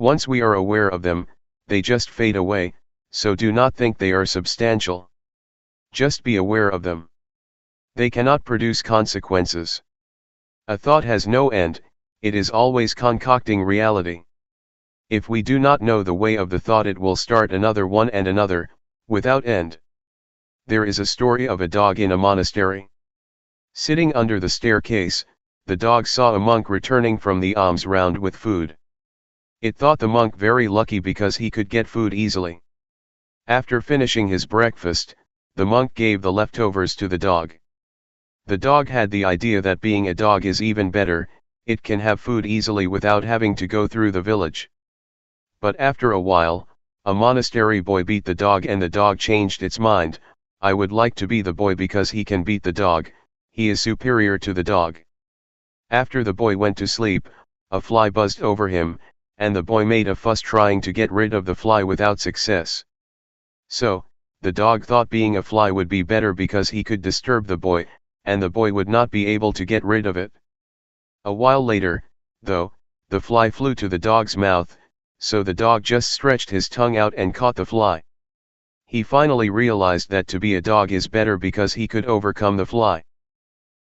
Once we are aware of them, they just fade away, so do not think they are substantial. Just be aware of them. They cannot produce consequences. A thought has no end, it is always concocting reality. If we do not know the way of the thought, it will start another one and another, without end. There is a story of a dog in a monastery. Sitting under the staircase, the dog saw a monk returning from the alms round with food. It thought the monk very lucky because he could get food easily. After finishing his breakfast, the monk gave the leftovers to the dog. The dog had the idea that being a dog is even better, it can have food easily without having to go through the village. But after a while, a monastery boy beat the dog and the dog changed its mind. I would like to be the boy because he can beat the dog, he is superior to the dog. After the boy went to sleep, a fly buzzed over him, and the boy made a fuss trying to get rid of the fly without success. So, the dog thought being a fly would be better because he could disturb the boy, and the boy would not be able to get rid of it. A while later, though, the fly flew to the dog's mouth, so the dog just stretched his tongue out and caught the fly. He finally realized that to be a dog is better because he could overcome the fly.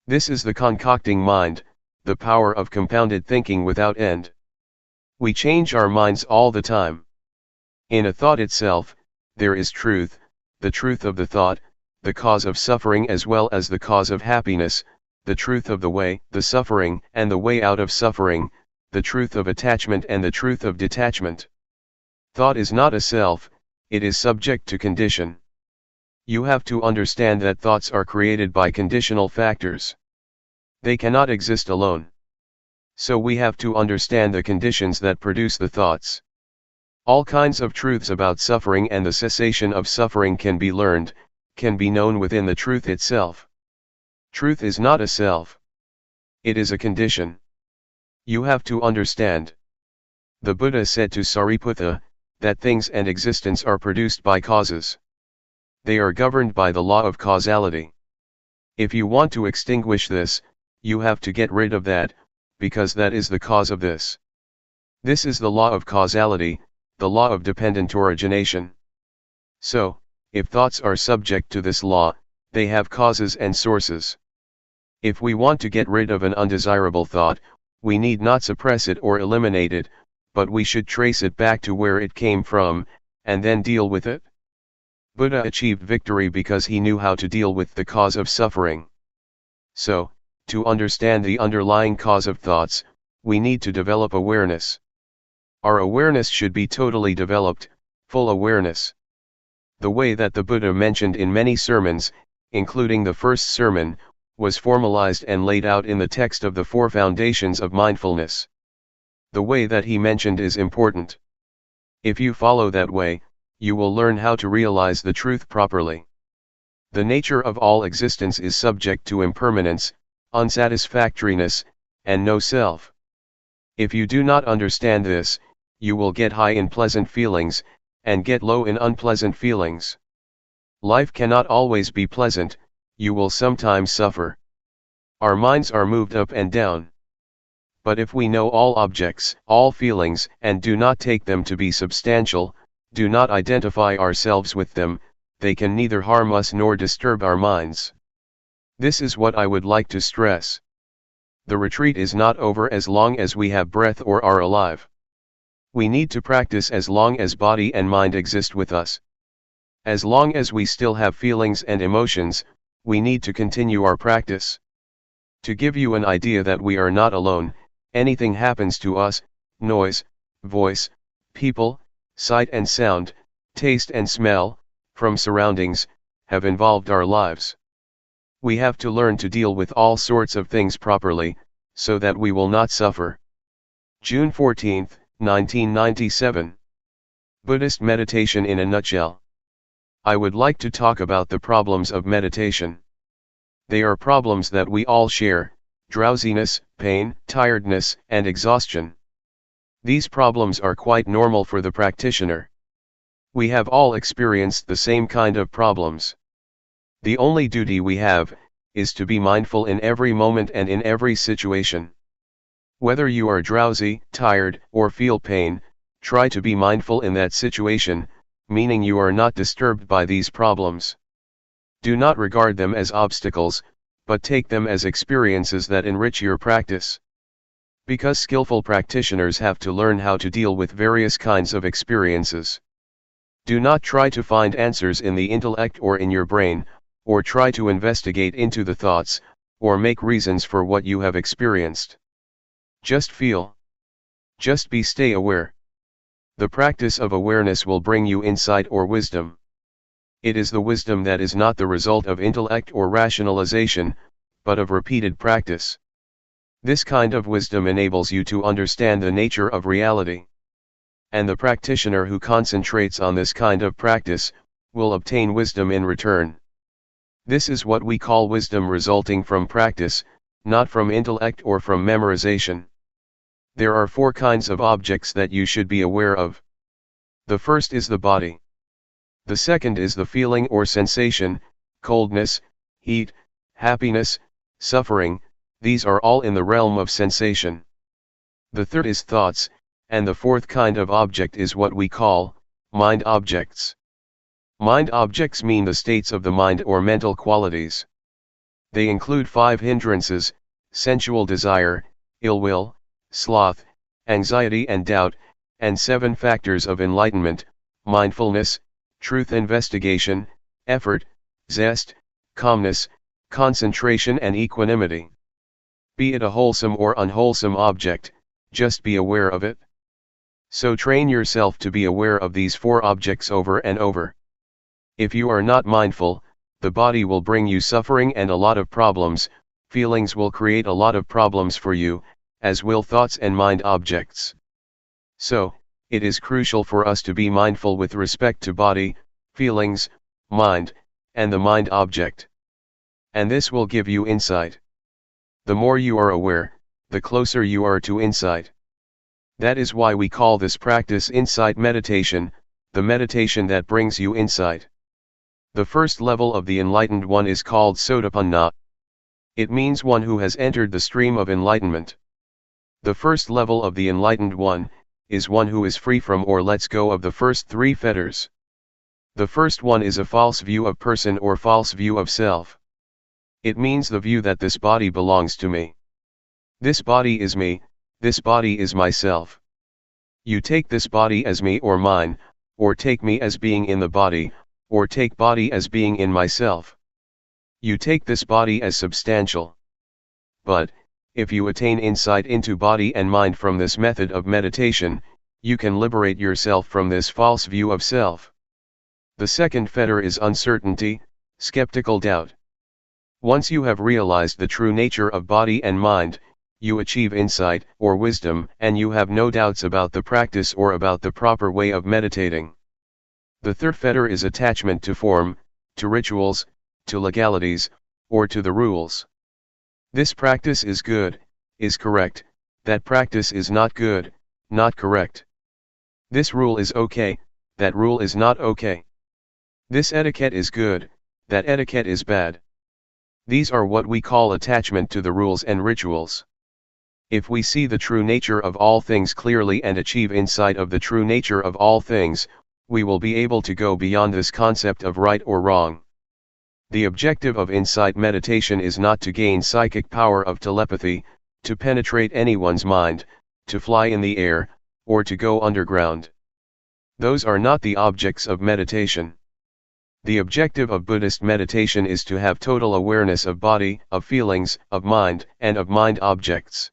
This is the concocting mind, the power of compounded thinking without end. We change our minds all the time. In a thought itself, there is truth, the truth of the thought, the cause of suffering as well as the cause of happiness, the truth of the way, the suffering and the way out of suffering, the truth of attachment and the truth of detachment. Thought is not a self, it is subject to condition. You have to understand that thoughts are created by conditional factors. They cannot exist alone. So we have to understand the conditions that produce the thoughts. All kinds of truths about suffering and the cessation of suffering can be learned, can be known within the truth itself. Truth is not a self. It is a condition. You have to understand. The Buddha said to Sariputta, that things and existence are produced by causes. They are governed by the law of causality. If you want to extinguish this, you have to get rid of that, because that is the cause of this. This is the law of causality, the law of dependent origination. So, if thoughts are subject to this law, they have causes and sources. If we want to get rid of an undesirable thought, we need not suppress it or eliminate it, but we should trace it back to where it came from, and then deal with it. Buddha achieved victory because he knew how to deal with the cause of suffering. So, to understand the underlying cause of thoughts, we need to develop awareness. Our awareness should be totally developed, full awareness. The way that the Buddha mentioned in many sermons, including the first sermon, was formalized and laid out in the text of the Four Foundations of Mindfulness. The way that he mentioned is important. If you follow that way, you will learn how to realize the truth properly. The nature of all existence is subject to impermanence, unsatisfactoriness, and no self. If you do not understand this, you will get high in pleasant feelings, and get low in unpleasant feelings. Life cannot always be pleasant, you will sometimes suffer. Our minds are moved up and down. But if we know all objects, all feelings, and do not take them to be substantial, do not identify ourselves with them, they can neither harm us nor disturb our minds. This is what I would like to stress. The retreat is not over as long as we have breath or are alive. We need to practice as long as body and mind exist with us. As long as we still have feelings and emotions, we need to continue our practice. To give you an idea that we are not alone, anything happens to us, noise, voice, people, sight and sound, taste and smell, from surroundings, have involved our lives. We have to learn to deal with all sorts of things properly, so that we will not suffer. June 14, 1997. Buddhist meditation in a nutshell. I would like to talk about the problems of meditation. They are problems that we all share: drowsiness, pain, tiredness, and exhaustion. These problems are quite normal for the practitioner. We have all experienced the same kind of problems. The only duty we have is to be mindful in every moment and in every situation. Whether you are drowsy, tired, or feel pain, try to be mindful in that situation, meaning you are not disturbed by these problems. Do not regard them as obstacles, but take them as experiences that enrich your practice. Because skillful practitioners have to learn how to deal with various kinds of experiences. Do not try to find answers in the intellect or in your brain, or try to investigate into the thoughts, or make reasons for what you have experienced. Just feel. Just stay aware. The practice of awareness will bring you insight or wisdom. It is the wisdom that is not the result of intellect or rationalization, but of repeated practice. This kind of wisdom enables you to understand the nature of reality. And the practitioner who concentrates on this kind of practice, will obtain wisdom in return. This is what we call wisdom resulting from practice, not from intellect or from memorization. There are 4 kinds of objects that you should be aware of. The first is the body. The second is the feeling or sensation: coldness, heat, happiness, suffering. These are all in the realm of sensation. The third is thoughts, and the 4th kind of object is what we call mind objects. Mind objects mean the states of the mind or mental qualities. They include 5 hindrances: sensual desire, ill will, sloth, anxiety and doubt, and 7 factors of enlightenment: mindfulness, truth investigation, effort, zest, calmness, concentration and equanimity. Be it a wholesome or unwholesome object, just be aware of it. So train yourself to be aware of these four objects over and over. If you are not mindful, the body will bring you suffering and a lot of problems, feelings will create a lot of problems for you, as will thoughts and mind objects. So, it is crucial for us to be mindful with respect to body, feelings, mind, and the mind object. And this will give you insight. The more you are aware, the closer you are to insight. That is why we call this practice insight meditation, the meditation that brings you insight. The first level of the enlightened one is called Sotapanna. It means one who has entered the stream of enlightenment. The first level of the enlightened one is one who is free from or lets go of the first three fetters. The first one is a false view of person or false view of self. It means the view that this body belongs to me. This body is me, this body is myself. You take this body as me or mine, or take me as being in the body, or take body as being in myself. You take this body as substantial. But, if you attain insight into body and mind from this method of meditation, you can liberate yourself from this false view of self. The second fetter is uncertainty, skeptical doubt. Once you have realized the true nature of body and mind, you achieve insight or wisdom and you have no doubts about the practice or about the proper way of meditating. The third fetter is attachment to form, to rituals, to legalities, or to the rules. This practice is good, is correct, that practice is not good, not correct. This rule is okay, that rule is not okay. This etiquette is good, that etiquette is bad. These are what we call attachment to the rules and rituals. If we see the true nature of all things clearly and achieve insight of the true nature of all things, we will be able to go beyond this concept of right or wrong. The objective of insight meditation is not to gain psychic power of telepathy, to penetrate anyone's mind, to fly in the air, or to go underground. Those are not the objects of meditation. The objective of Buddhist meditation is to have total awareness of body, of feelings, of mind, and of mind objects.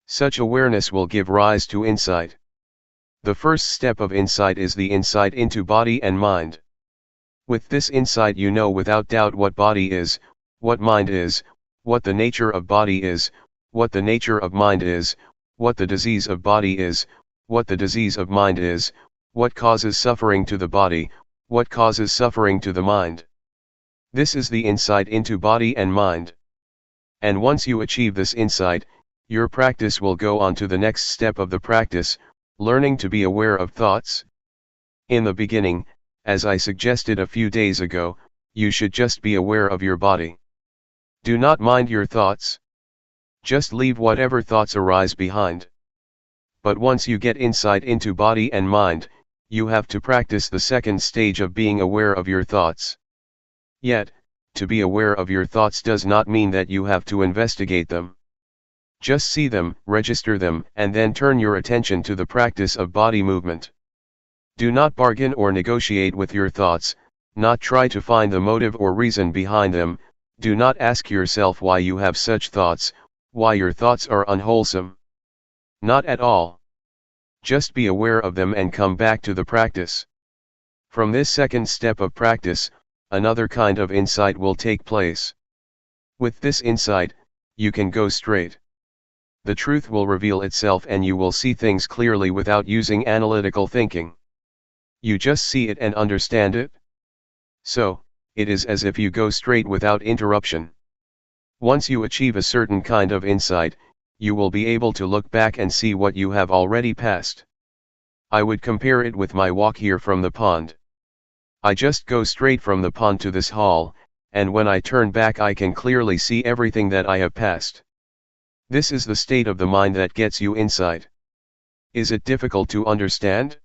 Such awareness will give rise to insight. The first step of insight is the insight into body and mind. With this insight you know without doubt what body is, what mind is, what the nature of body is, what the nature of mind is, what the disease of body is, what the disease of mind is, what causes suffering to the body, what causes suffering to the mind. This is the insight into body and mind. And once you achieve this insight, your practice will go on to the next step of the practice, learning to be aware of thoughts. In the beginning, as I suggested a few days ago, you should just be aware of your body. Do not mind your thoughts. Just leave whatever thoughts arise behind. But once you get insight into body and mind, you have to practice the second stage of being aware of your thoughts. Yet, to be aware of your thoughts does not mean that you have to investigate them. Just see them, register them, and then turn your attention to the practice of body movement. Do not bargain or negotiate with your thoughts, not try to find the motive or reason behind them, do not ask yourself why you have such thoughts, why your thoughts are unwholesome. Not at all. Just be aware of them and come back to the practice. From this second step of practice, another kind of insight will take place. With this insight, you can go straight. The truth will reveal itself and you will see things clearly without using analytical thinking. You just see it and understand it. So, it is as if you go straight without interruption. Once you achieve a certain kind of insight, you will be able to look back and see what you have already passed. I would compare it with my walk here from the pond. I just go straight from the pond to this hall, and when I turn back I can clearly see everything that I have passed. This is the state of the mind that gets you insight. Is it difficult to understand?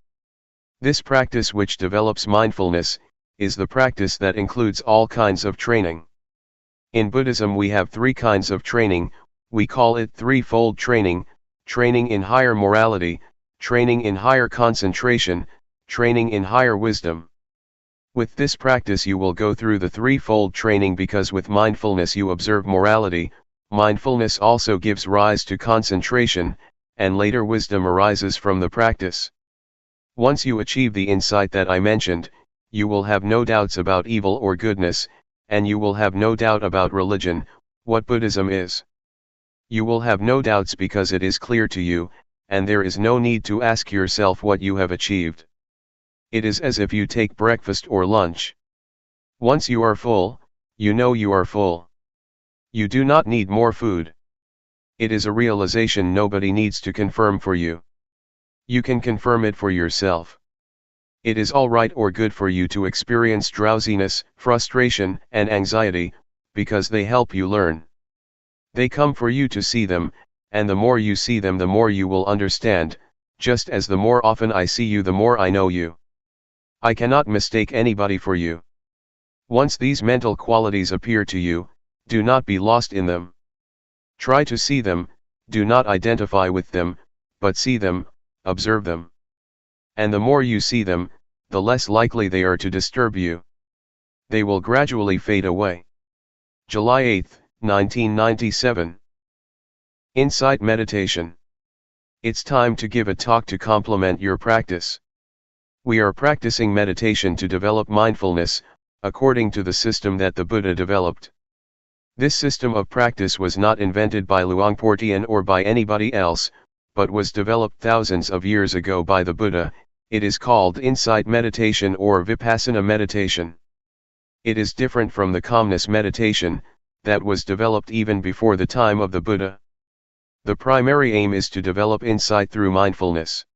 This practice which develops mindfulness, is the practice that includes all kinds of training. In Buddhism we have three kinds of training, we call it threefold training, training in higher morality, training in higher concentration, training in higher wisdom. With this practice you will go through the threefold training, because with mindfulness you observe morality, mindfulness also gives rise to concentration, and later wisdom arises from the practice. Once you achieve the insight that I mentioned, you will have no doubts about evil or goodness, and you will have no doubt about religion, what Buddhism is. You will have no doubts because it is clear to you, and there is no need to ask yourself what you have achieved. It is as if you take breakfast or lunch. Once you are full, you know you are full. You do not need more food. It is a realization nobody needs to confirm for you. You can confirm it for yourself. It is all right or good for you to experience drowsiness, frustration, and anxiety, because they help you learn. They come for you to see them, and the more you see them the more you will understand, just as the more often I see you the more I know you. I cannot mistake anybody for you. Once these mental qualities appear to you, do not be lost in them. Try to see them, do not identify with them, but see them, observe them. And the more you see them, the less likely they are to disturb you. They will gradually fade away. July 8, 1997. Insight Meditation. It's time to give a talk to complement your practice. We are practicing meditation to develop mindfulness, according to the system that the Buddha developed. This system of practice was not invented by Luangpor Teean or by anybody else, but was developed thousands of years ago by the Buddha. It is called insight meditation or Vipassana meditation. It is different from the calmness meditation, that was developed even before the time of the Buddha. The primary aim is to develop insight through mindfulness.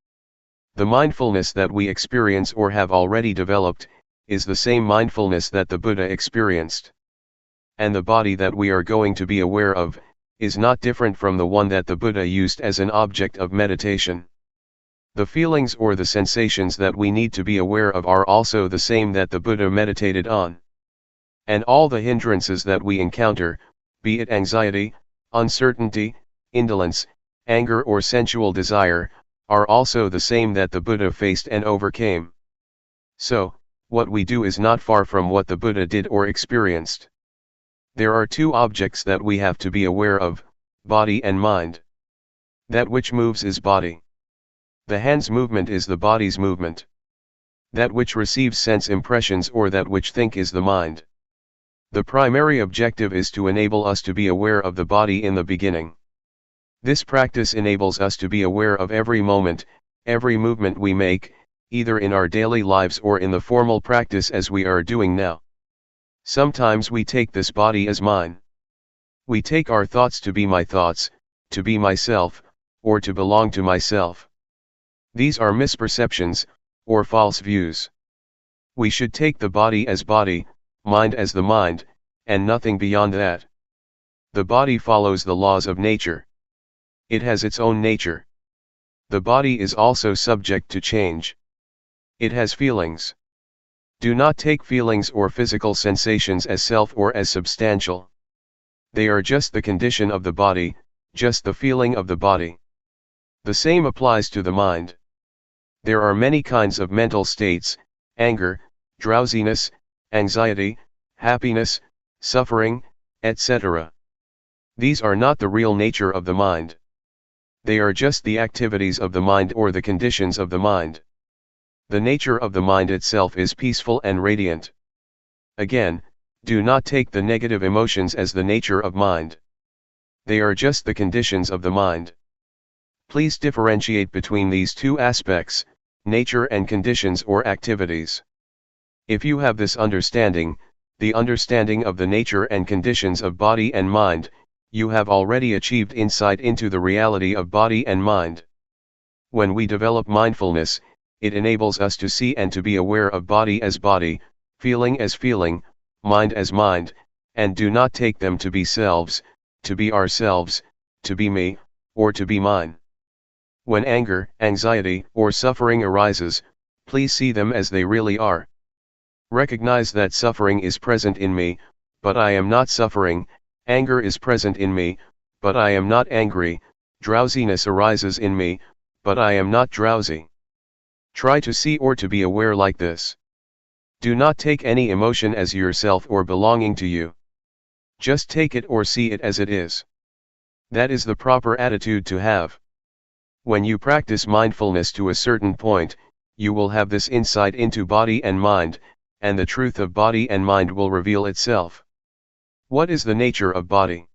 The mindfulness that we experience or have already developed, is the same mindfulness that the Buddha experienced. And the body that we are going to be aware of, is not different from the one that the Buddha used as an object of meditation. The feelings or the sensations that we need to be aware of are also the same that the Buddha meditated on. And all the hindrances that we encounter, be it anxiety, uncertainty, indolence, anger or sensual desire, are also the same that the Buddha faced and overcame. So, what we do is not far from what the Buddha did or experienced. There are two objects that we have to be aware of, body and mind. That which moves is body. The hand's movement is the body's movement. That which receives sense impressions or that which think is the mind. The primary objective is to enable us to be aware of the body in the beginning. This practice enables us to be aware of every moment, every movement we make, either in our daily lives or in the formal practice as we are doing now. Sometimes we take this body as mine. We take our thoughts to be my thoughts, to be myself, or to belong to myself. These are misperceptions, or false views. We should take the body as body, mind as the mind, and nothing beyond that. The body follows the laws of nature. It has its own nature. The body is also subject to change. It has feelings. Do not take feelings or physical sensations as self or as substantial. They are just the condition of the body, just the feeling of the body. The same applies to the mind. There are many kinds of mental states: anger, drowsiness, anxiety, happiness, suffering, etc. These are not the real nature of the mind. They are just the activities of the mind or the conditions of the mind. The nature of the mind itself is peaceful and radiant. Again, do not take the negative emotions as the nature of mind. They are just the conditions of the mind. Please differentiate between these two aspects, nature and conditions or activities. If you have this understanding, the understanding of the nature and conditions of body and mind, you have already achieved insight into the reality of body and mind. When we develop mindfulness, it enables us to see and to be aware of body as body, feeling as feeling, mind as mind, and do not take them to be selves, to be ourselves, to be me, or to be mine. When anger, anxiety, or suffering arises, please see them as they really are. Recognize that suffering is present in me, but I am not suffering. Anger is present in me, but I am not angry. Drowsiness arises in me, but I am not drowsy. Try to see or to be aware like this. Do not take any emotion as yourself or belonging to you. Just take it or see it as it is. That is the proper attitude to have. When you practice mindfulness to a certain point, you will have this insight into body and mind, and the truth of body and mind will reveal itself. What is the nature of body?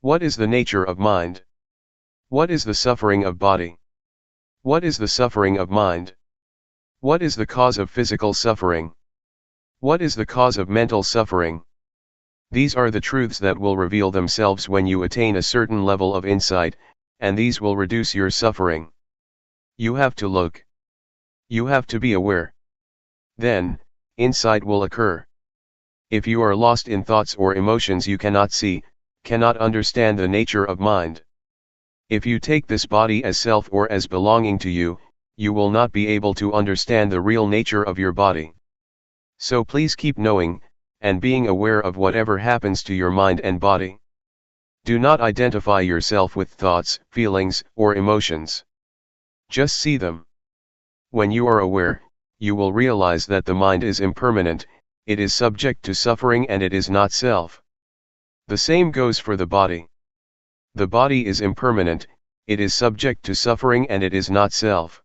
What is the nature of mind? What is the suffering of body? What is the suffering of mind? What is the cause of physical suffering? What is the cause of mental suffering? These are the truths that will reveal themselves when you attain a certain level of insight, and these will reduce your suffering. You have to look. You have to be aware. Then, insight will occur. If you are lost in thoughts or emotions, you cannot see, cannot understand the nature of mind. If you take this body as self or as belonging to you, you will not be able to understand the real nature of your body. So please keep knowing, and being aware of whatever happens to your mind and body. Do not identify yourself with thoughts, feelings, or emotions. Just see them. When you are aware, you will realize that the mind is impermanent, it is subject to suffering and it is not self. The same goes for the body. The body is impermanent, it is subject to suffering and it is not self.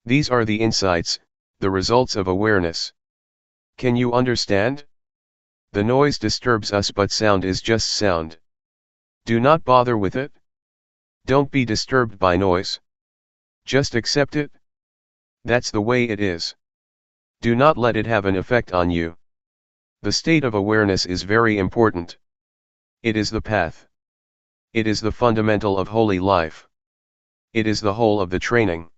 These are the insights, the results of awareness. Can you understand? The noise disturbs us, but sound is just sound. Do not bother with it. Don't be disturbed by noise. Just accept it. That's the way it is. Do not let it have an effect on you. The state of awareness is very important. It is the path. It is the fundamental of holy life. It is the whole of the training.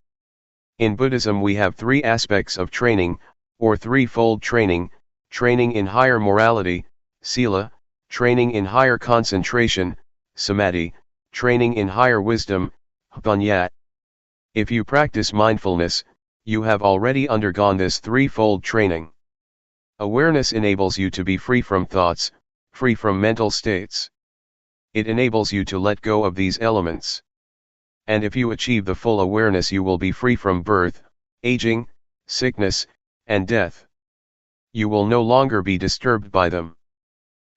In Buddhism we have three aspects of training, or threefold training: training in higher morality, sila; training in higher concentration, samadhi; training in higher wisdom, panya. If you practice mindfulness, you have already undergone this threefold training. Awareness enables you to be free from thoughts, free from mental states. It enables you to let go of these elements. And if you achieve the full awareness, you will be free from birth, aging, sickness, and death. You will no longer be disturbed by them.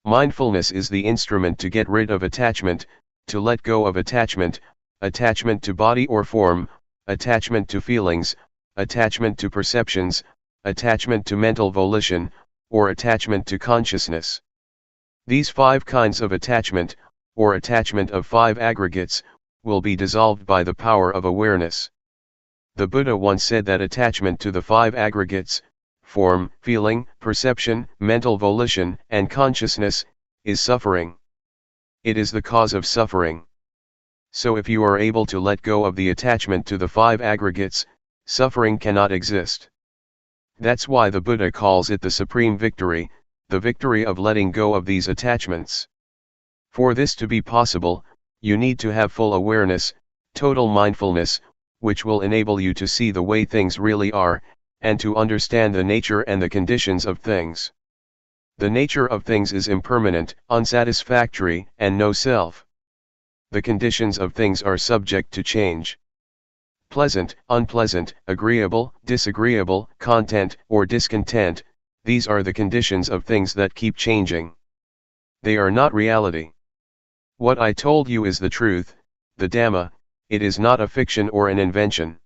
Mindfulness is the instrument to get rid of attachment, to let go of attachment, attachment to body or form, attachment to feelings, attachment to perceptions, attachment to mental volition, or attachment to consciousness. These 5 kinds of attachment, or attachment of 5 aggregates, will be dissolved by the power of awareness. The Buddha once said that attachment to the 5 aggregates, form, feeling, perception, mental volition, and consciousness, is suffering. It is the cause of suffering. So if you are able to let go of the attachment to the 5 aggregates, suffering cannot exist. That's why the Buddha calls it the supreme victory, the victory of letting go of these attachments. For this to be possible, you need to have full awareness, total mindfulness, which will enable you to see the way things really are, and to understand the nature and the conditions of things. The nature of things is impermanent, unsatisfactory, and no self. The conditions of things are subject to change. Pleasant, unpleasant, agreeable, disagreeable, content or discontent, these are the conditions of things that keep changing. They are not reality. What I told you is the truth, the Dhamma, it is not a fiction or an invention.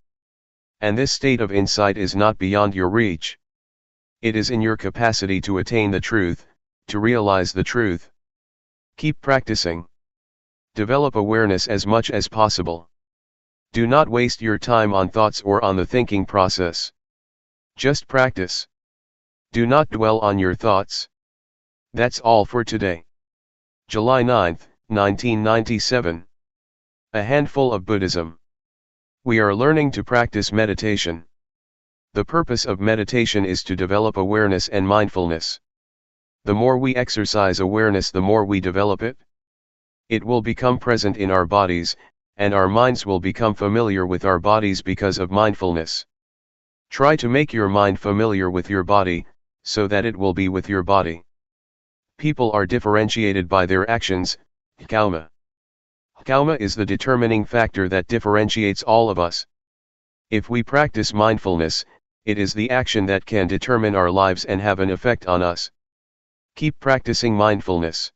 And this state of insight is not beyond your reach. It is in your capacity to attain the truth, to realize the truth. Keep practicing. Develop awareness as much as possible. Do not waste your time on thoughts or on the thinking process. Just practice. Do not dwell on your thoughts. That's all for today. July 9, 1997. A handful of Buddhism. We are learning to practice meditation. The purpose of meditation is to develop awareness and mindfulness. The more we exercise awareness, the more we develop it. It will become present in our bodies, and our minds will become familiar with our bodies because of mindfulness. Try to make your mind familiar with your body, so that it will be with your body. People are differentiated by their actions, karma. Karma is the determining factor that differentiates all of us. If we practice mindfulness, it is the action that can determine our lives and have an effect on us. Keep practicing mindfulness.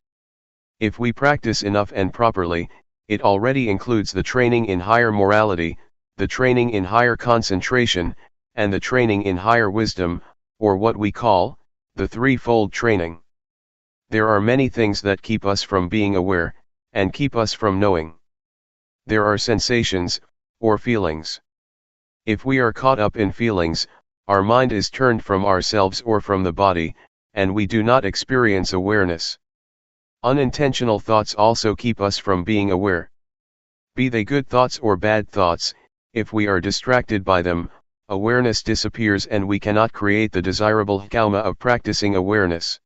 If we practice enough and properly, it already includes the training in higher morality, the training in higher concentration, and the training in higher wisdom, or what we call, the threefold training. There are many things that keep us from being aware, and keep us from knowing. There are sensations, or feelings. If we are caught up in feelings, our mind is turned from ourselves or from the body, and we do not experience awareness. Unintentional thoughts also keep us from being aware. Be they good thoughts or bad thoughts, if we are distracted by them, awareness disappears and we cannot create the desirable karma of practicing awareness.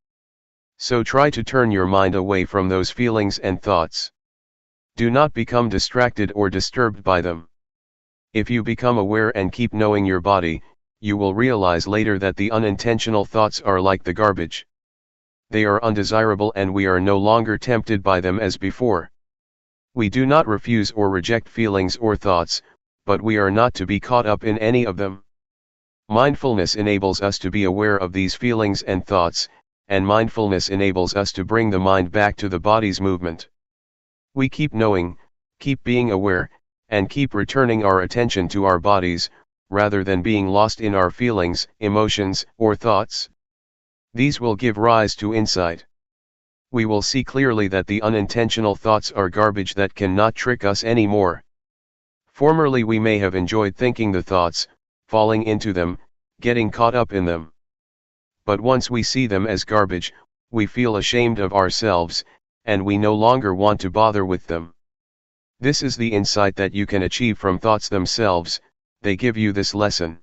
So try to turn your mind away from those feelings and thoughts. Do not become distracted or disturbed by them. If you become aware and keep knowing your body, you will realize later that the unintentional thoughts are like the garbage. They are undesirable and we are no longer tempted by them as before. We do not refuse or reject feelings or thoughts, but we are not to be caught up in any of them. Mindfulness enables us to be aware of these feelings and thoughts, and mindfulness enables us to bring the mind back to the body's movement. We keep knowing, keep being aware, and keep returning our attention to our bodies, rather than being lost in our feelings, emotions, or thoughts. These will give rise to insight. We will see clearly that the unintentional thoughts are garbage that cannot trick us anymore. Formerly we may have enjoyed thinking the thoughts, falling into them, getting caught up in them. But once we see them as garbage, we feel ashamed of ourselves, and we no longer want to bother with them. This is the insight that you can achieve from thoughts themselves. They give you this lesson.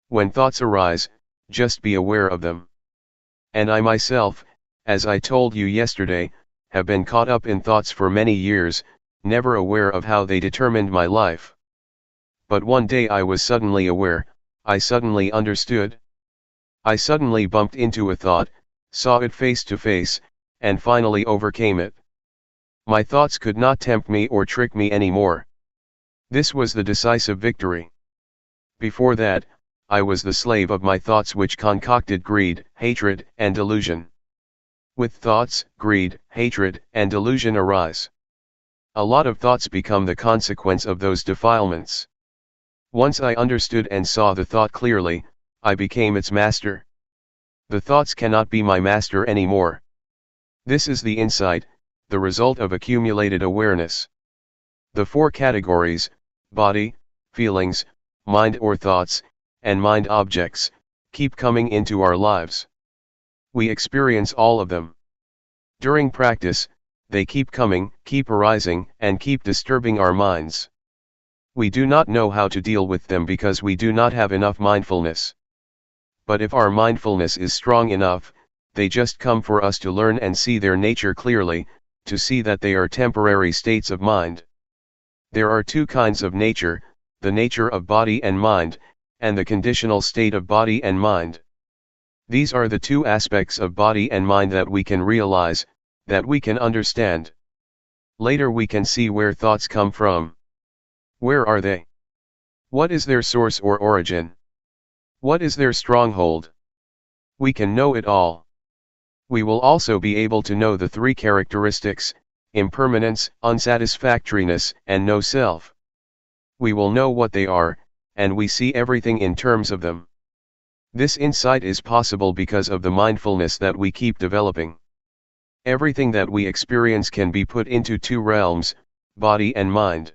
When thoughts arise, just be aware of them. And I myself, as I told you yesterday, have been caught up in thoughts for many years, never aware of how they determined my life. But one day I was suddenly aware, I suddenly understood. I suddenly bumped into a thought, saw it face to face, and finally overcame it. My thoughts could not tempt me or trick me anymore. This was the decisive victory. Before that, I was the slave of my thoughts which concocted greed, hatred, and delusion. With thoughts, greed, hatred, and delusion arise. A lot of thoughts become the consequence of those defilements. Once I understood and saw the thought clearly, I became its master. The thoughts cannot be my master anymore. This is the insight, the result of accumulated awareness. The four categories, body, feelings, mind or thoughts, and mind objects, keep coming into our lives. We experience all of them. During practice, they keep coming, keep arising, and keep disturbing our minds. We do not know how to deal with them because we do not have enough mindfulness. But if our mindfulness is strong enough, they just come for us to learn and see their nature clearly, to see that they are temporary states of mind. There are two kinds of nature, the nature of body and mind, and the conditional state of body and mind. These are the two aspects of body and mind that we can realize, that we can understand. Later we can see where thoughts come from. Where are they? What is their source or origin? What is their stronghold? We can know it all. We will also be able to know the three characteristics, impermanence, unsatisfactoriness, and no self. We will know what they are, and we see everything in terms of them. This insight is possible because of the mindfulness that we keep developing. Everything that we experience can be put into two realms, body and mind.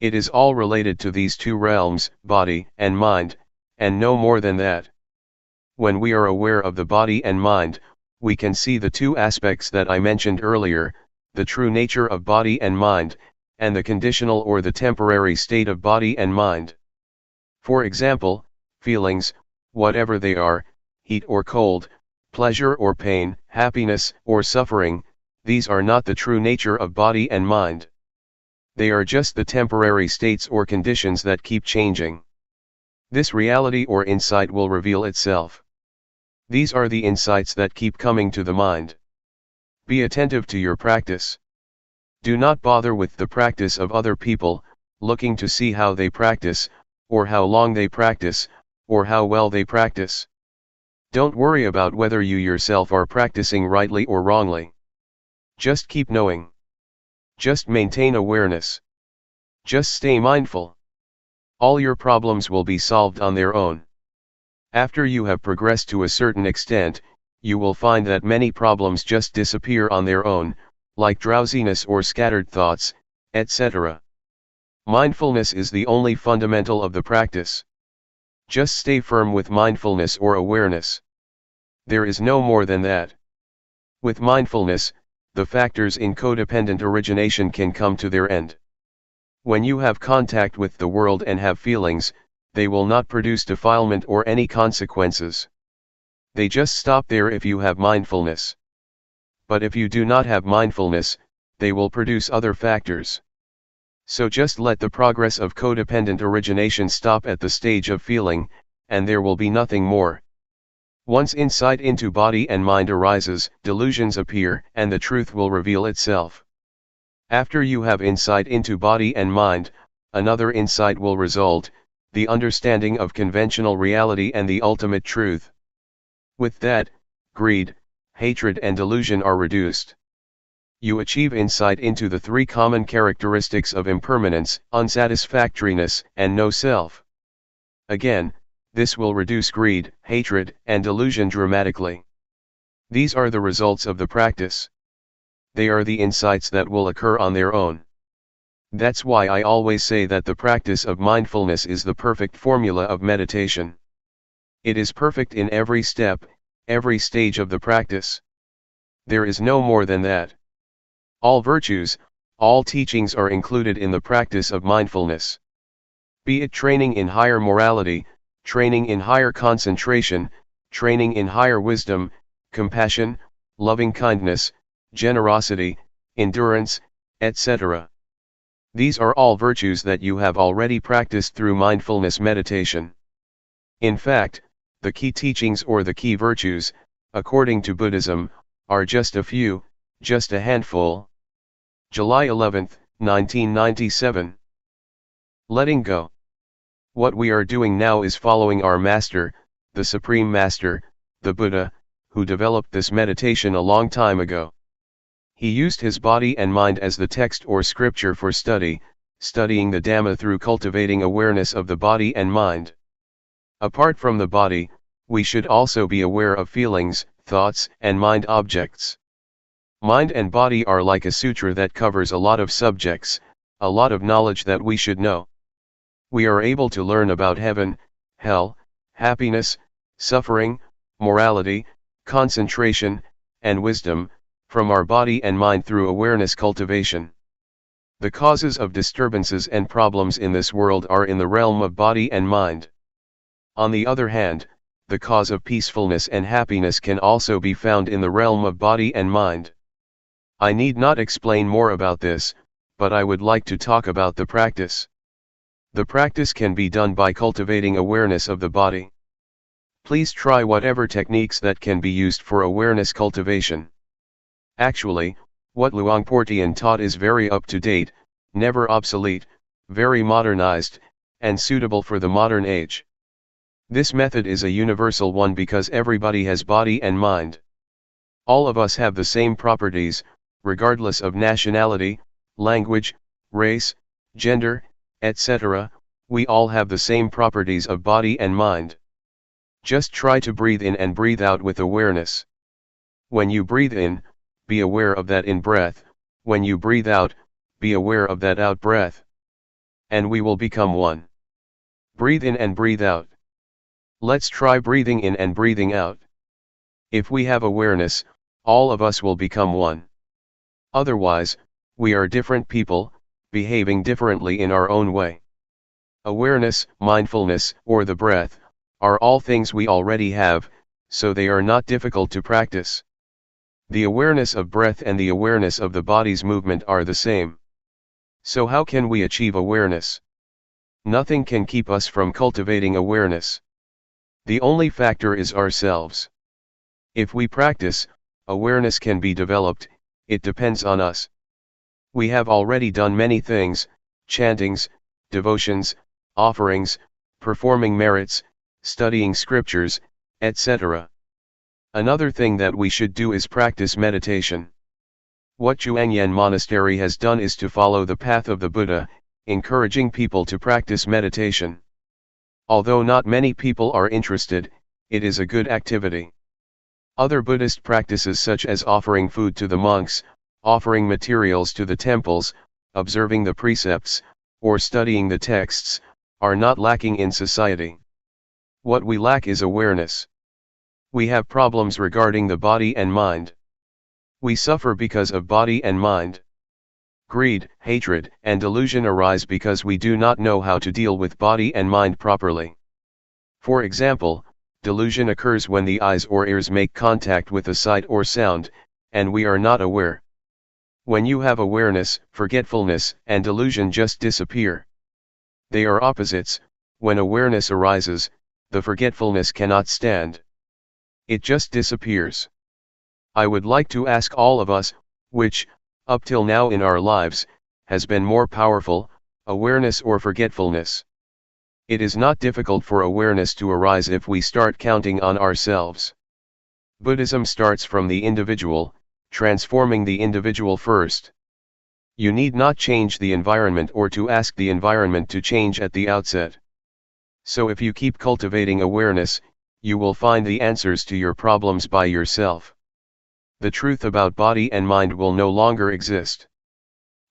It is all related to these two realms, body and mind, and no more than that. When we are aware of the body and mind, we can see the two aspects that I mentioned earlier, the true nature of body and mind, and the conditional or the temporary state of body and mind. For example, feelings, whatever they are, heat or cold, pleasure or pain, happiness or suffering, these are not the true nature of body and mind. They are just the temporary states or conditions that keep changing. This reality or insight will reveal itself. These are the insights that keep coming to the mind. Be attentive to your practice. Do not bother with the practice of other people, looking to see how they practice, or how long they practice, or how well they practice. Don't worry about whether you yourself are practicing rightly or wrongly. Just keep knowing. Just maintain awareness. Just stay mindful. All your problems will be solved on their own. After you have progressed to a certain extent, you will find that many problems just disappear on their own, like drowsiness or scattered thoughts, etc. Mindfulness is the only fundamental of the practice. Just stay firm with mindfulness or awareness. There is no more than that. With mindfulness, the factors in codependent origination can come to their end. When you have contact with the world and have feelings, they will not produce defilement or any consequences. They just stop there if you have mindfulness. But if you do not have mindfulness, they will produce other factors. So just let the progress of codependent origination stop at the stage of feeling, and there will be nothing more. Once insight into body and mind arises, delusions appear, and the truth will reveal itself. After you have insight into body and mind, another insight will result, the understanding of conventional reality and the ultimate truth. With that, greed, hatred and delusion are reduced. You achieve insight into the three common characteristics of impermanence, unsatisfactoriness, and no self. Again, this will reduce greed, hatred, and delusion dramatically. These are the results of the practice. They are the insights that will occur on their own. That's why I always say that the practice of mindfulness is the perfect formula of meditation. It is perfect in every step, every stage of the practice. There is no more than that. All virtues, all teachings are included in the practice of mindfulness. Be it training in higher morality, training in higher concentration, training in higher wisdom, compassion, loving kindness, generosity, endurance, etc. These are all virtues that you have already practiced through mindfulness meditation. In fact, the key teachings or the key virtues, according to Buddhism, are just a few, just a handful. July 11, 1997. Letting go. What we are doing now is following our Master, the Supreme Master, the Buddha, who developed this meditation a long time ago. He used his body and mind as the text or scripture for studying the Dhamma through cultivating awareness of the body and mind. Apart from the body, we should also be aware of feelings, thoughts, and mind objects. Mind and body are like a sutra that covers a lot of subjects, a lot of knowledge that we should know. We are able to learn about heaven, hell, happiness, suffering, morality, concentration, and wisdom, from our body and mind through awareness cultivation. The causes of disturbances and problems in this world are in the realm of body and mind. On the other hand, the cause of peacefulness and happiness can also be found in the realm of body and mind. I need not explain more about this, but I would like to talk about the practice. The practice can be done by cultivating awareness of the body. Please try whatever techniques that can be used for awareness cultivation. Actually, what Luangpor Teean taught is very up-to-date, never obsolete, very modernized, and suitable for the modern age. This method is a universal one because everybody has body and mind. All of us have the same properties, regardless of nationality, language, race, gender, etc. We all have the same properties of body and mind. Just try to breathe in and breathe out with awareness. When you breathe in, be aware of that in-breath, when you breathe out, be aware of that out-breath. And we will become one. Breathe in and breathe out. Let's try breathing in and breathing out. If we have awareness, all of us will become one. Otherwise, we are different people, behaving differently in our own way. Awareness, mindfulness, or the breath, are all things we already have, so they are not difficult to practice. The awareness of breath and the awareness of the body's movement are the same. So how can we achieve awareness? Nothing can keep us from cultivating awareness. The only factor is ourselves. If we practice, awareness can be developed, it depends on us. We have already done many things, chantings, devotions, offerings, performing merits, studying scriptures, etc. Another thing that we should do is practice meditation. What Zhuangyan Monastery has done is to follow the path of the Buddha, encouraging people to practice meditation. Although not many people are interested, it is a good activity. Other Buddhist practices such as offering food to the monks, offering materials to the temples, observing the precepts, or studying the texts, are not lacking in society. What we lack is awareness. We have problems regarding the body and mind. We suffer because of body and mind. Greed, hatred, and delusion arise because we do not know how to deal with body and mind properly. For example, delusion occurs when the eyes or ears make contact with a sight or sound, and we are not aware. When you have awareness, forgetfulness and delusion just disappear. They are opposites. When awareness arises, the forgetfulness cannot stand. It just disappears. I would like to ask all of us, which, up till now in our lives, has been more powerful, awareness or forgetfulness? It is not difficult for awareness to arise if we start counting on ourselves. Buddhism starts from the individual, transforming the individual first. You need not change the environment or to ask the environment to change at the outset. So if you keep cultivating awareness, you will find the answers to your problems by yourself. The truth about body and mind will no longer exist.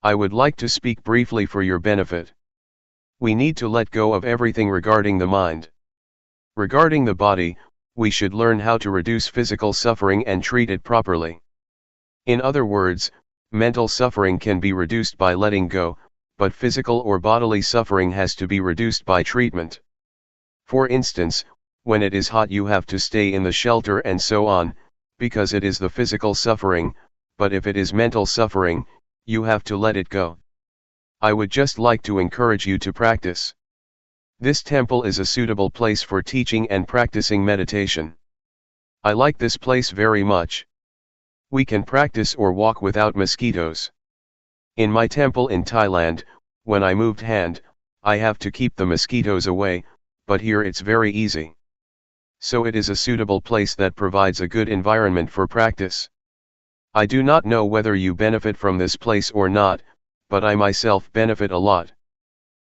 I would like to speak briefly for your benefit. We need to let go of everything regarding the mind. Regarding the body, we should learn how to reduce physical suffering and treat it properly. In other words, mental suffering can be reduced by letting go, but physical or bodily suffering has to be reduced by treatment. For instance, when it is hot you have to stay in the shelter and so on, because it is the physical suffering, but if it is mental suffering, you have to let it go. I would just like to encourage you to practice. This temple is a suitable place for teaching and practicing meditation. I like this place very much. We can practice or walk without mosquitoes. In my temple in Thailand, when I moved hand, I have to keep the mosquitoes away, but here it's very easy. So it is a suitable place that provides a good environment for practice. I do not know whether you benefit from this place or not, but I myself benefit a lot.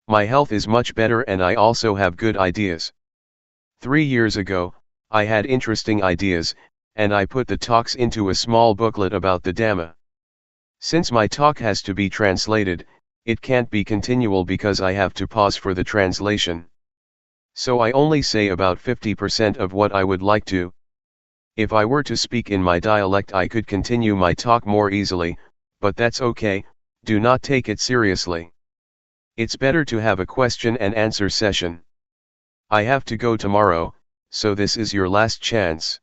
My health is much better and I also have good ideas. 3 years ago, I had interesting ideas, and I put the talks into a small booklet about the Dhamma. Since my talk has to be translated, it can't be continual because I have to pause for the translation. So I only say about 50% of what I would like to. If I were to speak in my dialect I could continue my talk more easily, but that's okay, do not take it seriously. It's better to have a question and answer session. I have to go tomorrow, so this is your last chance.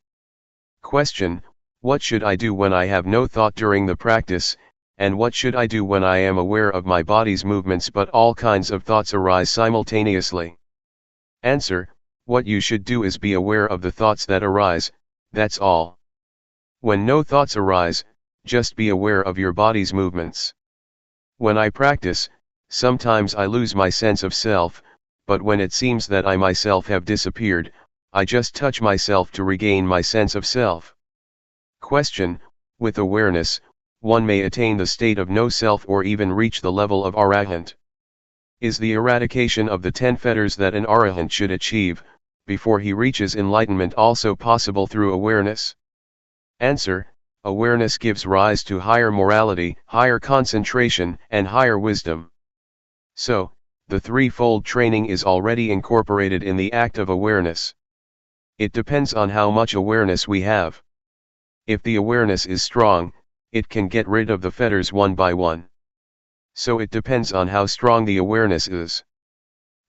Question: what should I do when I have no thought during the practice, and what should I do when I am aware of my body's movements but all kinds of thoughts arise simultaneously? Answer: what you should do is be aware of the thoughts that arise, that's all. When no thoughts arise, just be aware of your body's movements. When I practice, sometimes I lose my sense of self, but when it seems that I myself have disappeared, I just touch myself to regain my sense of self. Question: with awareness, one may attain the state of no self or even reach the level of arahant. Is the eradication of the 10 fetters that an arahant should achieve, before he reaches enlightenment also possible through awareness? Answer: awareness gives rise to higher morality, higher concentration, and higher wisdom. So, the threefold training is already incorporated in the act of awareness. It depends on how much awareness we have. If the awareness is strong, it can get rid of the fetters one by one. So it depends on how strong the awareness is.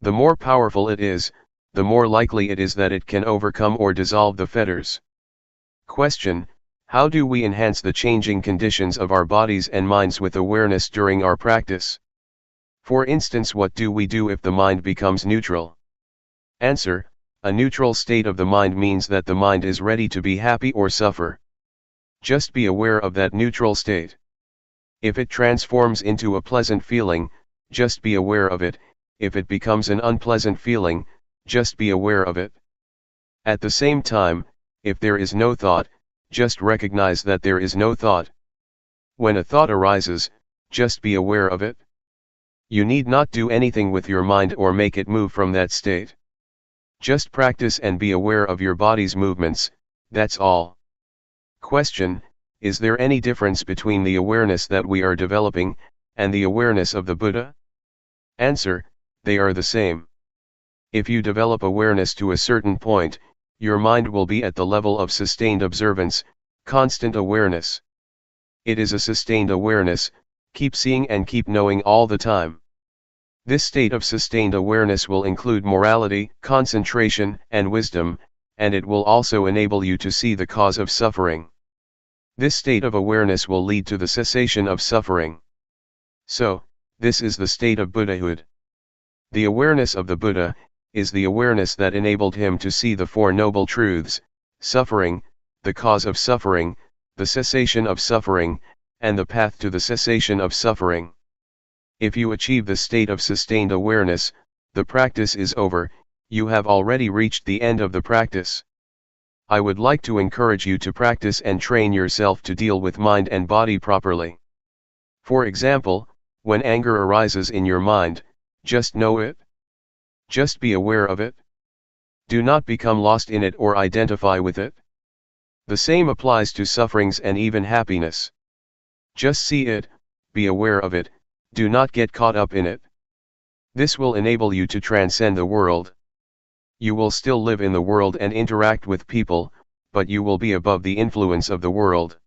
The more powerful it is, the more likely it is that it can overcome or dissolve the fetters. Question: how do we enhance the changing conditions of our bodies and minds with awareness during our practice? For instance, what do we do if the mind becomes neutral? Answer: a neutral state of the mind means that the mind is ready to be happy or suffer. Just be aware of that neutral state. If it transforms into a pleasant feeling, just be aware of it. If it becomes an unpleasant feeling, just be aware of it. At the same time, if there is no thought, just recognize that there is no thought. When a thought arises, just be aware of it. You need not do anything with your mind or make it move from that state. Just practice and be aware of your body's movements, that's all. Question: is there any difference between the awareness that we are developing, and the awareness of the Buddha? Answer: they are the same. If you develop awareness to a certain point, your mind will be at the level of sustained observance, constant awareness. It is a sustained awareness, keep seeing and keep knowing all the time. This state of sustained awareness will include morality, concentration, and wisdom, and it will also enable you to see the cause of suffering. This state of awareness will lead to the cessation of suffering. So, this is the state of Buddhahood. The awareness of the Buddha is the awareness that enabled him to see the Four Noble Truths: suffering, the cause of suffering, the cessation of suffering, and the path to the cessation of suffering. If you achieve the state of sustained awareness, the practice is over, you have already reached the end of the practice. I would like to encourage you to practice and train yourself to deal with mind and body properly. For example, when anger arises in your mind, just know it. Just be aware of it. Do not become lost in it or identify with it. The same applies to sufferings and even happiness. Just see it, be aware of it, do not get caught up in it. This will enable you to transcend the world. You will still live in the world and interact with people, but you will be above the influence of the world.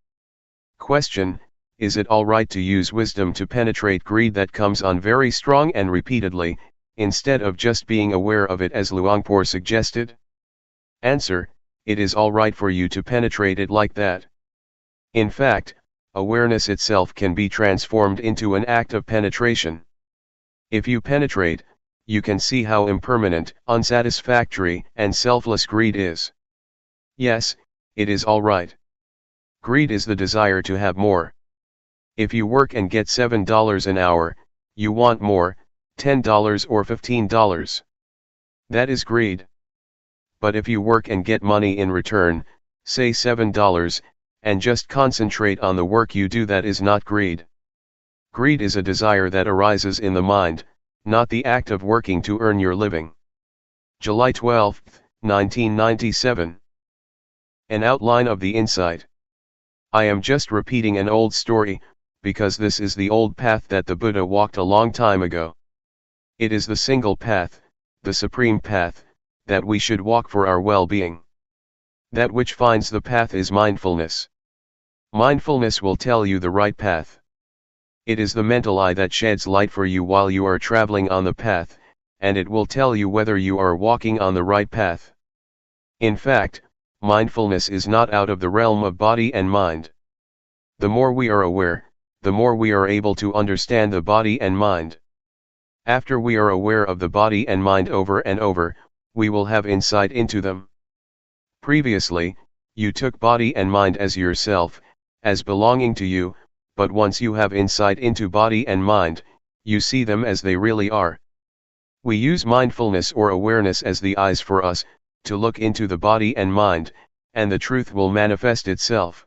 Question: is it alright to use wisdom to penetrate greed that comes on very strong and repeatedly, instead of just being aware of it as Luangpor suggested? Answer: it is alright for you to penetrate it like that. In fact, awareness itself can be transformed into an act of penetration. If you penetrate, you can see how impermanent, unsatisfactory, and selfless greed is. Yes, it is alright. Greed is the desire to have more. If you work and get $7 an hour, you want more, $10 or $15. That is greed. But if you work and get money in return, say $7, and just concentrate on the work you do, that is not greed. Greed is a desire that arises in the mind, not the act of working to earn your living. July 12, 1997. An outline of the insight. I am just repeating an old story, because this is the old path that the Buddha walked a long time ago. It is the single path, the supreme path, that we should walk for our well-being. That which finds the path is mindfulness. Mindfulness will tell you the right path. It is the mental eye that sheds light for you while you are traveling on the path, and it will tell you whether you are walking on the right path. In fact, mindfulness is not out of the realm of body and mind. The more we are aware, the more we are able to understand the body and mind. After we are aware of the body and mind over and over, we will have insight into them. Previously, you took body and mind as yourself, as belonging to you, but once you have insight into body and mind, you see them as they really are. We use mindfulness or awareness as the eyes for us, to look into the body and mind, and the truth will manifest itself.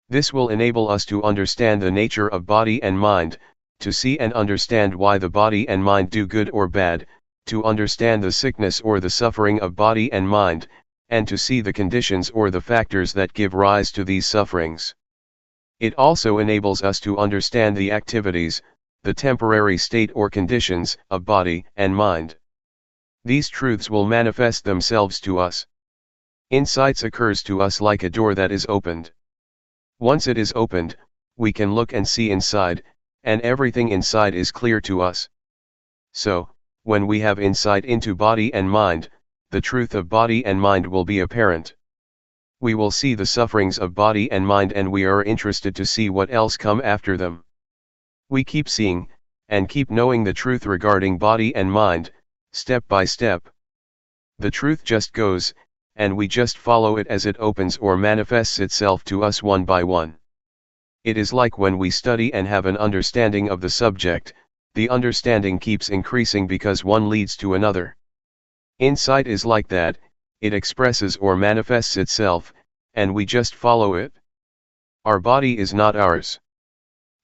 This will enable us to understand the nature of body and mind, to see and understand why the body and mind do good or bad, to understand the sickness or the suffering of body and mind, and to see the conditions or the factors that give rise to these sufferings. It also enables us to understand the activities, the temporary state or conditions, of body and mind. These truths will manifest themselves to us. Insights occurs to us like a door that is opened. Once it is opened, we can look and see inside, and everything inside is clear to us. So, when we have insight into body and mind, the truth of body and mind will be apparent. We will see the sufferings of body and mind, and we are interested to see what else come after them. We keep seeing, and keep knowing the truth regarding body and mind, step by step. The truth just goes, and we just follow it as it opens or manifests itself to us one by one. It is like when we study and have an understanding of the subject, the understanding keeps increasing because one leads to another. Insight is like that, it expresses or manifests itself, and we just follow it. Our body is not ours.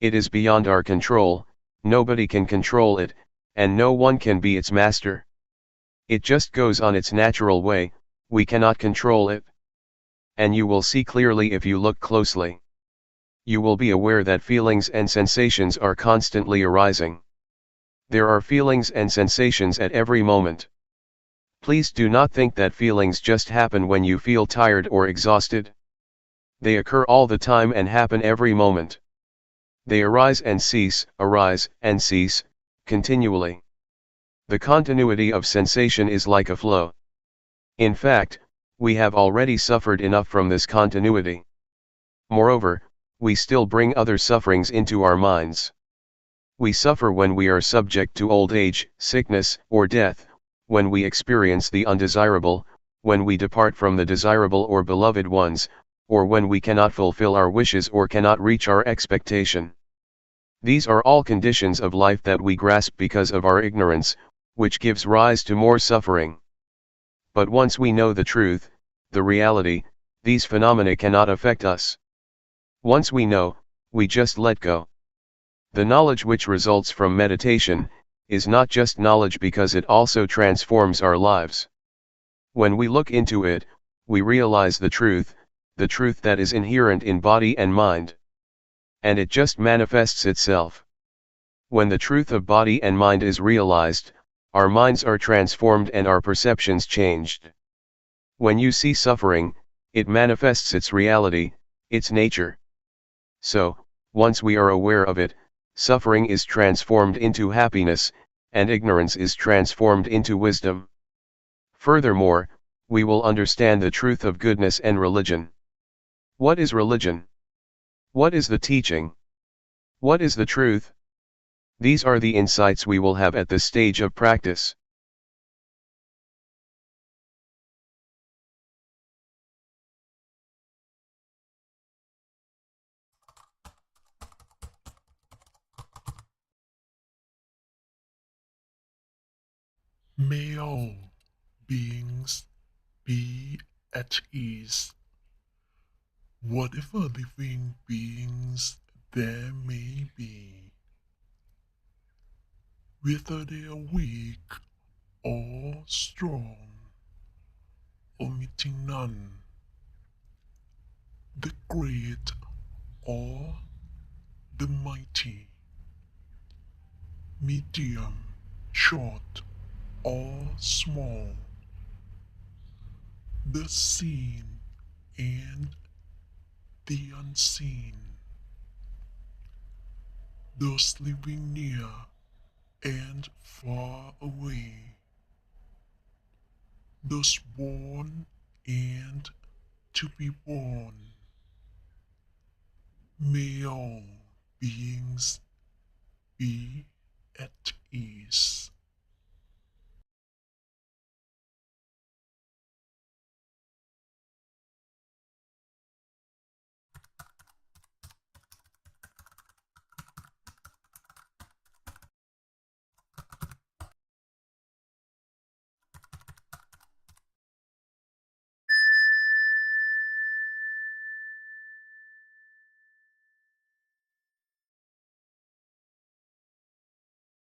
It is beyond our control, nobody can control it, and no one can be its master. It just goes on its natural way, we cannot control it. And you will see clearly if you look closely. You will be aware that feelings and sensations are constantly arising. There are feelings and sensations at every moment. Please do not think that feelings just happen when you feel tired or exhausted. They occur all the time and happen every moment. They arise and cease, continually. The continuity of sensation is like a flow. In fact, we have already suffered enough from this continuity. Moreover, we still bring other sufferings into our minds. We suffer when we are subject to old age, sickness, or death, when we experience the undesirable, when we depart from the desirable or beloved ones, or when we cannot fulfill our wishes or cannot reach our expectation. These are all conditions of life that we grasp because of our ignorance, which gives rise to more suffering. But once we know the truth, the reality, these phenomena cannot affect us. Once we know, we just let go. The knowledge which results from meditation is not just knowledge because it also transforms our lives. When we look into it, we realize the truth that is inherent in body and mind. And it just manifests itself. When the truth of body and mind is realized, our minds are transformed and our perceptions changed. When you see suffering, it manifests its reality, its nature. So, once we are aware of it, suffering is transformed into happiness, and ignorance is transformed into wisdom. Furthermore, we will understand the truth of goodness and religion. What is religion? What is the teaching? What is the truth? These are the insights we will have at this stage of practice. May all beings be at ease. Whatever living beings there may be, whether they are weak or strong, omitting none, the great or the mighty, medium, short or small, the seen and the unseen, those living near and far away, those born and to be born. May all beings be at ease.